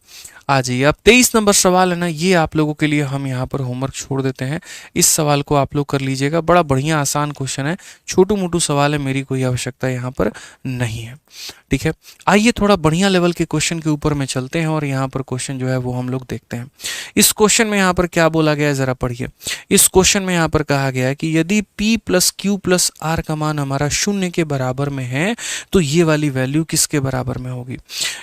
आ जाइए। अब 23 नंबर सवाल है ना, ये आप लोगों के लिए हम यहाँ पर होमवर्क छोड़ देते हैं। इस सवाल को आप लोग कर लीजिएगा, बड़ा बढ़िया आसान क्वेश्चन है, छोटू मोटू सवाल है, मेरी कोई आवश्यकता यहाँ पर नहीं है। ठीक है, आइए थोड़ा बढ़िया लेवल के क्वेश्चन के ऊपर में चलते हैं और यहाँ पर क्वेश्चन जो है वो हम लोग देखते हैं। इस क्वेश्चन में यहाँ पर क्या बोला गया है जरा पढ़िए। इस क्वेश्चन में यहाँ पर कहा गया है कि यदि p plus Q plus R का मान हमारा 0 के बराबर में है तो ये वाली वैल्यू किसके बराबर में होगी।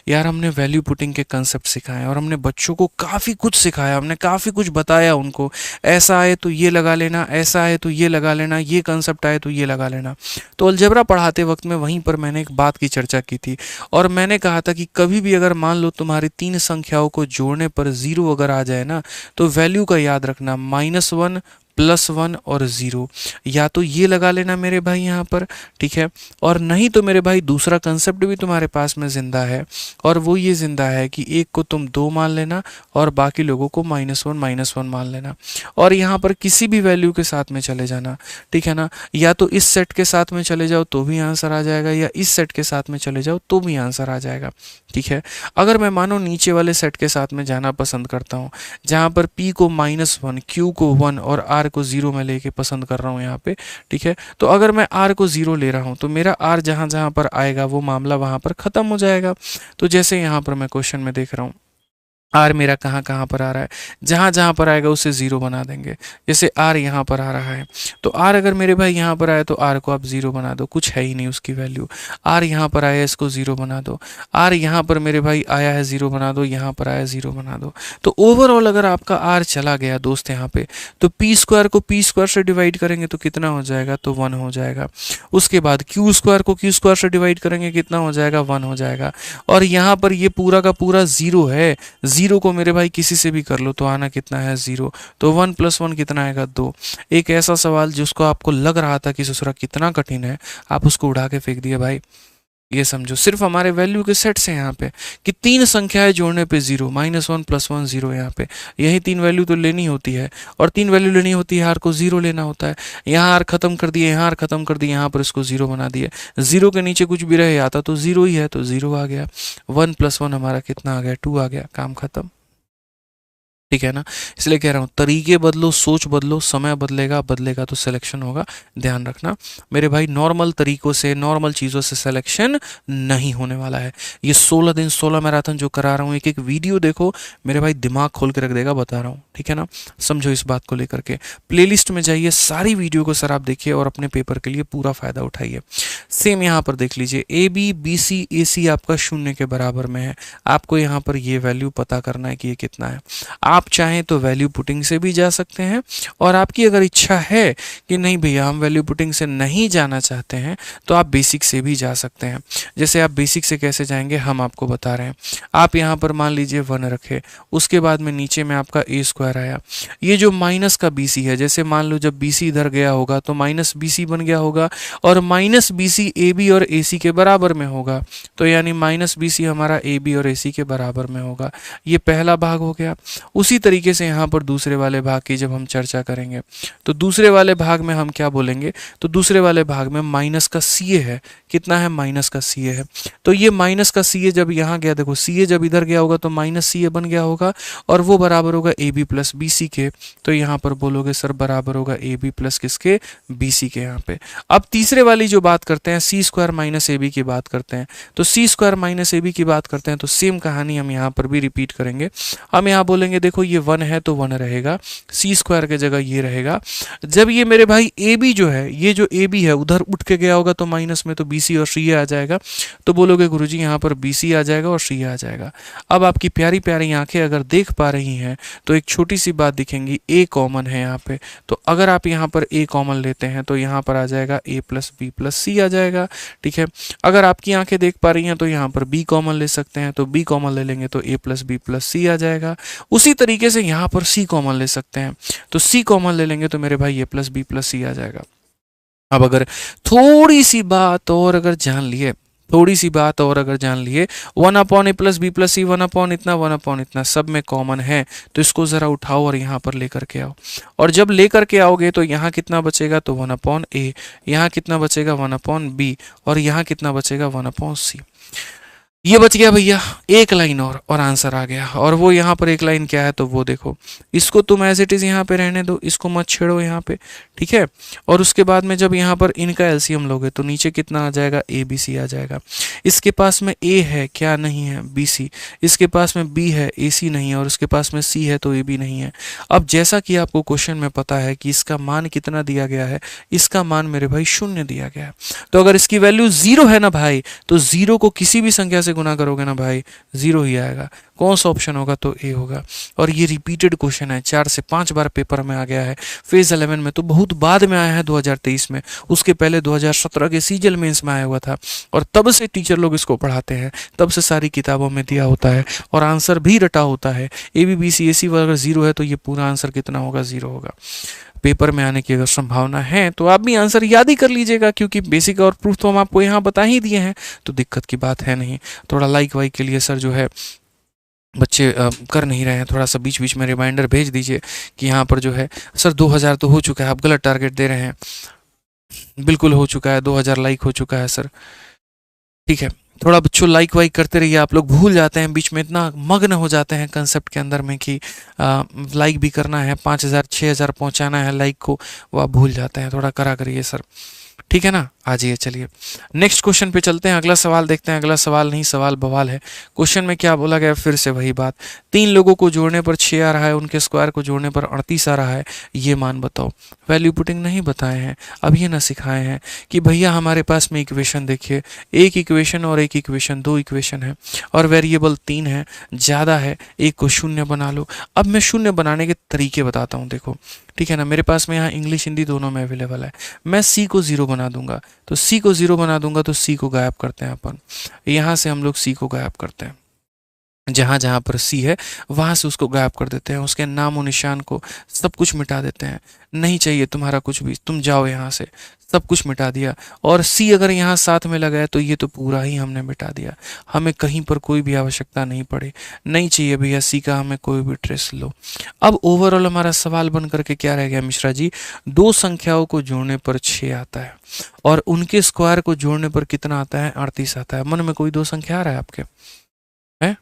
यार हमने वैल्यू पुटिंग के कंसेप्ट सिखाए और हमने बच्चों को काफ़ी कुछ सिखाया, हमने काफ़ी कुछ बताया उनको, ऐसा आए तो ये लगा लेना, ऐसा आए तो ये लगा लेना, ये कंसेप्ट आए तो ये लगा लेना। तो अलजेब्रा पढ़ाते वक्त में वहीं पर मैंने एक बात की चर्चा की थी और मैंने कहा था कि कभी भी अगर मान लो तुम्हारी 3 संख्याओं को जोड़ने पर 0 अगर आ जाए ना तो वैल्यू का याद रखना -1 +1 और 0, या तो ये लगा लेना मेरे भाई यहाँ पर। ठीक है, और नहीं तो मेरे भाई दूसरा कंसेप्ट भी तुम्हारे पास में जिंदा है और वो ये जिंदा है कि एक को तुम 2 मान लेना और बाकी लोगों को -1 मान लेना और यहाँ पर किसी भी वैल्यू के साथ में चले जाना। ठीक है ना, या तो इस सेट के साथ में चले जाओ तो भी आंसर आ जाएगा या इस सेट के साथ में चले जाओ तो भी आंसर आ जाएगा। ठीक है, अगर मैं मानो नीचे वाले सेट के साथ में जाना पसंद करता हूँ जहाँ पर p को -1, q को 1 और r को 0 में लेके पसंद कर रहा हूँ यहाँ पे। ठीक है, तो अगर मैं r को 0 ले रहा हूँ तो मेरा r जहाँ जहाँ पर आएगा वो मामला वहाँ पर ख़त्म हो जाएगा। तो जैसे यहाँ पर मैं क्वेश्चन में देख रहा हूँ आर मेरा कहाँ कहाँ पर आ रहा है, जहाँ जहाँ पर आएगा उसे 0 बना देंगे। जैसे आर यहाँ पर आ रहा है तो आर अगर मेरे भाई यहाँ पर आए तो आर को आप 0 बना दो, कुछ है ही नहीं उसकी वैल्यू। आर यहाँ पर आया इसको 0 बना दो, आर यहाँ पर मेरे भाई आया है 0 बना दो, यहाँ पर आया 0 बना दो। तो ओवरऑल अगर आपका आर चला गया दोस्त यहाँ पे तो पी स्क्वायर को पी स्क्वायर से डिवाइड करेंगे तो कितना हो जाएगा, तो 1 हो जाएगा। उसके बाद क्यू स्क्वायर को क्यू स्क्वायर से डिवाइड करेंगे कितना हो जाएगा, 1 हो जाएगा। और यहाँ पर ये पूरा का पूरा 0 है, 0 को मेरे भाई किसी से भी कर लो तो आना कितना है 0, तो 1 + 1 कितना आएगा 2। एक ऐसा सवाल जिसको आपको लग रहा था कि ससुरा कितना कठिन है, आप उसको उड़ा के फेंक दिए भाई। ये समझो सिर्फ हमारे वैल्यू के सेट से यहाँ पे कि 3 संख्याएं जोड़ने पे 0, -1 +1 0, यहाँ पे यही 3 वैल्यू तो लेनी होती है और 3 वैल्यू लेनी होती है, आर को 0 लेना होता है। यहाँ आर खत्म कर दिए, यहाँ आर खत्म कर दिए, यहाँ पर इसको 0 बना दिए। 0 के नीचे कुछ भी रहे आता तो 0 ही है तो 0 आ गया। 1 + 1 हमारा कितना आ गया, 2 आ गया, काम खत्म। ठीक है ना, इसलिए कह रहा हूँ तरीके बदलो, सोच बदलो, समय बदलेगा, बदलेगा तो सिलेक्शन होगा। ध्यान रखना मेरे भाई, नॉर्मल तरीकों से, नॉर्मल चीज़ों से सिलेक्शन नहीं होने वाला है। ये 16 दिन 16 मैराथन जो करा रहा हूँ, एक एक वीडियो देखो मेरे भाई, दिमाग खोल के रख देगा, बता रहा हूँ। ठीक है ना, समझो इस बात को लेकर के। प्लेलिस्ट में जाइए, सारी वीडियो को सर आप देखिए और अपने पेपर के लिए पूरा फायदा उठाइए। सेम यहाँ पर देख लीजिए, ए बी बी सी ए सी आपका 0 के बराबर में है। आपको यहाँ पर ये वैल्यू पता करना है कि ये कितना है। आप चाहें तो वैल्यू पुटिंग से भी जा सकते हैं और आपकी अगर इच्छा है कि नहीं भैया हम वैल्यू पुटिंग से नहीं जाना चाहते हैं तो आप बेसिक से भी जा सकते हैं। जैसे आप बेसिक से कैसे जाएंगे हम आपको बता रहे हैं। आप यहाँ पर मान लीजिए 1 रखे, उसके बाद में नीचे में आपका ए स्क्वायर आया। ये जो माइनस का बी सी है, जैसे मान लो जब बी सी इधर गया होगा तो माइनस बी सी बन गया होगा और minus B C A B और ए सी के बराबर में होगा, तो यानी माइनस बी सी हमारा ए बी और ए सी के बराबर में होगा। ये पहला भाग हो गया। उसी तरीके से यहाँ पर दूसरे वाले भाग की जब हम चर्चा करेंगे तो दूसरे वाले भाग में हम क्या बोलेंगे, तो दूसरे वाले भाग में माइनस का सी ए है, कितना है, माइनस का सी ए है। तो ये माइनस का सी ए जब यहाँ गया, देखो सी ए जब इधर गया होगा तो माइनस सी ए बन गया होगा और वो बराबर होगा A B plus B C के। तो यहाँ पर बोलोगे सर बराबर होगा ए बी प्लस किसके, बी सी के। यहाँ पे अब तीसरे वाली जो बात करते हैं, सी स्क्वायर माइनस ए बी की बात करते हैं, तो सी स्क्वायर माइनस ए बी की बात करते हैं तो सेम कहानी हम यहाँ पर भी रिपीट करेंगे। हम यहाँ बोलेंगे देखो देखो ये 1 है तो 1 रहेगा, सी स्क्वायर की जगह ये रहेगा। जब ये मेरे भाई ए बी जो है, ये जो ए बी है उधर उठ के गया होगा तो माइनस में तो बी सी और सी आ जाएगा, तो बोलोगे गुरुजी यहाँ पर बी सी आ जाएगा और सी आ जाएगा। अब आपकी प्यारी प्यारी आंखें अगर देख पा रही हैं तो एक छोटी सी बात दिखेंगी, ए कॉमन है यहाँ पे, तो अगर आप यहाँ पर ए कॉमन लेते हैं तो यहाँ पर आ जाएगा ए प्लस बी प्लस सी आ जाएगा। ठीक है, अगर आपकी आंखें देख पा रही हैं तो यहाँ पर बी कॉमन ले सकते हैं, तो बी कॉमन ले लेंगे तो ए प्लस बी प्लस सी आ जाएगा। उसी तरीके से यहाँ पर सी कॉमन ले सकते हैं, तो सी कॉमन ले लेंगे तो मेरे भाई ए प्लस बी प्लस सी आ जाएगा। अब अगर थोड़ी सी बात और अगर जान लिए, थोड़ी सी बात और अगर जान लिए, 1 अपॉन ए प्लस बी प्लस सी, 1 अपॉन इतना सब में कॉमन है, तो इसको ज़रा उठाओ और यहाँ पर लेकर के आओ। और जब लेकर के आओगे तो यहाँ कितना बचेगा, तो 1 अपॉन ए, यहाँ कितना बचेगा 1 अपॉन बी, और यहाँ कितना बचेगा 1 अपॉन सी। ये बच गया भैया एक लाइन और आंसर आ गया। और वो यहाँ पर एक लाइन क्या है, तो वो देखो, इसको तुम एज इट इज़ यहाँ पे रहने दो, इसको मत छेड़ो यहाँ पे, ठीक है। और उसके बाद में जब यहाँ पर इनका एलसीएम लोगे तो नीचे कितना आ जाएगा, ए बी सी आ जाएगा। इसके पास में ए है, क्या नहीं है, बी सी, इसके पास में बी है, ए सी नहीं है, और इसके पास में सी है तो ए बी नहीं है। अब जैसा कि आपको क्वेश्चन में पता है कि इसका मान कितना दिया गया है, इसका मान मेरे भाई 0 दिया गया है, तो अगर इसकी वैल्यू 0 है ना भाई, तो 0 को किसी भी संख्या से गुना करोगे ना भाई 0 ही आएगा। कौन सा ऑप्शन होगा, तो ए होगा। और ये रिपीटेड क्वेश्चन है, 4 से 5 बार पेपर में आ गया है। फेज 11 में तो बहुत बाद में आया है 2023 में, उसके पहले 2017 के सीजल मेंस में आया हुआ था, और तब से टीचर लोग इसको पढ़ाते हैं, तब से सारी किताबों में दिया होता है और आंसर भी रटा होता है। ए बी बी सी ए सी अगर 0 है तो ये पूरा आंसर कितना होगा, 0 होगा। पेपर में आने की अगर संभावना है तो आप भी आंसर याद ही कर लीजिएगा, क्योंकि बेसिक और प्रूफ तो हम आपको यहाँ बता ही दिए हैं, तो दिक्कत की बात है नहीं। थोड़ा लाइक वाइक के लिए सर जो है बच्चे कर नहीं रहे हैं, थोड़ा सा बीच बीच में रिमाइंडर भेज दीजिए कि यहाँ पर जो है सर 2000 तो हो चुका है, आप गलत टारगेट दे रहे हैं। बिल्कुल हो चुका है, 2000 लाइक हो चुका है सर, ठीक है। थोड़ा बच्चों लाइक वाइक करते रहिए, आप लोग भूल जाते हैं बीच में, इतना मग्न हो जाते हैं कंसेप्ट के अंदर में कि लाइक भी करना है, 5000 6000 पहुंचाना है लाइक को, वो आप भूल जाते हैं। थोड़ा करा करिए सर, ठीक है ना। आ जाइए, चलिए नेक्स्ट क्वेश्चन पे चलते हैं, अगला सवाल देखते हैं। अगला सवाल नहीं, सवाल बवाल है। क्वेश्चन में क्या बोला गया, फिर से वही बात, 3 लोगों को जोड़ने पर 6 आ रहा है, उनके स्क्वायर को जोड़ने पर 38 आ रहा है, ये मान बताओ। वैल्यू पुटिंग नहीं बताए हैं, अब ये ना सिखाए हैं कि भैया हमारे पास में इक्वेशन देखिए, एक इक्वेशन और एक इक्वेशन, 2 इक्वेशन है, और वेरिएबल 3 है, ज़्यादा है, एक को 0 बना लो। अब मैं 0 बनाने के तरीके बताता हूँ, देखो ठीक है ना। मेरे पास में यहाँ इंग्लिश हिंदी दोनों में अवेलेबल है। मैं सी को 0 बना दूंगा, तो सी को 0 बना दूंगा तो सी को गायब करते हैं अपन, यहाँ से हम लोग सी को गायब करते हैं, जहाँ जहाँ पर सी है वहाँ से उसको गायब कर देते हैं, उसके नामो निशान को सब कुछ मिटा देते हैं। नहीं चाहिए तुम्हारा कुछ भी, तुम जाओ यहाँ से, सब कुछ मिटा दिया। और सी अगर यहाँ साथ में लगा है तो ये तो पूरा ही हमने मिटा दिया, हमें कहीं पर कोई भी आवश्यकता नहीं पड़ी, नहीं चाहिए भैया सी का हमें कोई भी ट्रेस लो। अब ओवरऑल हमारा सवाल बन करके क्या रह गया मिश्रा जी, 2 संख्याओं को जोड़ने पर 6 आता है और उनके स्क्वायर को जोड़ने पर कितना आता है, 38 आता है। मन में कोई 2 संख्या आ रहा है आपके, है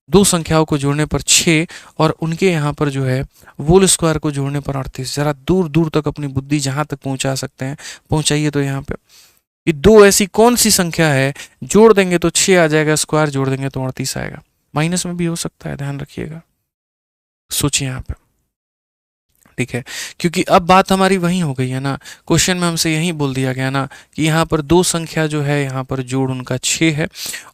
2 संख्याओं को जोड़ने पर 6 और उनके यहाँ पर जो है वोल स्क्वायर को जोड़ने पर 38। जरा दूर दूर तक अपनी बुद्धि जहाँ तक पहुँचा सकते हैं पहुँचाइए। तो यहाँ पे ये 2 ऐसी कौन सी संख्या है, जोड़ देंगे तो 6 आ जाएगा, स्क्वायर जोड़ देंगे तो 38 आएगा। माइनस में भी हो सकता है, ध्यान रखिएगा, सोचिए यहाँ पे, ठीक है। क्योंकि अब बात हमारी वही हो गई है ना, क्वेश्चन में हमसे यही बोल दिया गया ना कि यहाँ पर 2 संख्या जो है, यहाँ पर जोड़ उनका 6 है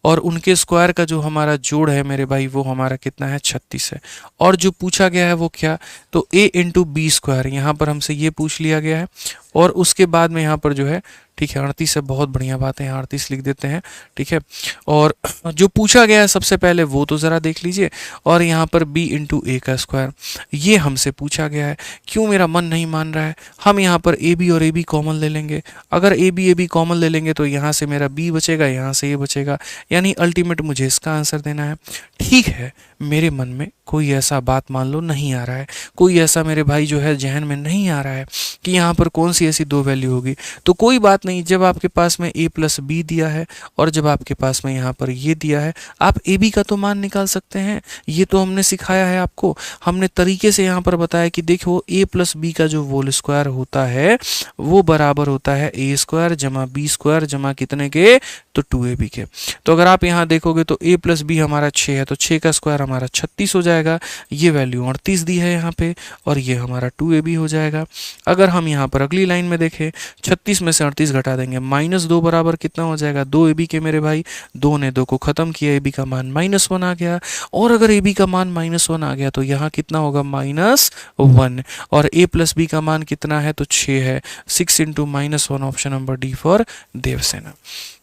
और उनके स्क्वायर का जो हमारा जोड़ है मेरे भाई वो हमारा कितना है, 36 है। और जो पूछा गया है वो क्या, तो a इंटू बी स्क्वायर, यहाँ पर हमसे ये पूछ लिया गया है। और उसके बाद में यहाँ पर जो है, ठीक है 38 है, बहुत बढ़िया बात है, यहाँ 38 लिख देते हैं, ठीक है। और जो पूछा गया है सबसे पहले वो तो ज़रा देख लीजिए, और यहाँ पर b इंटू ए का स्क्वायर ये हमसे पूछा गया है। क्यों मेरा मन नहीं मान रहा है, हम यहाँ पर ए बी और ए बी कॉमन ले लेंगे। अगर ए बी कॉमन ले लेंगे तो यहाँ से मेरा b बचेगा, यहाँ से ये बचेगा, यानी अल्टीमेट मुझे इसका आंसर देना है। ठीक है, मेरे मन में कोई ऐसा बात मान लो नहीं आ रहा है, कोई ऐसा मेरे भाई जो है जहन में नहीं आ रहा है कि यहाँ पर कौन सी ऐसी दो वैल्यू होगी। तो कोई बात नहीं, जब आपके पास में a प्लस बी दिया है और जब आपके पास में यहाँ पर ये दिया है, आप ए बी का तो मान निकाल सकते हैं। ये तो हमने सिखाया है आपको, हमने तरीके से यहाँ पर बताया कि देखो a प्लस बी का जो होल स्क्वायर होता है वो बराबर होता है a स्क्वायर जमा बी स्क्वायर जमा कितने के, तो 2ab के। तो अगर आप यहाँ देखोगे तो a प्लस बी हमारा 6 है, तो 6 का स्क्वायर हमारा 36 हो जाएगा। ये वैल्यू 38 दी है यहाँ पे, और ये हमारा 2ab हो जाएगा। अगर हम यहाँ पर अगली लाइन में देखें, 36 में से 38 घटा देंगे, -2 बराबर कितना हो जाएगा, 2ab के मेरे भाई। 2 ने 2 को खत्म किया, ab का मान -1 आ गया। और अगर ab का मान -1 आ गया तो यहाँ कितना होगा, -1। और a प्लस बी का मान कितना है, तो 6 है। 6 × -1, option number D for Devasena.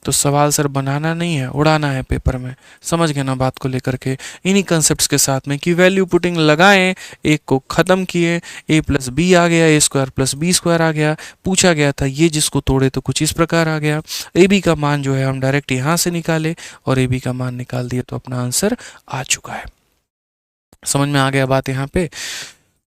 तो सवाल सर बनाना नहीं है, उड़ाना है पेपर में। समझ गए ना बात को लेकर के, इन्हीं कंसेप्ट्स के साथ में कि वैल्यू पुटिंग लगाएं, एक को खत्म किए, a प्लस बी आ गया, a square plus B square आ गया। पूछा गया था ये जिसको तोड़े तो कुछ इस प्रकार आ गया। ए बी का मान जो है हम डायरेक्ट यहाँ से निकाले और ए बी का मान निकाल दिए, तो अपना आंसर आ चुका है। समझ में आ गया बात यहाँ पे,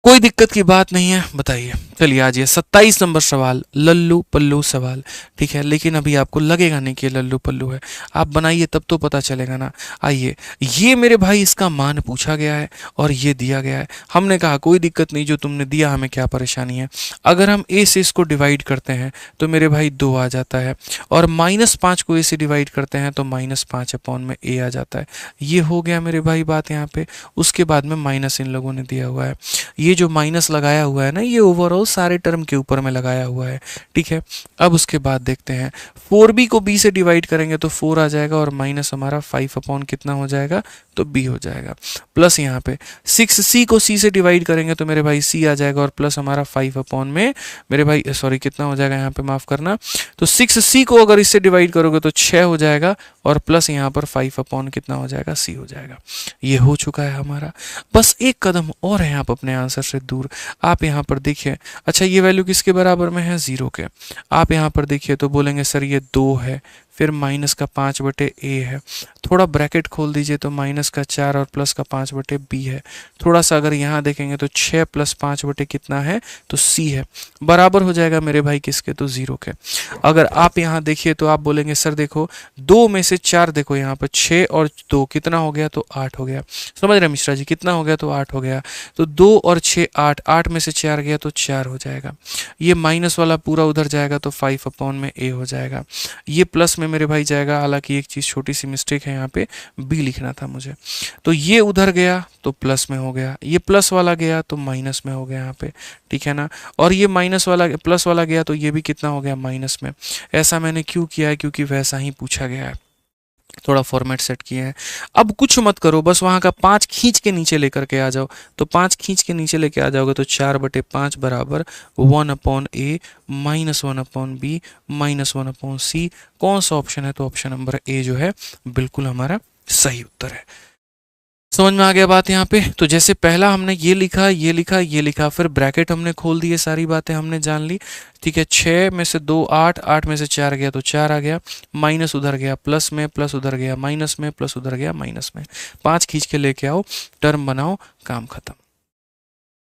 कोई दिक्कत की बात नहीं है। बताइए, चलिए आज ये 27 नंबर सवाल, लल्लू पल्लू सवाल, ठीक है। लेकिन अभी आपको लगेगा नहीं कि ये लल्लू पल्लू है, आप बनाइए तब तो पता चलेगा ना। आइए, ये मेरे भाई इसका मान पूछा गया है और ये दिया गया है। हमने कहा कोई दिक्कत नहीं, जो तुमने दिया हमें क्या परेशानी है। अगर हम a से इसको डिवाइड करते हैं तो मेरे भाई 2 आ जाता है, और -5 को a से डिवाइड करते हैं तो -5/a आ जाता है। ये हो गया मेरे भाई बात यहाँ पे। उसके बाद में माइनस इन लोगों ने दिया हुआ है, ये जो माइनस लगाया हुआ है ना, ये ओवरऑल सारे टर्म के ऊपर में लगाया हुआ है, ठीक है। अब उसके बाद देखते हैं, 4b को b से डिवाइड करेंगे तो 4 आ जाएगा, और माइनस हमारा 5 अपॉन कितना हो जाएगा, तो b हो जाएगा। प्लस यहाँ पे 6c को c से डिवाइड करेंगे तो मेरे भाई c आ जाएगा, और प्लस हमारा 5 अपॉन में मेरे भाई सॉरी कितना हो जाएगा यहाँ पे, माफ करना, तो 6c को अगर इससे डिवाइड करोगे तो 6 हो जाएगा, और प्लस यहाँ पर 5 अपॉन कितना हो जाएगा, c हो जाएगा। ये हो चुका है हमारा। बस एक कदम और है आप अपने आंसर से दूर। आप यहाँ पर देखिए, अच्छा ये वैल्यू किसके बराबर में है, 0 के। आप यहाँ पर देखिए तो बोलेंगे सर ये 2 है, फिर -5/a है। थोड़ा ब्रैकेट खोल दीजिए तो -4 और +5/b है। थोड़ा सा अगर यहाँ देखेंगे तो 6 + 5 कितना है, तो c है। बराबर हो जाएगा मेरे भाई किसके, तो 0 के। अगर आप यहाँ देखिए तो आप बोलेंगे सर देखो 2 में से 4, देखो यहाँ पर 6 और 2 कितना हो गया, तो 8 हो गया। समझ रहे मिश्रा जी, कितना हो गया, तो 8 हो गया। तो 2 और 6 8, 8 में से 4 गया तो 4 हो जाएगा। ये माइनस वाला पूरा उधर जाएगा तो 5 अपॉन में a हो जाएगा। ये प्लस में मेरे भाई जाएगा, हालांकि एक चीज़ छोटी सी मिस्टेक है, यहाँ पे b लिखना था मुझे। तो ये उधर गया तो प्लस में हो गया, ये प्लस वाला गया तो माइनस में हो गया यहाँ पे, ठीक है ना। और ये माइनस वाला प्लस वाला गया तो ये भी कितना हो गया, माइनस में। ऐसा मैंने क्यों किया है, क्योंकि वैसा ही पूछा गया है, थोड़ा फॉर्मेट सेट किए हैं। अब कुछ मत करो, बस वहाँ का 5 खींच के नीचे लेकर के आ जाओ। तो 5 खींच के नीचे लेके आ जाओगे तो 4/5 बराबर 1/a -1/b -1/c। कौन सा ऑप्शन है, तो ऑप्शन नंबर ए जो है बिल्कुल हमारा सही उत्तर है। समझ में आ गया बात यहाँ पे। तो जैसे पहला हमने ये लिखा, ये लिखा, ये लिखा, फिर ब्रैकेट हमने खोल दिए, सारी बातें हमने जान ली, ठीक है। 6 में से 2 8, 8 में से 4 गया तो 4 आ गया, माइनस उधर गया प्लस में, प्लस उधर गया माइनस में, प्लस उधर गया माइनस में। 5 खींच के लेके आओ, टर्म बनाओ, काम खत्म,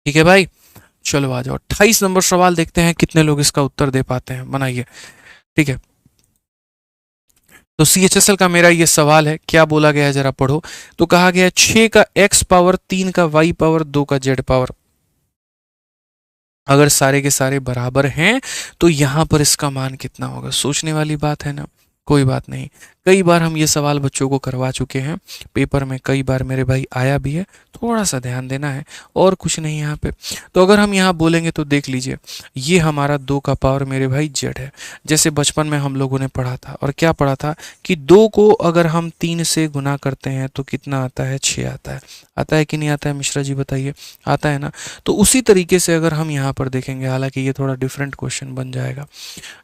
ठीक है भाई। चलो आ जाओ, 28 नंबर सवाल देखते हैं कितने लोग इसका उत्तर दे पाते हैं। बनाइए, ठीक है। तो CHSL का मेरा ये सवाल है, क्या बोला गया है जरा पढ़ो। तो कहा गया 6 का x पावर, 3 का y पावर, 2 का z पावर, अगर सारे के सारे बराबर हैं तो यहां पर इसका मान कितना होगा। सोचने वाली बात है ना, कोई बात नहीं। कई बार हम ये सवाल बच्चों को करवा चुके हैं पेपर में, कई बार मेरे भाई आया भी है, थोड़ा सा ध्यान देना है और कुछ नहीं यहाँ पे। तो अगर हम यहाँ बोलेंगे तो देख लीजिए, ये हमारा 2 का पावर मेरे भाई z है। जैसे बचपन में हम लोगों ने पढ़ा था, और क्या पढ़ा था कि 2 को अगर हम 3 से गुना करते हैं तो कितना आता है, 6 आता है। आता है कि नहीं आता है मिश्रा जी, बताइए, आता है ना। तो उसी तरीके से अगर हम यहाँ पर देखेंगे, हालांकि ये थोड़ा डिफरेंट क्वेश्चन बन जाएगा।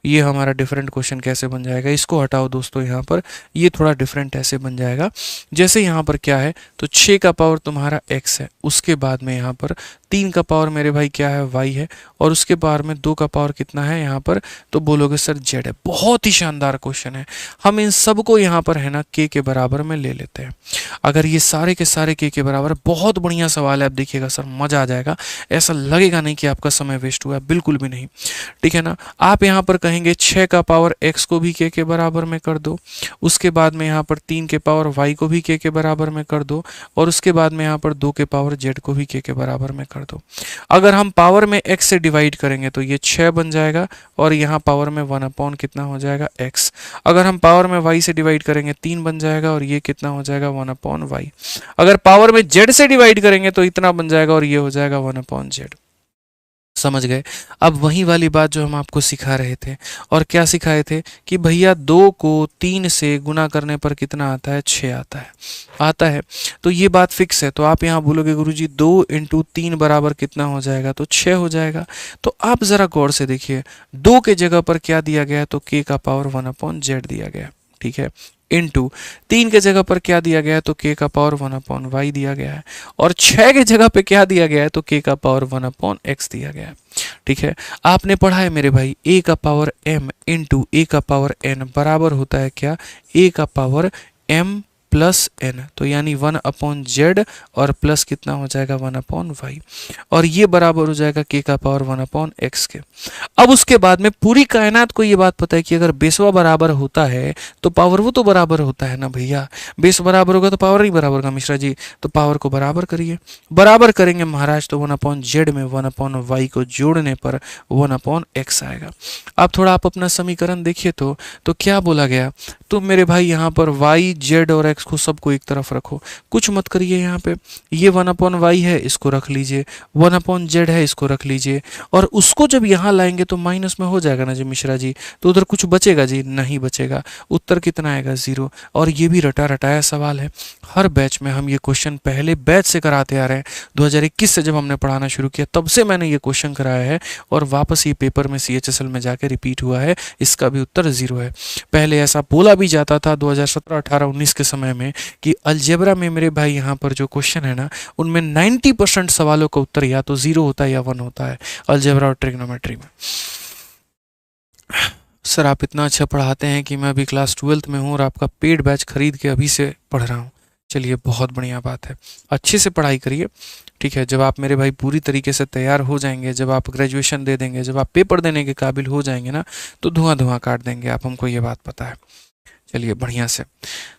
ये हमारा डिफरेंट क्वेश्चन कैसे बन जाएगा, इसको हटाओ दोस्तों, यहाँ पर ये थोड़ा डिफरेंट ऐसे बन जाएगा। जैसे यहाँ पर क्या है, तो 6 का पावर तुम्हारा x है, उसके बाद में यहाँ पर 3 का पावर मेरे भाई क्या है, y है, और उसके पावर में 2 का पावर कितना है यहाँ पर, तो बोलोगे सर z है। बहुत ही शानदार क्वेश्चन है। हम इन सबको यहाँ पर है ना k के बराबर में ले लेते हैं। अगर ये सारे के सारे k के बराबर, बहुत बढ़िया सवाल है। आप देखिएगा सर, मजा आ जाएगा, ऐसा लगेगा नहीं कि आपका समय वेस्ट हुआ, बिल्कुल भी नहीं, ठीक है ना। आप यहाँ पर कहेंगे 6 का पावर x को भी k के बराबर में कर दो, उसके बाद में यहाँ पर 3 के पावर y को भी k के बराबर में कर दो, और उसके बाद में यहाँ पर 2 के पावर z को भी k के बराबर में कर दो। अगर हम पावर में x से डिवाइड करेंगे तो ये 6 बन जाएगा, और यहाँ पावर में 1 अपॉन कितना हो जाएगा, x। अगर हम पावर में y से डिवाइड करेंगे 3 बन जाएगा, और ये कितना हो जाएगा, 1 अपॉन y। अगर पावर में z से डिवाइड करेंगे तो इतना बन जाएगा, और ये हो जाएगा 1 अपॉन z। समझ गए। अब वही वाली बात जो हम आपको सिखा रहे थे, और क्या सिखाए थे कि भैया 2 को 3 से गुना करने पर कितना आता है, 6 आता है। तो ये बात फिक्स है। तो आप यहाँ बोलोगे गुरुजी 2 इंटू 3 बराबर कितना हो जाएगा, तो 6 हो जाएगा। तो आप जरा गौर से देखिए, 2 के जगह पर क्या दिया गया है, तो k का पावर 1 अपॉन z दिया गया है, ठीक है। इंटू 3 के जगह पर क्या दिया गया है, तो k का पावर 1 अपॉन y दिया गया है, और 6 के जगह पे क्या दिया गया है, तो k का पावर 1 अपॉन x दिया गया है, ठीक है। आपने पढ़ा है मेरे भाई, a का पावर m इंटू a का पावर n बराबर होता है क्या, a का पावर m प्लस n, तो यानी 1 अपॉन z, और प्लस कितना हो जाएगा, 1 अपॉन y, और ये बराबर हो जाएगा k का पावर 1 अपॉन x के। अब उसके बाद में पूरी कायनात को ये बात पता है कि अगर बेसवा बराबर होता है तो पावर वो तो बराबर होता है ना भैया। बेस बराबर होगा तो पावर ही बराबर होगा मिश्रा जी। तो पावर को बराबर करिए, बराबर करेंगे महाराज, तो 1 अपॉन z में 1 अपॉन y को जोड़ने पर 1 अपॉन x आएगा। अब थोड़ा आप अपना समीकरण देखिए तो क्या बोला गया, तो मेरे भाई यहाँ पर y z और x को सबको एक तरफ रखो, कुछ मत करिए। यहाँ पे ये 1 अपॉन y है, इसको रख लीजिए, 1 अपॉन z है, इसको रख लीजिए, और उसको जब यहाँ लाएंगे तो माइनस में हो जाएगा ना जी मिश्रा जी, तो उधर कुछ बचेगा जी, नहीं बचेगा। उत्तर कितना आएगा, 0। और ये भी रटा रटाया सवाल है। हर बैच में हम ये क्वेश्चन पहले बैच से कराते आ रहे हैं। 2021 से जब हमने पढ़ाना शुरू किया तब से मैंने ये क्वेश्चन कराया है, और वापस ये पेपर में CHSL में जाकर रिपीट हुआ है। इसका भी उत्तर 0 है। पहले ऐसा बोला भी जाता था 2017, 18, 19 के समय में कि अलजेब्रा में मेरे भाई यहाँ पर जो क्वेश्चन है ना, उनमें 90% सवालों का उत्तर या तो 0 होता है या 1 होता है, अलजेब्रा और ट्रिग्नोमेट्री में। सर आप इतना अच्छा पढ़ाते हैं कि मैं अभी क्लास 12th में हूँ और आपका पेड बैच खरीद के अभी से पढ़ रहा हूँ। चलिए बहुत बढ़िया बात है, अच्छे से पढ़ाई करिए, ठीक है। जब आप मेरे भाई पूरी तरीके से तैयार हो जाएंगे, जब आप ग्रेजुएशन दे देंगे, जब आप पेपर देने के काबिल हो जाएंगे ना, तो धुआं धुआं काट देंगे आप, हमको ये बात पता है। चलिए बढ़िया से।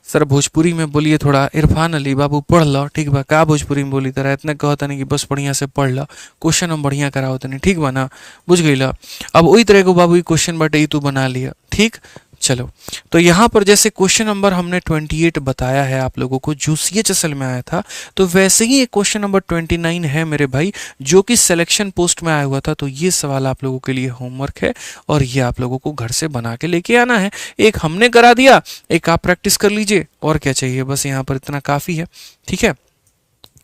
सर भोजपुरी में बोलिए थोड़ा, इरफान अली बाबू पढ़ लो, ठीक बा। का भोजपुरी में बोली तरह इतना कहता नहीं कि बस बढ़िया से पढ़ लो, क्वेश्चन हम बढ़िया कराओ तनी, ठीक बा ना, बुझ गई ला। अब वही तरह को बाबू क्वेश्चन बाटे तू बना लिया, ठीक। चलो, तो यहाँ पर जैसे क्वेश्चन नंबर हमने 28 बताया है आप लोगों को जो CHSL में आया था, तो वैसे ही एक क्वेश्चन नंबर 29 है मेरे भाई, जो कि सिलेक्शन पोस्ट में आया हुआ था। तो ये सवाल आप लोगों के लिए होमवर्क है, और ये आप लोगों को घर से बना के लेके आना है। एक हमने करा दिया, एक आप प्रैक्टिस कर लीजिए, और क्या चाहिए, बस यहाँ पर इतना काफ़ी है, ठीक है।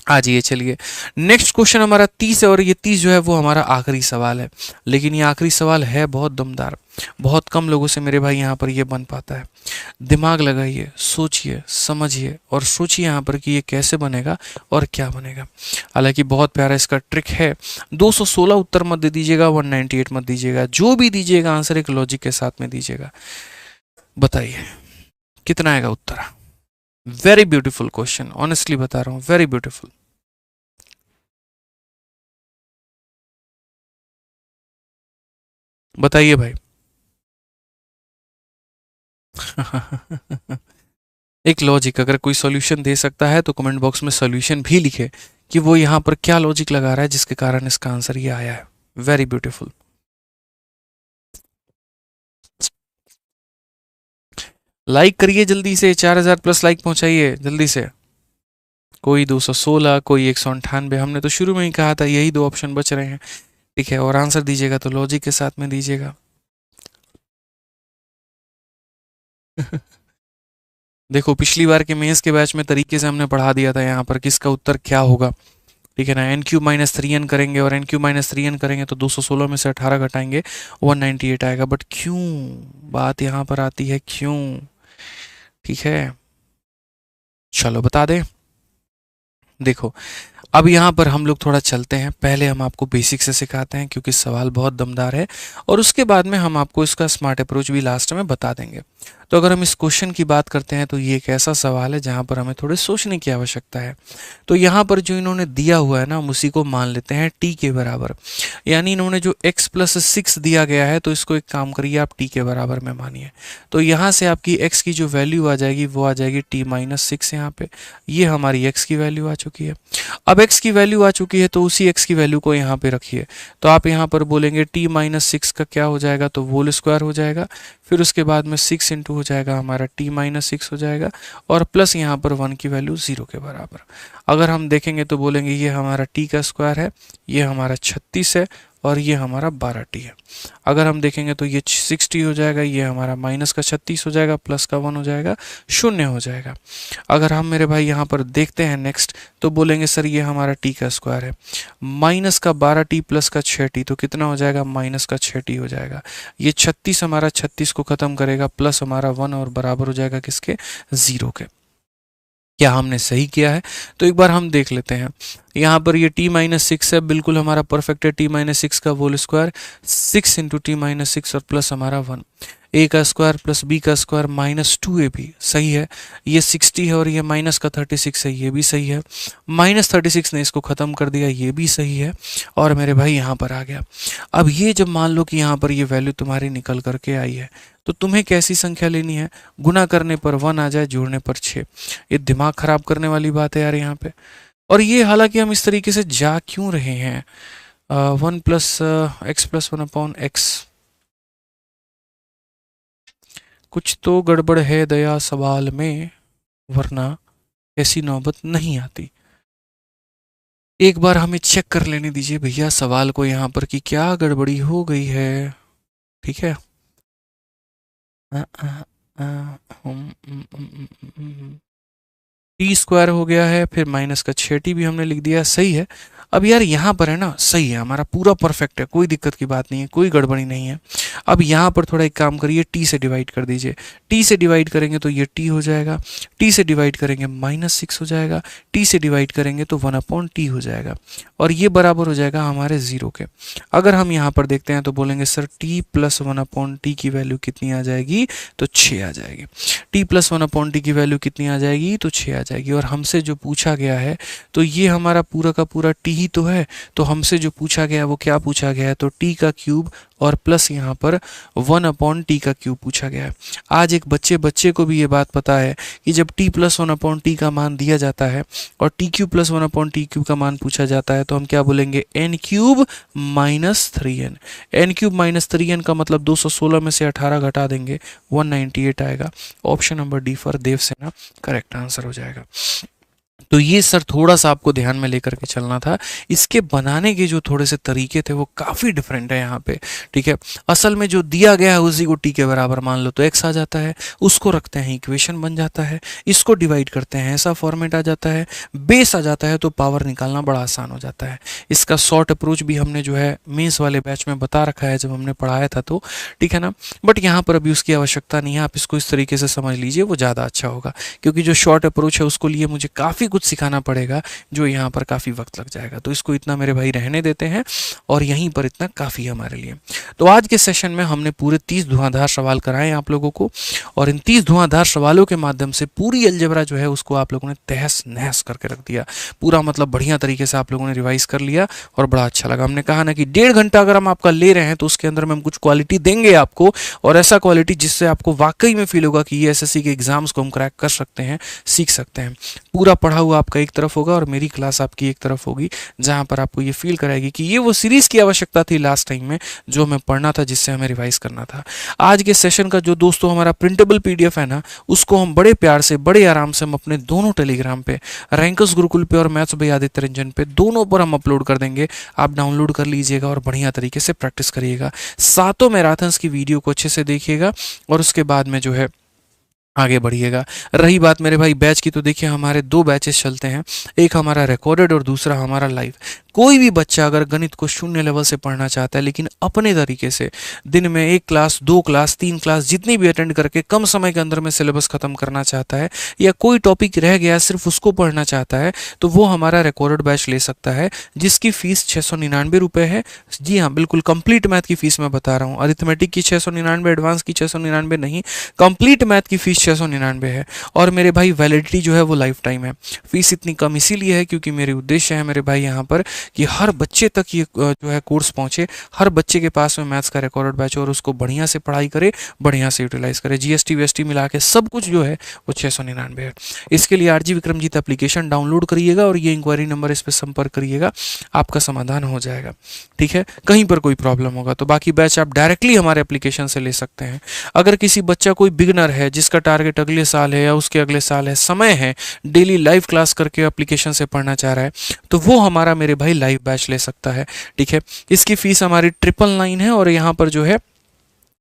आ जाइए, चलिए नेक्स्ट क्वेश्चन हमारा 30 है, और ये 30 जो है वो हमारा आखिरी सवाल है। लेकिन ये आखिरी सवाल है बहुत दमदार, बहुत कम लोगों से मेरे भाई यहाँ पर ये बन पाता है। दिमाग लगाइए, सोचिए, समझिए, और सोचिए यहाँ पर कि ये कैसे बनेगा और क्या बनेगा। हालांकि बहुत प्यारा इसका ट्रिक है। 216 उत्तर मत दे दीजिएगा, 198 मत दीजिएगा, जो भी दीजिएगा आंसर एक लॉजिक के साथ में दीजिएगा। बताइए कितना आएगा उत्तर। वेरी ब्यूटीफुल क्वेश्चन, ऑनेस्टली बता रहा हूं, वेरी ब्यूटीफुल। बताइए भाई। एक लॉजिक, अगर कोई सॉल्यूशन दे सकता है तो कमेंट बॉक्स में सॉल्यूशन भी लिखे कि वो यहाँ पर क्या लॉजिक लगा रहा है जिसके कारण इसका आंसर ये आया है। Very beautiful. लाइक करिए जल्दी से, 4000 प्लस लाइक पहुंचाइए जल्दी से। कोई 216, कोई 198। हमने तो शुरू में ही कहा था यही 2 ऑप्शन बच रहे हैं, ठीक है। और आंसर दीजिएगा तो लॉजिक के साथ में दीजिएगा। देखो पिछली बार के मेंस के बैच में तरीके से हमने पढ़ा दिया था यहाँ पर किसका उत्तर क्या होगा, ठीक है ना। NQ-3n करेंगे, और NQ-3n करेंगे तो 216 में से 18 घटाएंगे, 198 आएगा। बट क्यों, बात यहाँ पर आती है क्यों, ठीक है। चलो बता दें। देखो अब यहाँ पर हम लोग थोड़ा चलते हैं, पहले हम आपको बेसिक से सिखाते हैं क्योंकि सवाल बहुत दमदार है, और उसके बाद में हम आपको इसका स्मार्ट अप्रोच भी लास्ट में बता देंगे। तो अगर हम इस क्वेश्चन की बात करते हैं तो ये एक ऐसा सवाल है जहाँ पर हमें थोड़े सोचने की आवश्यकता है। तो यहाँ पर जो इन्होंने दिया हुआ है ना, हम उसी को मान लेते हैं t के बराबर, यानी इन्होंने जो x प्लस 6 दिया गया है तो इसको एक काम करिए आप t के बराबर में मानिए। तो यहाँ से आपकी x की जो वैल्यू आ जाएगी वो आ जाएगी t माइनस 6। यहाँ पे ये हमारी x की वैल्यू आ चुकी है। अब x की वैल्यू आ चुकी है तो उसी x की वैल्यू को यहाँ पे रखिए। तो आप यहाँ पर बोलेंगे t माइनस 6 का क्या हो जाएगा, तो होल स्क्वायर हो जाएगा, फिर उसके बाद में 6 इंटू हो जाएगा हमारा t माइनस 6 हो जाएगा, और प्लस यहाँ पर 1 की वैल्यू 0 के बराबर। अगर हम देखेंगे तो बोलेंगे ये हमारा t का स्क्वायर है, ये हमारा 36 है, और ये हमारा 12t है। अगर हम देखेंगे तो ये 60 हो जाएगा, ये हमारा माइनस का 36 हो जाएगा, प्लस का 1 हो जाएगा, 0 हो जाएगा। अगर हम मेरे भाई यहाँ पर देखते हैं नेक्स्ट, तो बोलेंगे सर ये हमारा t का स्क्वायर है, माइनस का 12t प्लस का 6t, तो कितना हो जाएगा, माइनस का 6t हो जाएगा। ये 36 हमारा 36 को ख़त्म करेगा, प्लस हमारा 1 और बराबर हो जाएगा किसके, 0 के। क्या हमने सही किया है? तो एक बार हम देख लेते हैं। यहाँ पर ये t माइनस 6 है, बिल्कुल हमारा परफेक्ट है। t माइनस 6 का whole square 6 into T minus 6 और प्लस हमारा 1, a का स्क्वायर प्लस b का स्क्वायर माइनस 2ab सही है। ये 60 है और ये माइनस का 36 है, ये भी सही है। माइनस 36 ने इसको ख़त्म कर दिया, ये भी सही है। और मेरे भाई यहाँ पर आ गया। अब ये जब मान लो कि यहाँ पर ये वैल्यू तुम्हारी निकल करके आई है, तो तुम्हें कैसी संख्या लेनी है, गुना करने पर 1 आ जाए, जोड़ने पर 6। ये दिमाग खराब करने वाली बात है यार यहाँ पे। और ये हालांकि हम इस तरीके से जा क्यों रहे हैं, 1 plus x plus 1 upon x, कुछ तो गड़बड़ है दया सवाल में, वरना ऐसी नौबत नहीं आती। एक बार हमें चेक कर लेने दीजिए भैया सवाल को यहाँ पर कि क्या गड़बड़ी हो गई है, ठीक है। टी स्क्वायर हो गया है, फिर माइनस का 6t भी हमने लिख दिया, सही है। अब यार यहाँ पर है ना, सही है, हमारा पूरा परफेक्ट है, कोई दिक्कत की बात नहीं है, कोई गड़बड़ी नहीं है। अब यहाँ पर थोड़ा एक काम करिए, t से डिवाइड कर दीजिए। t से डिवाइड करेंगे तो ये t हो जाएगा, t से डिवाइड करेंगे माइनस 6 हो जाएगा, t से डिवाइड करेंगे तो 1 अपॉन t हो जाएगा, और ये बराबर हो जाएगा हमारे 0 के। अगर हम यहाँ पर देखते हैं तो बोलेंगे sir t plus 1 upon T की वैल्यू कितनी आ जाएगी, तो 6 आ जाएगी। t प्लस 1 अपॉन टी की वैल्यू कितनी आ जाएगी, तो 6 आ जाएगी। और हमसे जो पूछा गया है तो ये हमारा पूरा का पूरा t ही तो है, तो हमसे जो पूछा गया वो क्या पूछा गया है, तो t का क्यूब और प्लस यहाँ पर 1 अपॉन टी का क्यूब पूछा गया है। आज एक बच्चे को भी ये बात पता है कि जब t प्लस 1 अपॉन टी का मान दिया जाता है और T cube plus 1 upon T cube का मान पूछा जाता है, तो हम क्या बोलेंगे, n cube minus 3n। n cube minus 3n का मतलब 216 में से 18 घटा देंगे, 198 आएगा। Option number D for Devasena correct answer हो जाएगा। तो ये सर थोड़ा सा आपको ध्यान में लेकर के चलना था। इसके बनाने के जो थोड़े से तरीके थे वो काफ़ी डिफरेंट है यहाँ पे, ठीक है। असल में जो दिया गया है उसी को t के बराबर मान लो तो x आ जाता है, उसको रखते हैं इक्वेशन बन जाता है, इसको डिवाइड करते हैं ऐसा फॉर्मेट आ जाता है, बेस आ जाता है, तो पावर निकालना बड़ा आसान हो जाता है। इसका शॉर्ट अप्रोच भी हमने जो है मेंस वाले बैच में बता रखा है जब हमने पढ़ाया था, तो ठीक है ना। बट यहाँ पर अभी उसकी आवश्यकता नहीं है, आप इसको इस तरीके से समझ लीजिए, वो ज़्यादा अच्छा होगा, क्योंकि जो शॉर्ट अप्रोच है उसको लिए मुझे काफ़ी कुछ सिखाना पड़ेगा जो यहाँ पर काफ़ी वक्त लग जाएगा। तो इसको इतना मेरे भाई रहने देते हैं और यहीं पर इतना काफ़ी है हमारे लिए। तो आज के सेशन में हमने पूरे 30 धुआंधार सवाल कराए आप लोगों को, और इन 30 धुआंधार सवालों के माध्यम से पूरी अलजेब्रा जो है उसको आप लोगों ने तहस नहस करके रख दिया पूरा, मतलब बढ़िया तरीके से आप लोगों ने रिवाइज कर लिया और बड़ा अच्छा लगा। हमने कहा ना कि 1.5 घंटा अगर हम आपका ले रहे हैं तो उसके अंदर में हम कुछ क्वालिटी देंगे आपको, और ऐसा क्वालिटी जिससे आपको वाकई में फील होगा कि ये एसएससी के एग्जाम्स को हम क्रैक कर सकते हैं, सीख सकते हैं। पूरा पढ़ा हुआ आपका एक तरफ होगा और मेरी क्लास आपकी एक तरफ होगी, जहां पर आपको ये फील कराएगी कि ये वो सीरीज की आवश्यकता थी लास्ट टाइम में जो हमें पढ़ना था, जिससे हमें रिवाइज करना था। आज के सेशन का जो दोस्तों हमारा प्रिंटेबल पीडीएफ है ना, उसको हम बड़े प्यार से बड़े आराम से हम अपने दोनों टेलीग्राम पे, रैंकर्स गुरुकुल पे और मैथ्स बाय आदित्य रंजन पे, दोनों पर हम अपलोड कर देंगे। आप डाउनलोड कर लीजिएगा और बढ़िया तरीके से प्रैक्टिस करिएगा। सातों मैराथन्स की वीडियो को अच्छे से देखिएगा और उसके बाद में जो है आगे बढ़िएगा। रही बात मेरे भाई बैच की, तो देखिए हमारे 2 बैचेस चलते हैं, एक हमारा रिकॉर्डेड और दूसरा हमारा लाइव। कोई भी बच्चा अगर गणित को शून्य लेवल से पढ़ना चाहता है, लेकिन अपने तरीके से दिन में 1 क्लास, 2 क्लास, 3 क्लास जितनी भी अटेंड करके कम समय के अंदर में सिलेबस खत्म करना चाहता है, या कोई टॉपिक रह गया सिर्फ उसको पढ़ना चाहता है, तो वो हमारा रिकॉर्डेड बैच ले सकता है, जिसकी फीस 699 रुपये है। जी हाँ, बिल्कुल कंप्लीट मैथ की फीस मैं बता रहा हूँ। अरिथमेटिक की 699, एडवांस की 699 नहीं, कंप्लीट मैथ की फीस 699 है। और मेरे भाई वैलिडिटी जो है वो लाइफ टाइम है। फीस इतनी कम इसीलिए है क्योंकि मेरे उद्देश्य है मेरे भाई यहाँ पर कि हर बच्चे तक ये जो है कोर्स पहुँचे, हर बच्चे के पास में मैथ्स का रिकॉर्डेड बैच और उसको बढ़िया से पढ़ाई करे, बढ़िया से यूटिलाइज करे। जीएसटी वीएसटी मिला के सब कुछ जो है वो 699 है। इसके लिए आरजी विक्रमजीत एप्लीकेशन डाउनलोड करिएगा और ये इंक्वायरी नंबर इस पर संपर्क करिएगा, आपका समाधान हो जाएगा। ठीक है, कहीं पर कोई प्रॉब्लम होगा तो बाकी बैच आप डायरेक्टली हमारे एप्लीकेशन से ले सकते हैं। अगर किसी बच्चा कोई बिगनर है जिसका टारगेट अगले साल है या उसके अगले साल है, समय है, डेली लाइव क्लास करके एप्लीकेशन से पढ़ना चाह रहा है, तो वो हमारा मेरे भाई लाइव बैच ले सकता है। ठीक है, इसकी फीस हमारी 999 है और यहाँ पर जो है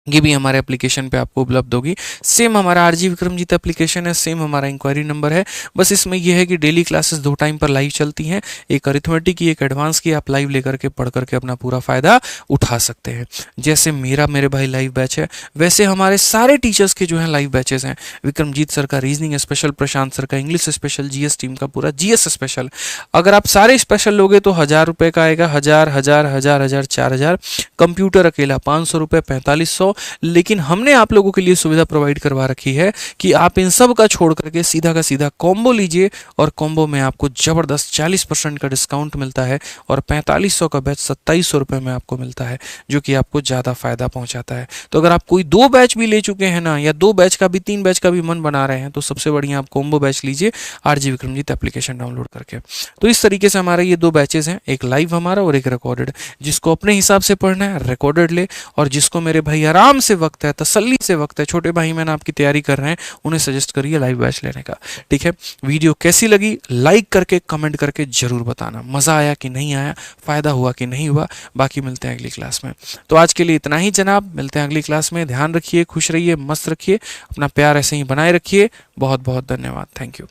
ये भी हमारे एप्लीकेशन पे आपको उपलब्ध होगी। सेम हमारा आरजी विक्रमजीत एप्लीकेशन है, सेम हमारा इंक्वायरी नंबर है। बस इसमें यह है कि डेली क्लासेस 2 टाइम पर लाइव चलती हैं, एक अरिथमेटिक की, एक एडवांस की। आप लाइव लेकर के पढ़ करके अपना पूरा फायदा उठा सकते हैं। जैसे मेरे भाई लाइव बैच है, वैसे हमारे सारे टीचर्स के जो है लाइव बैचेस हैं। विक्रमजीत सर का रीजनिंग स्पेशल, प्रशांत सर का इंग्लिश स्पेशल, जीएस टीम का पूरा जीएस स्पेशल। अगर आप सारे स्पेशल लोगे तो 1000 रुपये का आएगा, 1000, 1000, 1000, 1000, 4000। कंप्यूटर अकेला 500 रुपये, 4500। लेकिन हमने आप लोगों के लिए सुविधा प्रोवाइड करवा रखी है कि आप इन सब का छोड़ करके सीधा का सीधा कॉम्बो लीजिए और कॉम्बो में आपको जबरदस्त 40% का डिस्काउंट मिलता है और 4500 का बैच 2700 रुपये में आपको मिलता है, जो कि आपको ज़्यादा फायदा पहुंचाता है। तो अगर आप कोई 2 बैच भी ले चुके हैं ना, या 2 बैच का भी, 3 बैच का भी मन बना रहे हैं, तो सबसे बढ़िया आप कॉम्बो बैच लीजिए आरजी विक्रमजीत एप्लीकेशन डाउनलोड करके। तो इस तरीके से हमारे ये 2 बैचेस हैं, एक लाइव हमारा और एक रिकॉर्डेड। जिसको अपने हिसाब से पढ़ना है रिकॉर्डेड ले, और जिसको मेरे भाई आराम से वक्त है, तसल्ली से वक्त है, छोटे भाई मैंने आपकी तैयारी कर रहे हैं, उन्हें सजेस्ट करिए लाइव बैच लेने का। ठीक है, वीडियो कैसी लगी लाइक करके कमेंट करके जरूर बताना, मज़ा आया कि नहीं आया, फ़ायदा हुआ कि नहीं हुआ। बाकी मिलते हैं अगली क्लास में। तो आज के लिए इतना ही जनाब, मिलते हैं अगली क्लास में। ध्यान रखिए, खुश रहिए, मस्त रखिए, अपना प्यार ऐसे ही बनाए रखिए। बहुत बहुत धन्यवाद, थैंक यू।